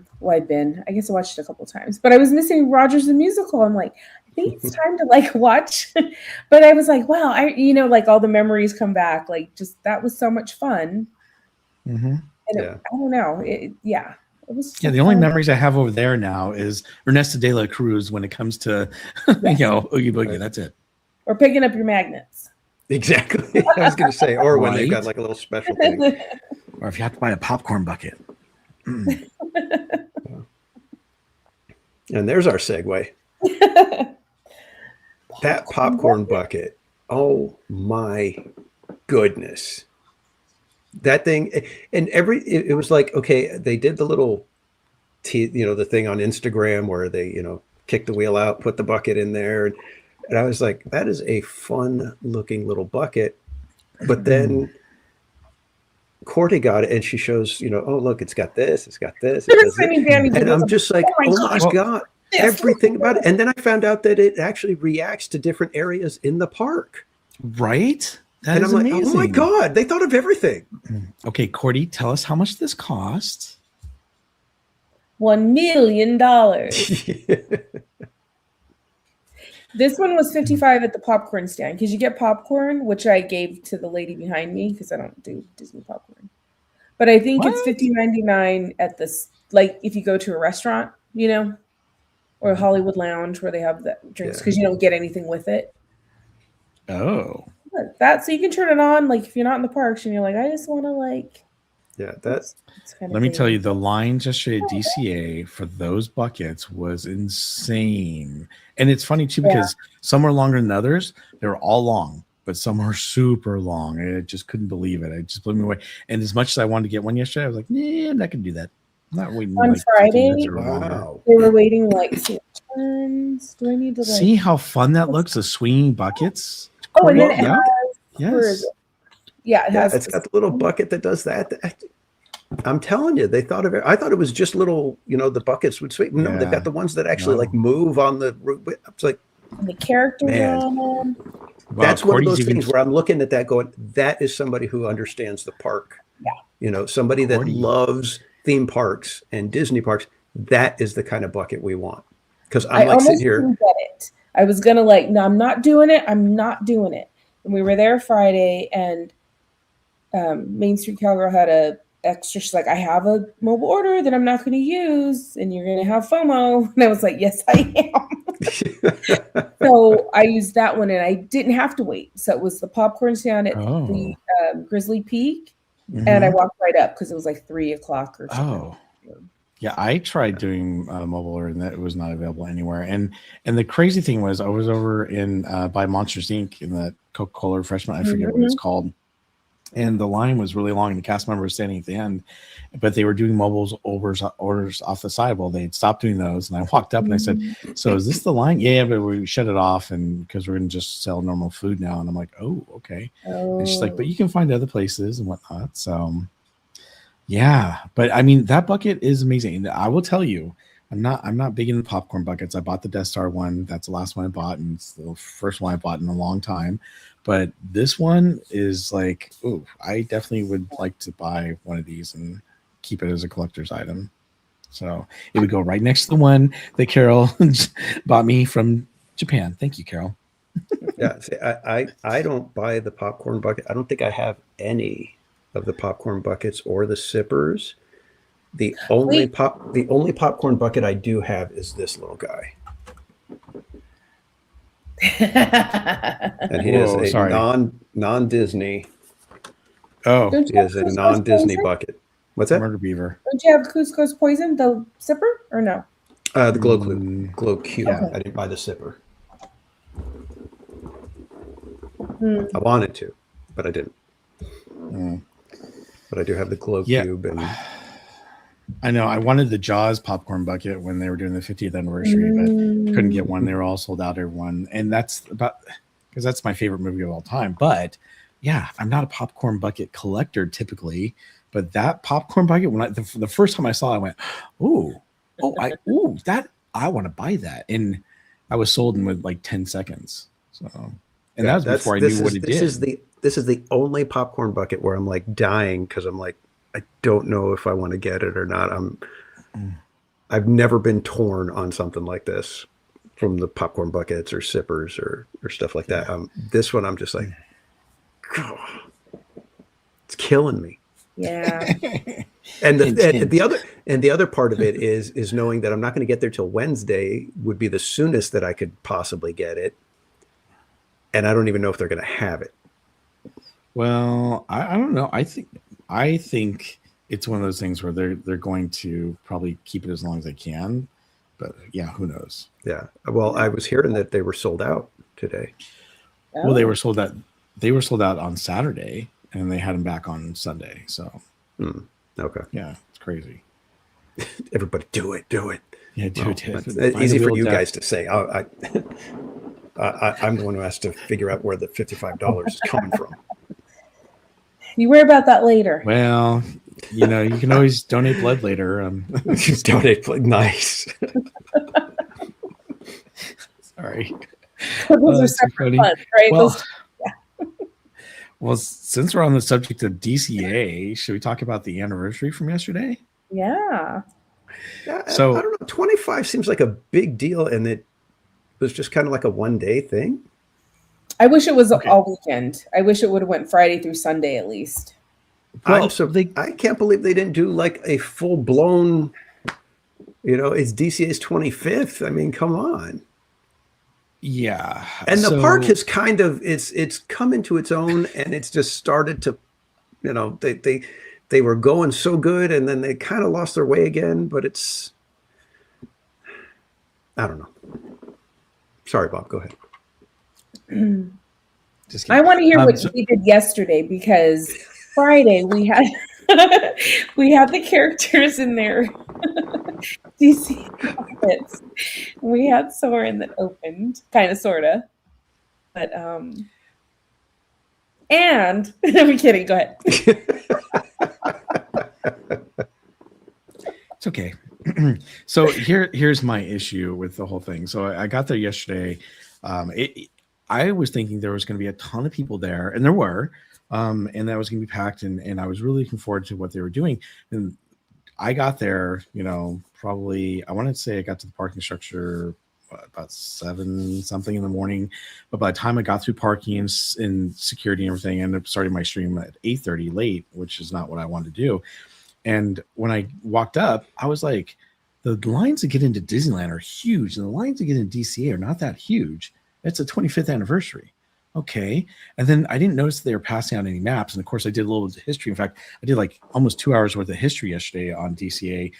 guess I watched it a couple times, but I was missing Rogers the Musical. I'm like, I think it's time to watch. But I was like, wow, all the memories come back. That was so much fun. Mm-hmm. And I don't know. It was so the only memories I have over there now is Ernesto de la Cruz when it comes to, Oogie Boogie. That's it. Or picking up your magnets. Exactly. I was going to say, or when they've got a little special thing. Or if you have to buy a popcorn bucket. And there's our segue. That popcorn bucket. Oh my goodness. That thing, and it was like, okay, they did the little, the thing on Instagram where they, kick the wheel out, put the bucket in there. And I was like, that is a fun looking little bucket. But then Cordy got it and she shows, oh, look, it's got this, it's got this. It does this. And I'm just like, oh my God, everything about it. And then I found out that it actually reacts to different areas in the park. Right? And I'm like, amazing. Oh my God, they thought of everything. Okay, Cordy, tell us how much this cost. $1 million. This one was $55 at the popcorn stand because you get popcorn, which I gave to the lady behind me because I don't do Disney popcorn. But I think it's $50.99 at this, if you go to a restaurant, or a Hollywood Lounge where they have the drinks because you don't get anything with it. Oh. So you can turn it on if you're not in the parks and you're like, I just want to Let me tell you, the line yesterday at DCA for those buckets was insane. And it's funny too because some are longer than others. They were all long, but some are super long. And I just couldn't believe it. It just blew me away. And as much as I wanted to get one yesterday, I was like, nah, I'm not gonna do that. I'm not waiting. On Friday, they were waiting turns. Do I need to see how fun that looks? The swinging buckets. Oh, and then it has, yes. It's got the little bucket that does that. I'm telling you, they thought of it. I thought it was just little, the buckets would sweep. No, they've got the ones that actually move on the. It's like the characters on them. That's one of those things where I'm looking at that going, that is somebody who understands the park. Yeah. Somebody that loves theme parks and Disney parks. That is the kind of bucket we want. Because I'm sitting here. Didn't get it. I was gonna no, I'm not doing it. I'm not doing it. And we were there Friday, and Main Street Cowgirl had a extra. She's like, I have a mobile order that I'm not going to use, and you're going to have FOMO. And I was like, yes, I am. So I used that one, and I didn't have to wait. So it was the popcorn stand at the Grizzly Peak, and I walked right up because it was 3:00 or something. Oh. Yeah, I tried doing mobile order, and that was not available anywhere. And the crazy thing was, I was over in by Monsters Inc. in the Coca-Cola refreshment. I forget what it's called. And the line was really long, and the cast member was standing at the end, but they were doing mobile orders off the side. Well, they had stopped doing those, and I walked up and I said, "So is this the line?" Yeah, but we shut it off, and because we're going to just sell normal food now. And I'm like, "Oh, okay." And she's like, "But you can find other places and whatnot." So, yeah, but I mean, that bucket is amazing. And I will tell you, I'm not big into popcorn buckets. I bought the Death Star one. That's the last one I bought, and it's the first one I bought in a long time. But this one is I definitely would like to buy one of these and keep it as a collector's item. So it would go right next to the one that Carol bought me from Japan. Thank you, Carol. Yeah, see, I don't buy the popcorn bucket. I don't think I have any of the popcorn buckets or the sippers. The only popcorn bucket I do have is this little guy. And he is a non-Disney. Oh, he is a non-Disney bucket. What's that? Murder Beaver. Don't you have Cusco's Poison, the sipper, or no? The Glow Cube. Okay. I didn't buy the sipper. I wanted to, but I didn't. But I do have the glow Yeah. cube, and I know I wanted the Jaws popcorn bucket when they were doing the 50th anniversary, but couldn't get one. They were all sold out, everyone. And that's about because that's my favorite movie of all time. But yeah, I'm not a popcorn bucket collector typically, but that popcorn bucket, when the first time I saw it, I went, that I want to buy that. And I was sold in with like 10 seconds. So, and that was before I knew what it did. This is the only popcorn bucket where I'm like dying because I'm like, I don't know if I want to get it or not. I've never been torn on something like this from the popcorn buckets or sippers or stuff like that. This one, I'm just like, God, it's killing me. Yeah. And the other part of it is knowing that I'm not going to get there till Wednesday would be the soonest that I could possibly get it. And I don't even know if they're going to have it. Well, I don't know. I think it's one of those things where they're going to probably keep it as long as they can. But yeah, who knows? Yeah. Well, I was hearing that they were sold out today. Oh. Well, they were sold out. They were sold out on Saturday, and they had them back on Sunday. So, Okay. Yeah, it's crazy. Everybody, do it. Yeah, do it. It's easy for you guys to say. I'm the one who has to figure out where the $55 is coming from. You worry about that later. Well, you can always donate blood later. Donate blood. Nice. Sorry. Those are separate funds, right? Well, since we're on the subject of DCA, should we talk about the anniversary from yesterday? Yeah. So I don't know. 25 seems like a big deal, and it was just kind of like a one-day thing. I wish it was all weekend. I wish it would have went Friday through Sunday at least. Well, I can't believe they didn't do like a full-blown, it's DCA's 25th. I mean, come on. Yeah. And the park has kind of it's come into its own, and it's just started to, they were going so good, and then they kind of lost their way again, but it's, I don't know. Sorry, Bob, go ahead. I want to hear what we did yesterday, because Friday we had the characters in their DC outfits. We had Soren that opened, kind of, sorta, but and I'm kidding. Go ahead. It's okay. So here's my issue with the whole thing. So I got there yesterday. I was thinking there was going to be a ton of people there, and there were, and that was going to be packed, and I was really looking forward to what they were doing. And I got there, probably, I wanted to say I got to the parking structure about 7 something in the morning, but by the time I got through parking and security and everything, I ended up starting my stream at 8:30 late, which is not what I wanted to do. And when I walked up, I was like, the lines to get into Disneyland are huge, and the lines to get into DCA are not that huge. It's a 25th anniversary. Okay. And then I didn't notice that they were passing out any maps. And of course, I did a little history. In fact, I did like almost 2 hours worth of history yesterday on DCA.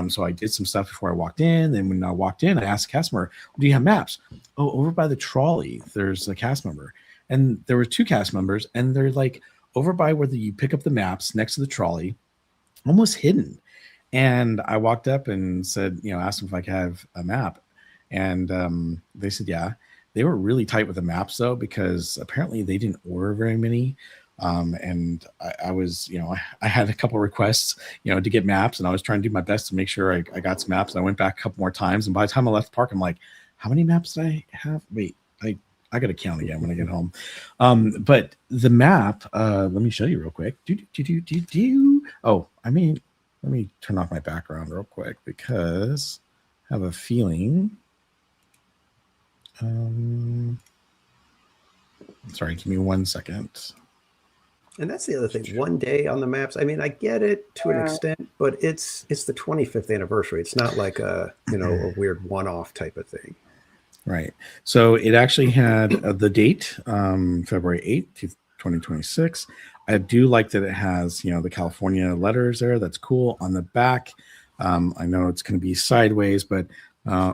So I did some stuff before I walked in. Then when I walked in, I asked the cast member, do you have maps? Oh, over by the trolley, there's a cast member. And there were 2 cast members, and they're like over by where you pick up the maps next to the trolley, almost hidden. And I walked up and said, asked them if I could have a map. And they said, yeah. They were really tight with the maps, though, because apparently they didn't order very many. And I was, I had a couple of requests, to get maps, and I was trying to do my best to make sure I got some maps. And I went back a couple more times, and by the time I left the park, I'm like, how many maps did I have? Wait, I got to count again when I get home. But the map, let me show you real quick. Oh, let me turn off my background real quick, because I have a feeling. Sorry, give me 1 second. And that's the other thing. One day on the maps. I mean, I get it to an extent, but it's the 25th anniversary. It's not like a weird one-off type of thing. Right. So it actually had the date, February 8th, 2026. I do like that it has, the California letters there. That's cool. On the back, I know it's going to be sideways, but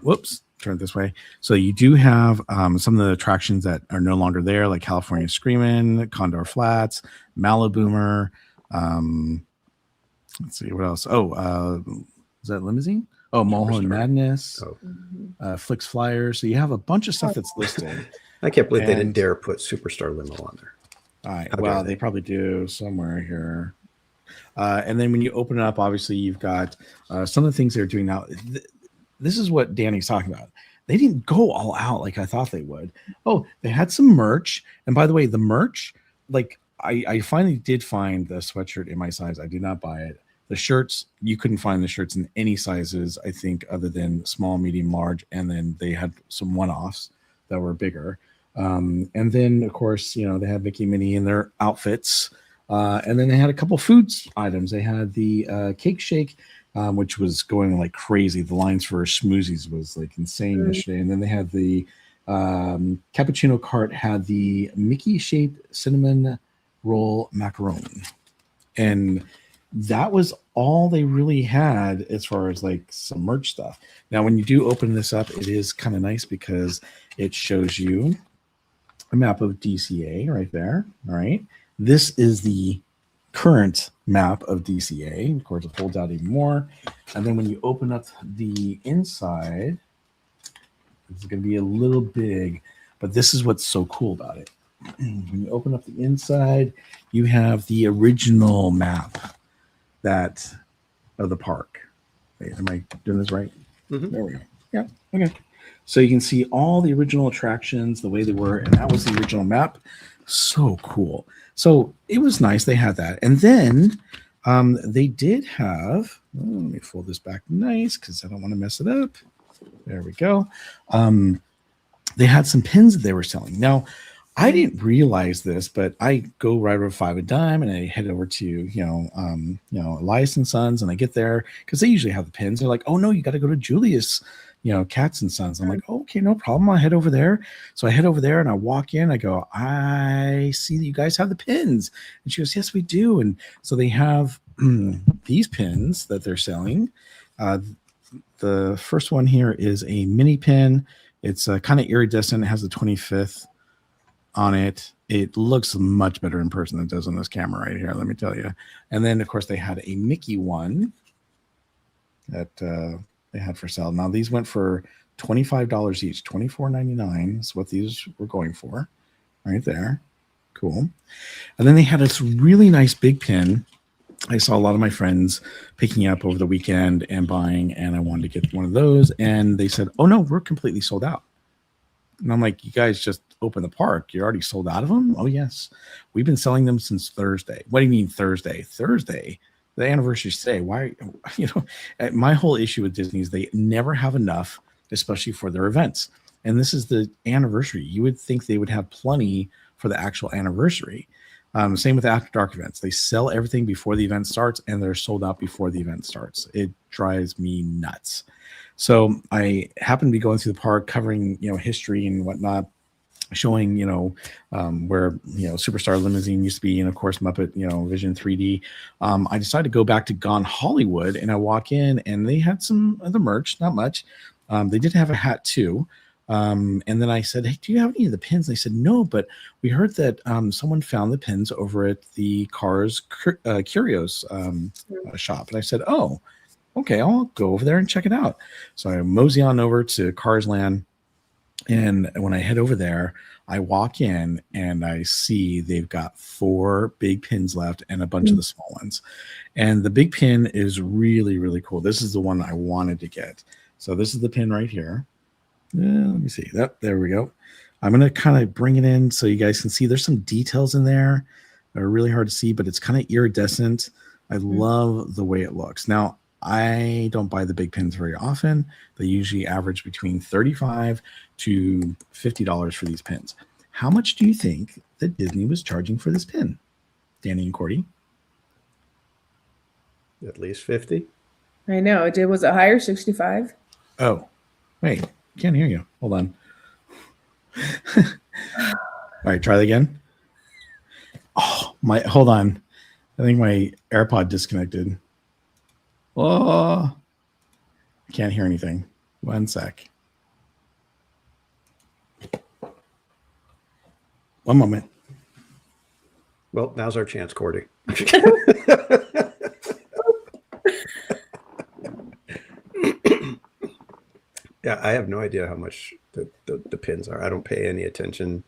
whoops. Turn it this way. So you do have some of the attractions that are no longer there, like California Screamin', Condor Flats, Maliboomer. Let's see what else. Is that Limousine? Oh, Mulholland Superstar. Madness, Oh, Flix Flyer. So you have a bunch of stuff that's listed. I can't believe they didn't And- dare put Superstar Limo on there. All right. How dare Well, they? they probably do somewhere here. And then when you open it up, obviously you've got some of the things they're doing now. This is what Danny's talking about. They didn't go all out like I thought they would. Oh, they had some merch. And by the way, the merch, like I finally did find the sweatshirt in my size. I did not buy it. The shirts, you couldn't find the shirts in any sizes, I think, other than small, medium, large. And then they had some one-offs that were bigger. And then, of course, they had Mickey Minnie in their outfits. And then they had a couple foods items. They had the cake shake, which was going like crazy. The lines for smoothies was like insane yesterday. And then they had the cappuccino cart had the Mickey shaped cinnamon roll macaron. And that was all they really had as far as like some merch stuff. Now, when you do open this up, it is kind of nice because it shows you a map of DCA right there. All right. This is the current map of DCA. Of course, it folds out even more. And then when you open up the inside, it's going to be a little big, but this is what's so cool about it. When you open up the inside, you have the original map of the park. Wait, am I doing this right? Mhm. There we go. Yeah. Okay. So you can see all the original attractions the way they were, and that was the original map. So cool. So it was nice. They had that. And then they did have, let me fold this back nice because I don't want to mess it up. There we go. They had some pins that they were selling. Now, I didn't realize this, but I go right over Five and Dime and I head over to, Elias and Sons, and I get there because they usually have the pins. They're like, oh no, you got to go to Julius, Cats and Sons. I'm like, okay, no problem. I'll head over there. So I head over there and I walk in. I go, I see that you guys have the pins. And she goes, yes, we do. And so they have these pins that they're selling. The first one here is a mini pin. It's kind of iridescent. It has the 25th on it. It looks much better in person than it does on this camera right here, let me tell you. And then, of course, they had a Mickey one that they had for sale. Now, these went for $25 each. $24.99 is what these were going for right there. Cool. And then they had this really nice big pin. I saw a lot of my friends picking up over the weekend and buying, and I wanted to get one of those. And they said, oh, no, we're completely sold out. And I'm like, you guys just opened the park. You're already sold out of them? Oh, yes. We've been selling them since Thursday. What do you mean Thursday? Thursday? The anniversary is today. Why? My whole issue with Disney is they never have enough, especially for their events. And this is the anniversary. You would think they would have plenty for the actual anniversary. Same with After Dark events. They sell everything before the event starts, and they're sold out before the event starts. It drives me nuts. So I happen to be going through the park, covering history and whatnot, showing where Superstar Limousine used to be, and of course Muppet Vision 3D. I decided to go back to Gone Hollywood, and I walk in, and they had some other merch, not much. They did have a hat too. And then I said, hey, do you have any of the pins? They said, no, but we heard that someone found the pins over at the Cars Curios shop. And I said, oh, okay, I'll go over there and check it out. So I mosey on over to Cars Land. And when I head over there, I walk in and I see they've got 4 big pins left and a bunch of the small ones. And the big pin is really, really cool. This is the one I wanted to get. So this is the pin right here. Let me see. There we go. I'm going to kind of bring it in so you guys can see there's some details in there that are really hard to see, but it's kind of iridescent. I love the way it looks. Now, I don't buy the big pins very often. They usually average between $35 to $50 for these pins. How much do you think that Disney was charging for this pin, Danny and Cordy? At least 50. I know. Was it higher? 65? Oh, wait. Can't hear you. Hold on. All right, try that again. Oh, hold on. I think my AirPod disconnected. Oh, I can't hear anything. 1 sec. One moment. Well, now's our chance, Cordy. Yeah, I have no idea how much the pins are. I don't pay any attention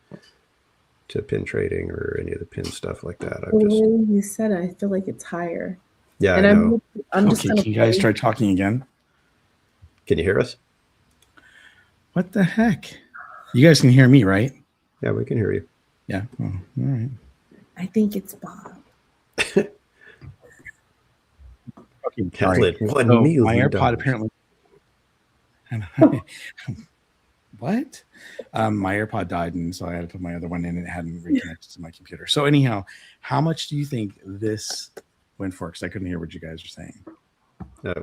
to pin trading or any of the pin stuff like that. The way you said it, I feel like it's higher. Yeah, and I know. I'm just Okay, gonna can you guys play. try talking again? Can you hear us? What the heck? You guys can hear me, right? Yeah, we can hear you. Yeah. Oh, all right. I think it's Bob. Okay. Can't let one So meal my be AirPod done. apparently. What? My AirPod died, and so I had to put my other one in, and it hadn't reconnected to my computer. So anyhow, how much do you think this went for? Because I couldn't hear what you guys were saying.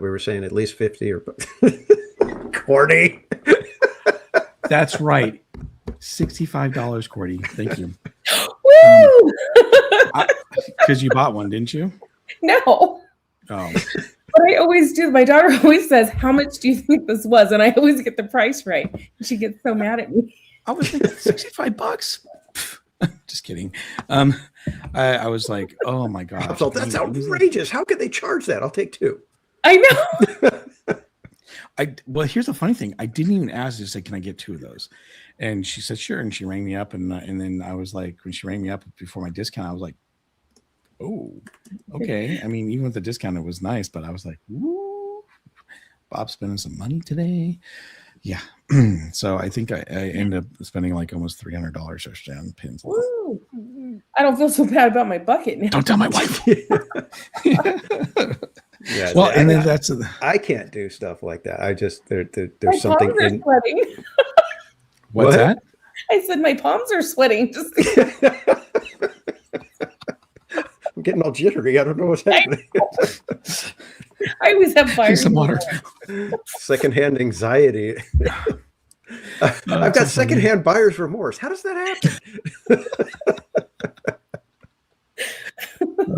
We were saying at least 50 or Cordy. That's right, $65, Cordy. Thank you. Woo! Because you bought one, didn't you? No. Oh, But I always do. My daughter always says, "How much do you think this was?" And I always get the price right. And she gets so mad at me. I was thinking $65. Just kidding. I was like, oh my gosh. So that's outrageous. How could they charge that? I'll take two. I know. Well, here's the funny thing. I didn't even ask her to say, can I get two of those? And she said, sure. And she rang me up. And then I was like, when she rang me up before my discount, I was like, oh, okay. I mean, even with the discount, it was nice, but I was like, woo, Bob's spending some money today. Yeah. So I think I ended up spending like almost $300 or on pins. Woo. I don't feel so bad about my bucket now. Don't tell my wife. Yeah. Well, and then I can't do stuff like that. I just there's My something palms are in. sweating. What's that? I said my palms are sweating. Just I'm getting all jittery. I don't know what's happening. I always have fire. Some water. Secondhand anxiety. I've got so secondhand buyer's remorse. How does that happen?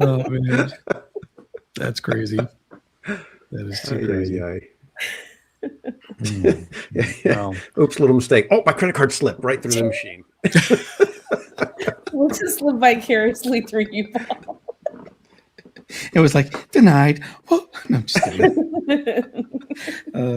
Oh man, that's crazy. That is too crazy. Well, Oops, little mistake. Oh, my credit card slipped right through the machine. We'll just live vicariously through you, Bob. it was like denied. Well, no, I'm just kidding.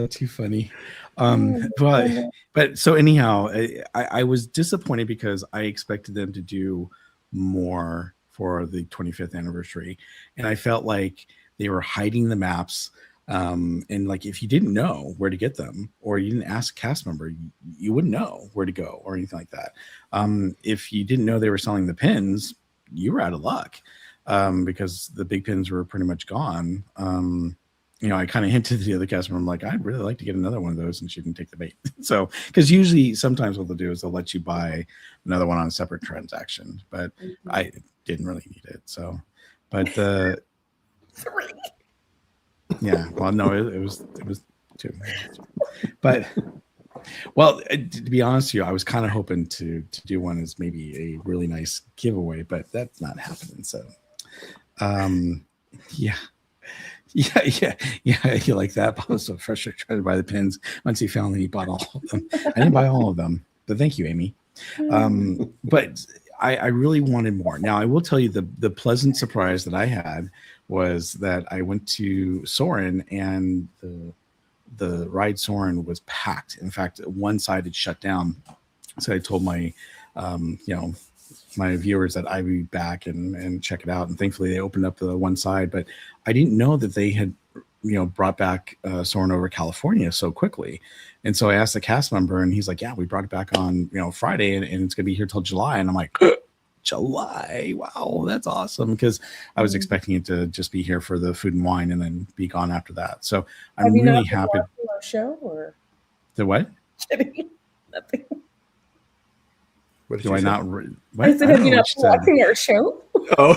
Too funny. But so anyhow, I was disappointed because I expected them to do more for the 25th anniversary, and I felt like they were hiding the maps. And like if you didn't know where to get them, or you didn't ask a cast member, you wouldn't know where to go or anything like that. If you didn't know they were selling the pins, you were out of luck, because the big pins were pretty much gone. You know, I kind of hinted to the other cast member, I'm like, I'd really like to get another one of those, and she didn't take the bait. So, because usually sometimes what they'll do is they'll let you buy another one on a separate transaction, but I didn't really need it. So, but yeah, well, no, it was two, but well, to be honest with you, I was kind of hoping to do one as maybe a really nice giveaway, but that's not happening. So, yeah. You like that? I was so frustrated trying to buy the pins. Once he found them, he bought all of them. I didn't buy all of them, but thank you, Amy. But I really wanted more. Now, I will tell you the pleasant surprise that I had was that I went to Soarin', and the ride Soarin' was packed. In fact, one side had shut down. So I told my my viewers that I'd be back and check it out. And thankfully they opened up the one side, but I didn't know that they had, brought back Soarin' over California so quickly. And so I asked the cast member, and he's like, yeah, we brought it back on, Friday, and it's going to be here till July. And I'm like, July. Wow. That's awesome. Because I was expecting it to just be here for the food and wine and then be gone after that. So I'm really happy. Our show or The what? kidding? Nothing. What did Do you I say? not? What? I said, have you not been watching our show? Oh.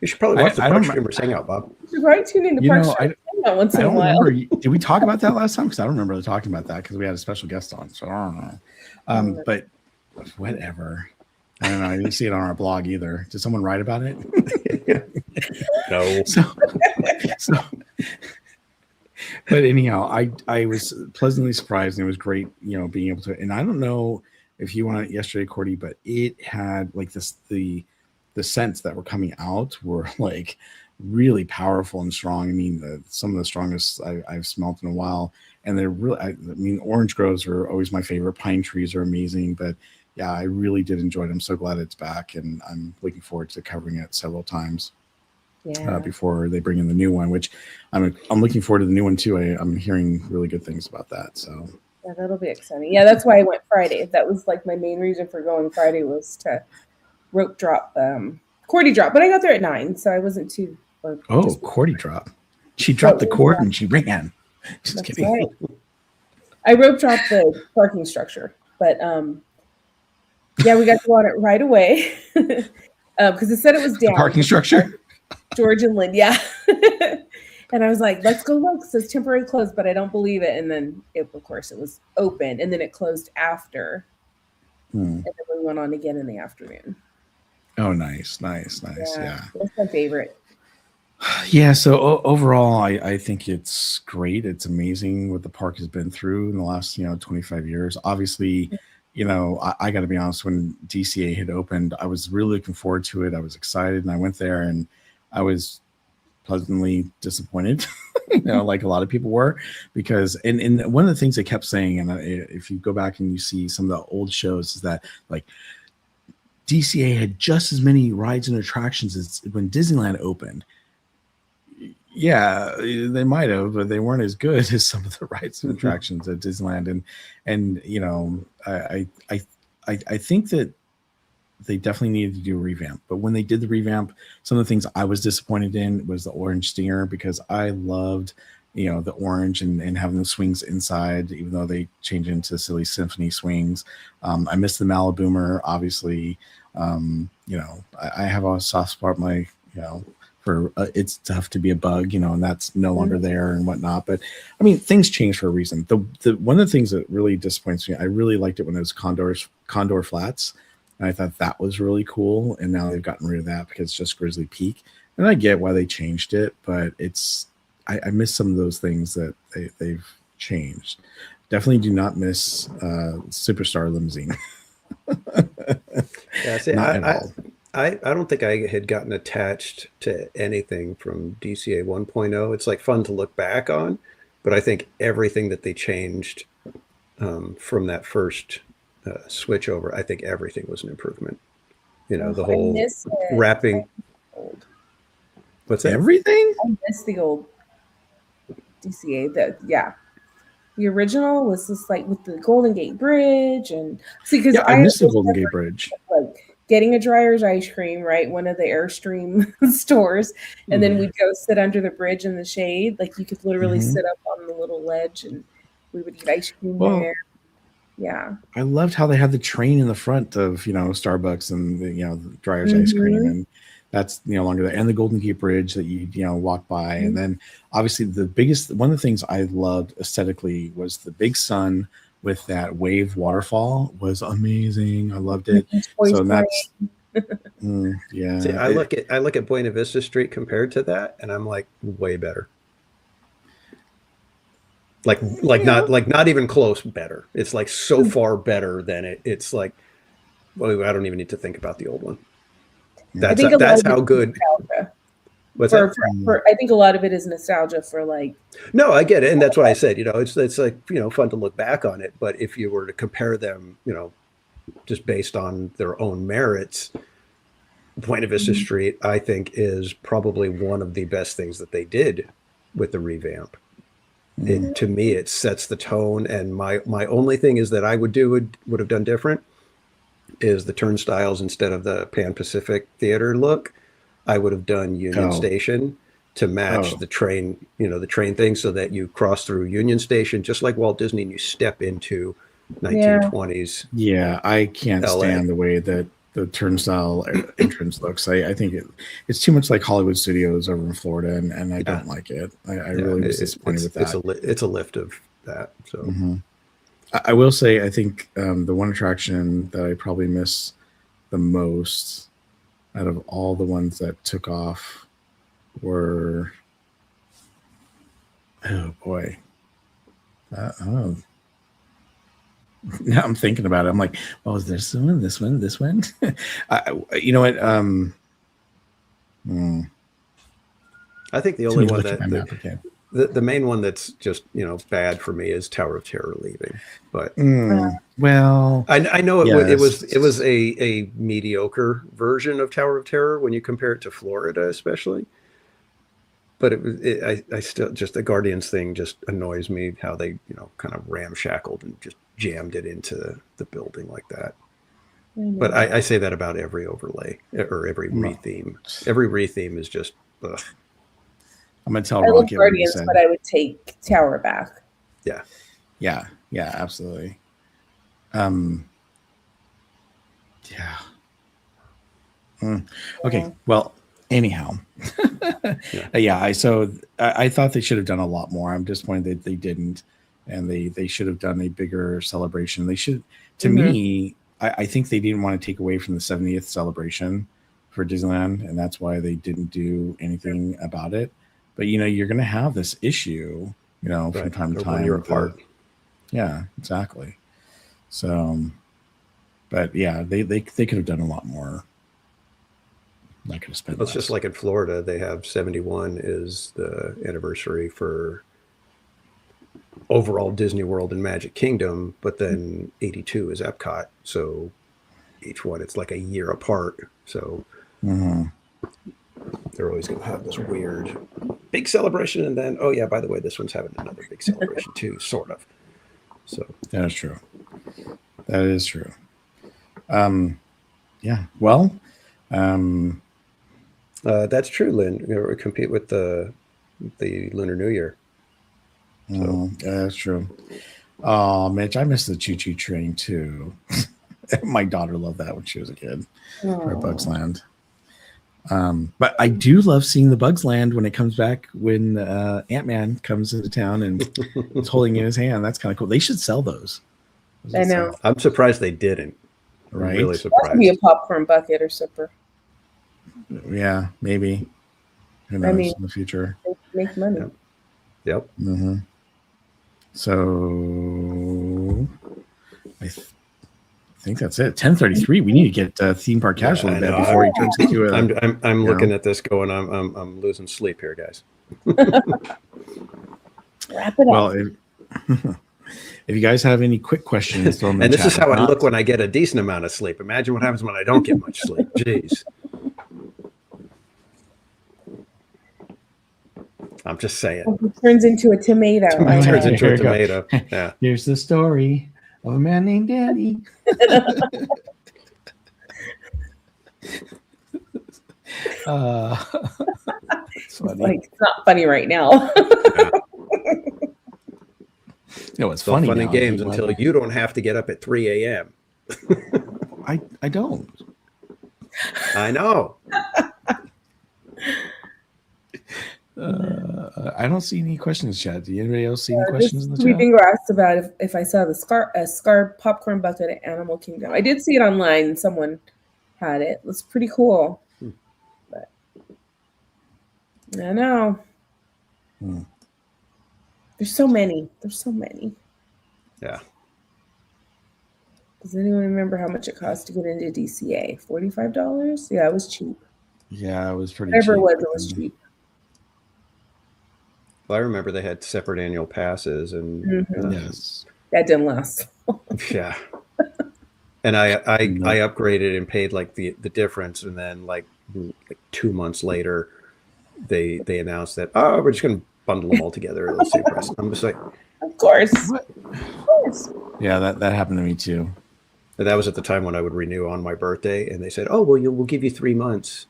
You should probably watch the I don't- Streamers Hangout, Bob. You probably tune into You Parks know, and Rec once I in a don't while. remember. Did we talk about that last time? Because I don't remember talking about that because we had a special guest on. So I don't know. But whatever. I don't know. I didn't see it on our blog either. Did someone write about it? No. So but anyhow, I was pleasantly surprised, and it was great, being able to. And I don't know if you went out yesterday, Cordy, but it had like the scents that were coming out were like really powerful and strong. I mean, some of the strongest I've smelled in a while, and they're really. I mean, orange groves are always my favorite. Pine trees are amazing, but yeah, I really did enjoy it. I'm so glad it's back, and I'm looking forward to covering it several times before they bring in the new one. Which I'm looking forward to the new one too. I'm hearing really good things about that. So yeah, that'll be exciting. Yeah, that's why I went Friday. That was like my main reason for going Friday was to rope drop, Cordy drop. But I got there at 9, so I wasn't too. Cordy drop. She dropped the cord and she ran. Just kidding. Right. I rope dropped the parking structure, but yeah, we got to go on it right away because it said it was down. The parking structure. George and Lynn, yeah. And I was like, let's go look. It says temporary closed, but I don't believe it. And then, of course, it was open, and then it closed after. And then we went on again in the afternoon. Oh, nice. Yeah. That's my favorite. Yeah, so overall, I think it's great. It's amazing what the park has been through in the last 25 years. Obviously, I got to be honest. When DCA had opened, I was really looking forward to it. I was excited, and I went there, and I was pleasantly disappointed, like a lot of people were, because and one of the things they kept saying, and if you go back and you see some of the old shows, is that like DCA had just as many rides and attractions as when Disneyland opened. Yeah, they might have, but they weren't as good as some of the rides and attractions at Disneyland. And I think that they definitely needed to do a revamp. But when they did the revamp, some of the things I was disappointed in was the orange stinger, because I loved the orange and having the swings inside, even though they changed into silly symphony swings. I missed the Maliboomer, obviously. I have a soft spot for it's tough to be a bug, and that's no longer there and whatnot. But I mean, things change for a reason. The one of the things that really disappoints me, I really liked it when it was Condor Flats, and I thought that was really cool. And now they've gotten rid of that because it's just Grizzly Peak, and I get why they changed it, but I miss some of those things that they've changed. Definitely do not miss Superstar Limousine. Yeah, see, Not at all. I don't think I had gotten attached to anything from DCA 1.0. It's like fun to look back on, but I think everything that they changed from that first switch over, I think everything was an improvement. The whole wrapping. What's that? Everything? I miss the old DCA. The original was just like with the Golden Gate Bridge, and see, because I miss the Golden Gate Bridge. Like getting a Dryer's ice cream, right? One of the Airstream stores. And then we'd go sit under the bridge in the shade. Like you could literally sit up on the little ledge and we would eat ice cream there. Yeah. I loved how they had the train in the front of, Starbucks and the Dryer's ice cream. And that's no longer there. And the Golden Gate Bridge that you walk by. And then obviously one of the things I loved aesthetically was the big sun with that wave waterfall was amazing. I loved it. So that's yeah. See, I look at Buena Vista Street compared to that, and I'm like, way better. Like not even close better. It's like so far better than it. It's like, well, I don't even need to think about the old one. That's how good. What's that? I think a lot of it is nostalgia for like. No, I get it, and that's why I said it's like fun to look back on it. But if you were to compare them, just based on their own merits, Buena Vista Street, I think, is probably one of the best things that they did with the revamp. To me, it sets the tone. And my only thing is that I would have done different is the turnstiles instead of the Pan Pacific Theater look. I would have done Union Station to match the train, the train thing, so that you cross through Union Station, just like Walt Disney, and you step into 1920s. Yeah, I can't stand the way that the turnstile entrance looks. I think it's too much like Hollywood Studios over in Florida, and I don't like it. I really was disappointed with that. It's a lift of that. So I will say, I think the one attraction that I probably miss the most out of all the ones that took off were, oh boy, Now I'm thinking about it. I'm like, oh, is this one? This one? This one? You know what? I think the Let only me one look at my that map again. the main one that's just bad for me is Tower of Terror leaving. But Well, I know it yes. was a mediocre version of Tower of Terror when you compare it to Florida, especially. But I still just the Guardians thing just annoys me how they kind of ramshackled and just jammed it into the building like that. But I say that about every overlay or every retheme. Every retheme is just. Ugh. I'm gonna tell I love Rocket what you Guardians, said. but I would take Tower back. Yeah. Yeah, absolutely. Okay. Well, anyhow, I thought they should have done a lot more. I'm disappointed that they didn't, and they should have done a bigger celebration. They should, to me, I think they didn't want to take away from the 70th celebration for Disneyland, and that's why they didn't do anything about it. But you're going to have this issue, from time to time. You're apart. Yeah, exactly. So, but yeah, they could have done a lot more. I could have spent. Well, it's just like in Florida, they have 71 is the anniversary for overall Disney World and Magic Kingdom, but then 82 is Epcot. So each one, it's like a year apart. So they're always going to have this weird big celebration, and then by the way, this one's having another big celebration too, sort of. So that is true. That is true. Yeah. Well. That's true, Lynn. We compete with the Lunar New Year. So. That's true. Oh, Mitch, I miss the Choo Choo Train too. My daughter loved that when she was a kid. For Bugs Land. But I do love seeing the Bugs Land when it comes back, when Ant-Man comes into town and is holding in his hand. That's kind of cool. They should sell those. I know. I'm surprised they didn't. Right? I'm really That surprised. could be a popcorn bucket or sipper. Yeah, maybe. Who knows in the future? Make money. Yep. So I think that's it. 10:33. We need to get theme park casual in bed before he turns into a. I'm looking at this going. I'm losing sleep here, guys. Wrap it up. Well, if you guys have any quick questions, throw them in And the this chat. is how I look when I get a decent amount of sleep. Imagine what happens when I don't get much sleep. Jeez. I'm just saying. It turns into a tomato. It turns into Here a we go. tomato. Yeah. Here's the story of a man named Danny. It's funny. It's not funny right now. It's So funny. fun and now. games until you don't have to get up at 3 a.m. I don't. I know. I don't see any questions, Chad. Do anybody else see any questions in the We chat? bingo asked about if I saw the Scar popcorn bucket at Animal Kingdom. I did see it online and someone had it. It was pretty cool. But I know. There's so many. Yeah. Does anyone remember how much it cost to get into DCA? $45? Yeah, it was cheap. Yeah, it was pretty Whatever cheap. it was cheap. Well, I remember they had separate annual passes, and Yes. That didn't last. yeah. And I upgraded and paid like the difference, and then like 2 months later, they announced that we're just going to bundle them all together at the same price. I'm just like, Of course. Of course. Yeah, that happened to me too. and that was at the time when I would renew on my birthday, and they said, "Oh, well, we'll give you 3 months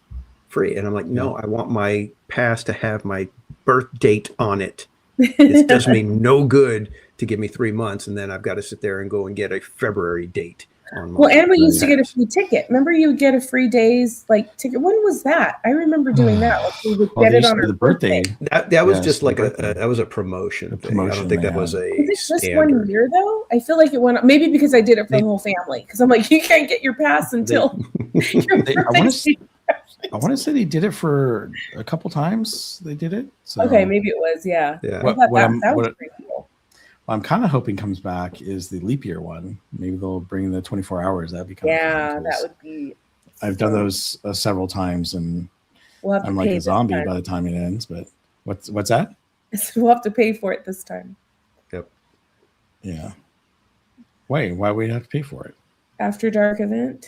free," and I'm like, "No, I want my pass to have my birth date on it. It does me no good to give me 3 months, and then I've got to sit there and go and get a February date on my. Well, and we used to get a pass. free ticket. Remember, you would get a free days ticket. When was that? I remember doing that. Like we would get they it used to on do our the birthday. That was Yes, just like the that was a promotion thing. I promotion don't think they that was a Is it just standard. 1 year though? I feel like it went up. Maybe because I did it for the whole family. Because I'm like, you can't get your pass until your birthday. I want to say they did it for a couple times. They did it. So Okay, maybe it was. Yeah. Yeah. I thought What that was I'm- pretty cool. I'm kind of hoping comes back is the leap year one. Maybe they'll bring the 24 hours. That'd be kind of Yeah, fun, that 'cause would be. I've done those several times, and We'll have to I'm like pay a zombie this by the time it ends. But what's that? time. We'll have to pay for it this time. Yep. Yeah. Wait, why would we have to pay for it? After dark event.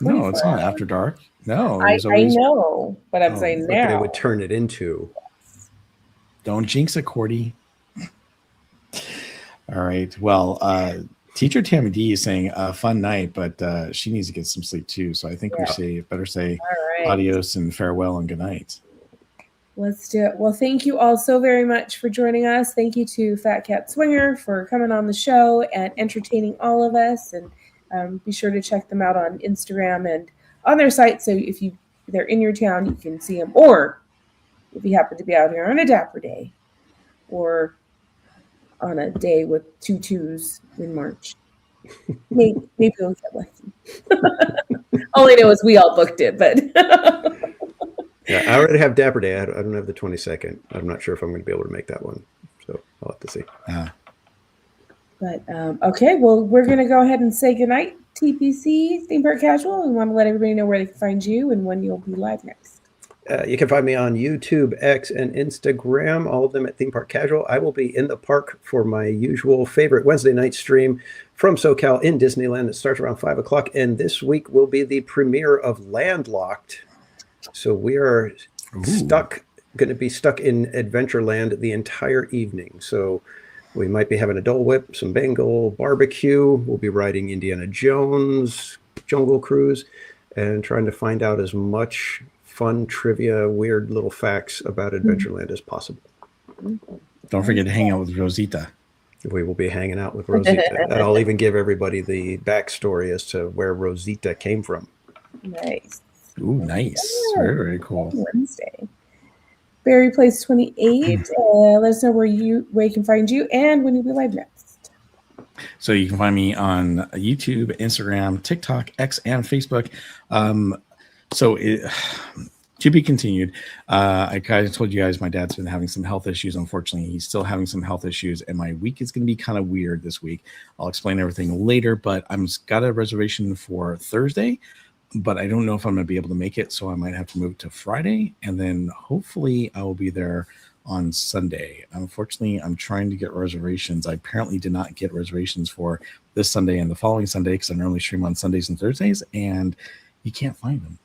No, it's 24 not after dark. No, it I was always. know, but I'm Oh, saying What they now. would turn it into. Don't jinx it, Cordy. All right. Well, teacher Tammy D is saying a fun night, but she needs to get some sleep too. So I think we better say All right. adios and farewell and good night. Let's do it. Well, thank you all so very much for joining us. Thank you to Phat Cat Swinger for coming on the show and entertaining all of us. And be sure to check them out on Instagram and on their site. So if they're in your town, you can see them. Or if you happen to be out here on a dapper day or on a day with 2 2s in March, maybe we'll get lucky. All I know is we all booked it, but Yeah, I already have Dapper Day. I don't have the 22nd. I'm not sure if I'm going to be able to make that one. So I'll have to see. But okay, well, we're going to go ahead and say goodnight, TPC, Theme Park Casual. We want to let everybody know where they can find you and when you'll be live next. You can find me on YouTube, X, and Instagram, all of them at Theme Park Casual. I will be in the park for my usual favorite Wednesday night stream from SoCal in Disneyland. It starts around 5 o'clock, and this week will be the premiere of Landlocked. So we are going to be stuck in Adventureland the entire evening. So we might be having a Dole Whip, some Bengal barbecue. We'll be riding Indiana Jones, Jungle Cruise, and trying to find out as much fun trivia, weird little facts about Adventureland as possible. Don't forget to hang out with Rosita. We will be hanging out with Rosita. And I'll even give everybody the backstory as to where Rosita came from. Nice. Ooh, nice. Very, very cool. Wednesday. Barry Place 28. Let us know where you can find you and when you'll be live next. So you can find me on YouTube, Instagram, TikTok, X, and Facebook. To be continued. I kind of told you guys my dad's been having some health issues. Unfortunately, he's still having some health issues, and my week is going to be kind of weird this week. I'll explain everything later, but I'm got a reservation for Thursday, but I don't know if I'm going to be able to make it, so I might have to move to Friday, and then hopefully I will be there on Sunday. Unfortunately, I'm trying to get reservations. I apparently did not get reservations for this Sunday and the following Sunday because I normally stream on Sundays and Thursdays, and you can't find them.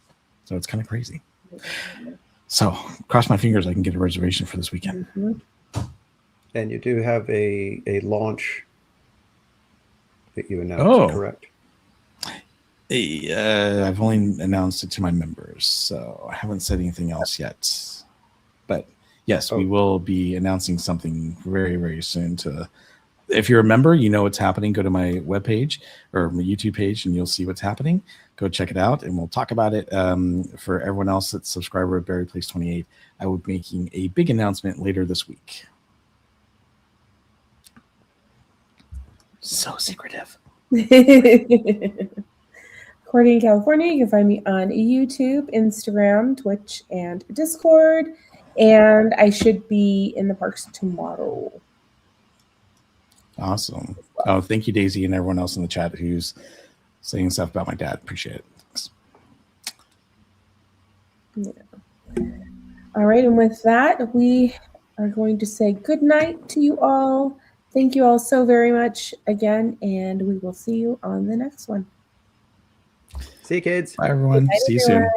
So it's kind of crazy. So cross my fingers I can get a reservation for this weekend. And you do have a launch that you announced, correct? I've only announced it to my members, so I haven't said anything else yet. But yes, we will be announcing something very, very soon. If you're a member, you know what's happening. Go to my webpage or my YouTube page, and you'll see what's happening. Go check it out, and we'll talk about it. For everyone else that's subscriber at Barry Place 28, I will be making a big announcement later this week. So secretive. Cordy in California, you can find me on YouTube, Instagram, Twitch, and Discord. And I should be in the parks tomorrow. Awesome. Oh, thank you, Daisy, and everyone else in the chat who's saying stuff about my dad. Appreciate it. Thanks. Yeah. All right. And with that, we are going to say good night to you all. Thank you all so very much again, and we will see you on the next one. See you, kids. Bye, everyone. See you soon.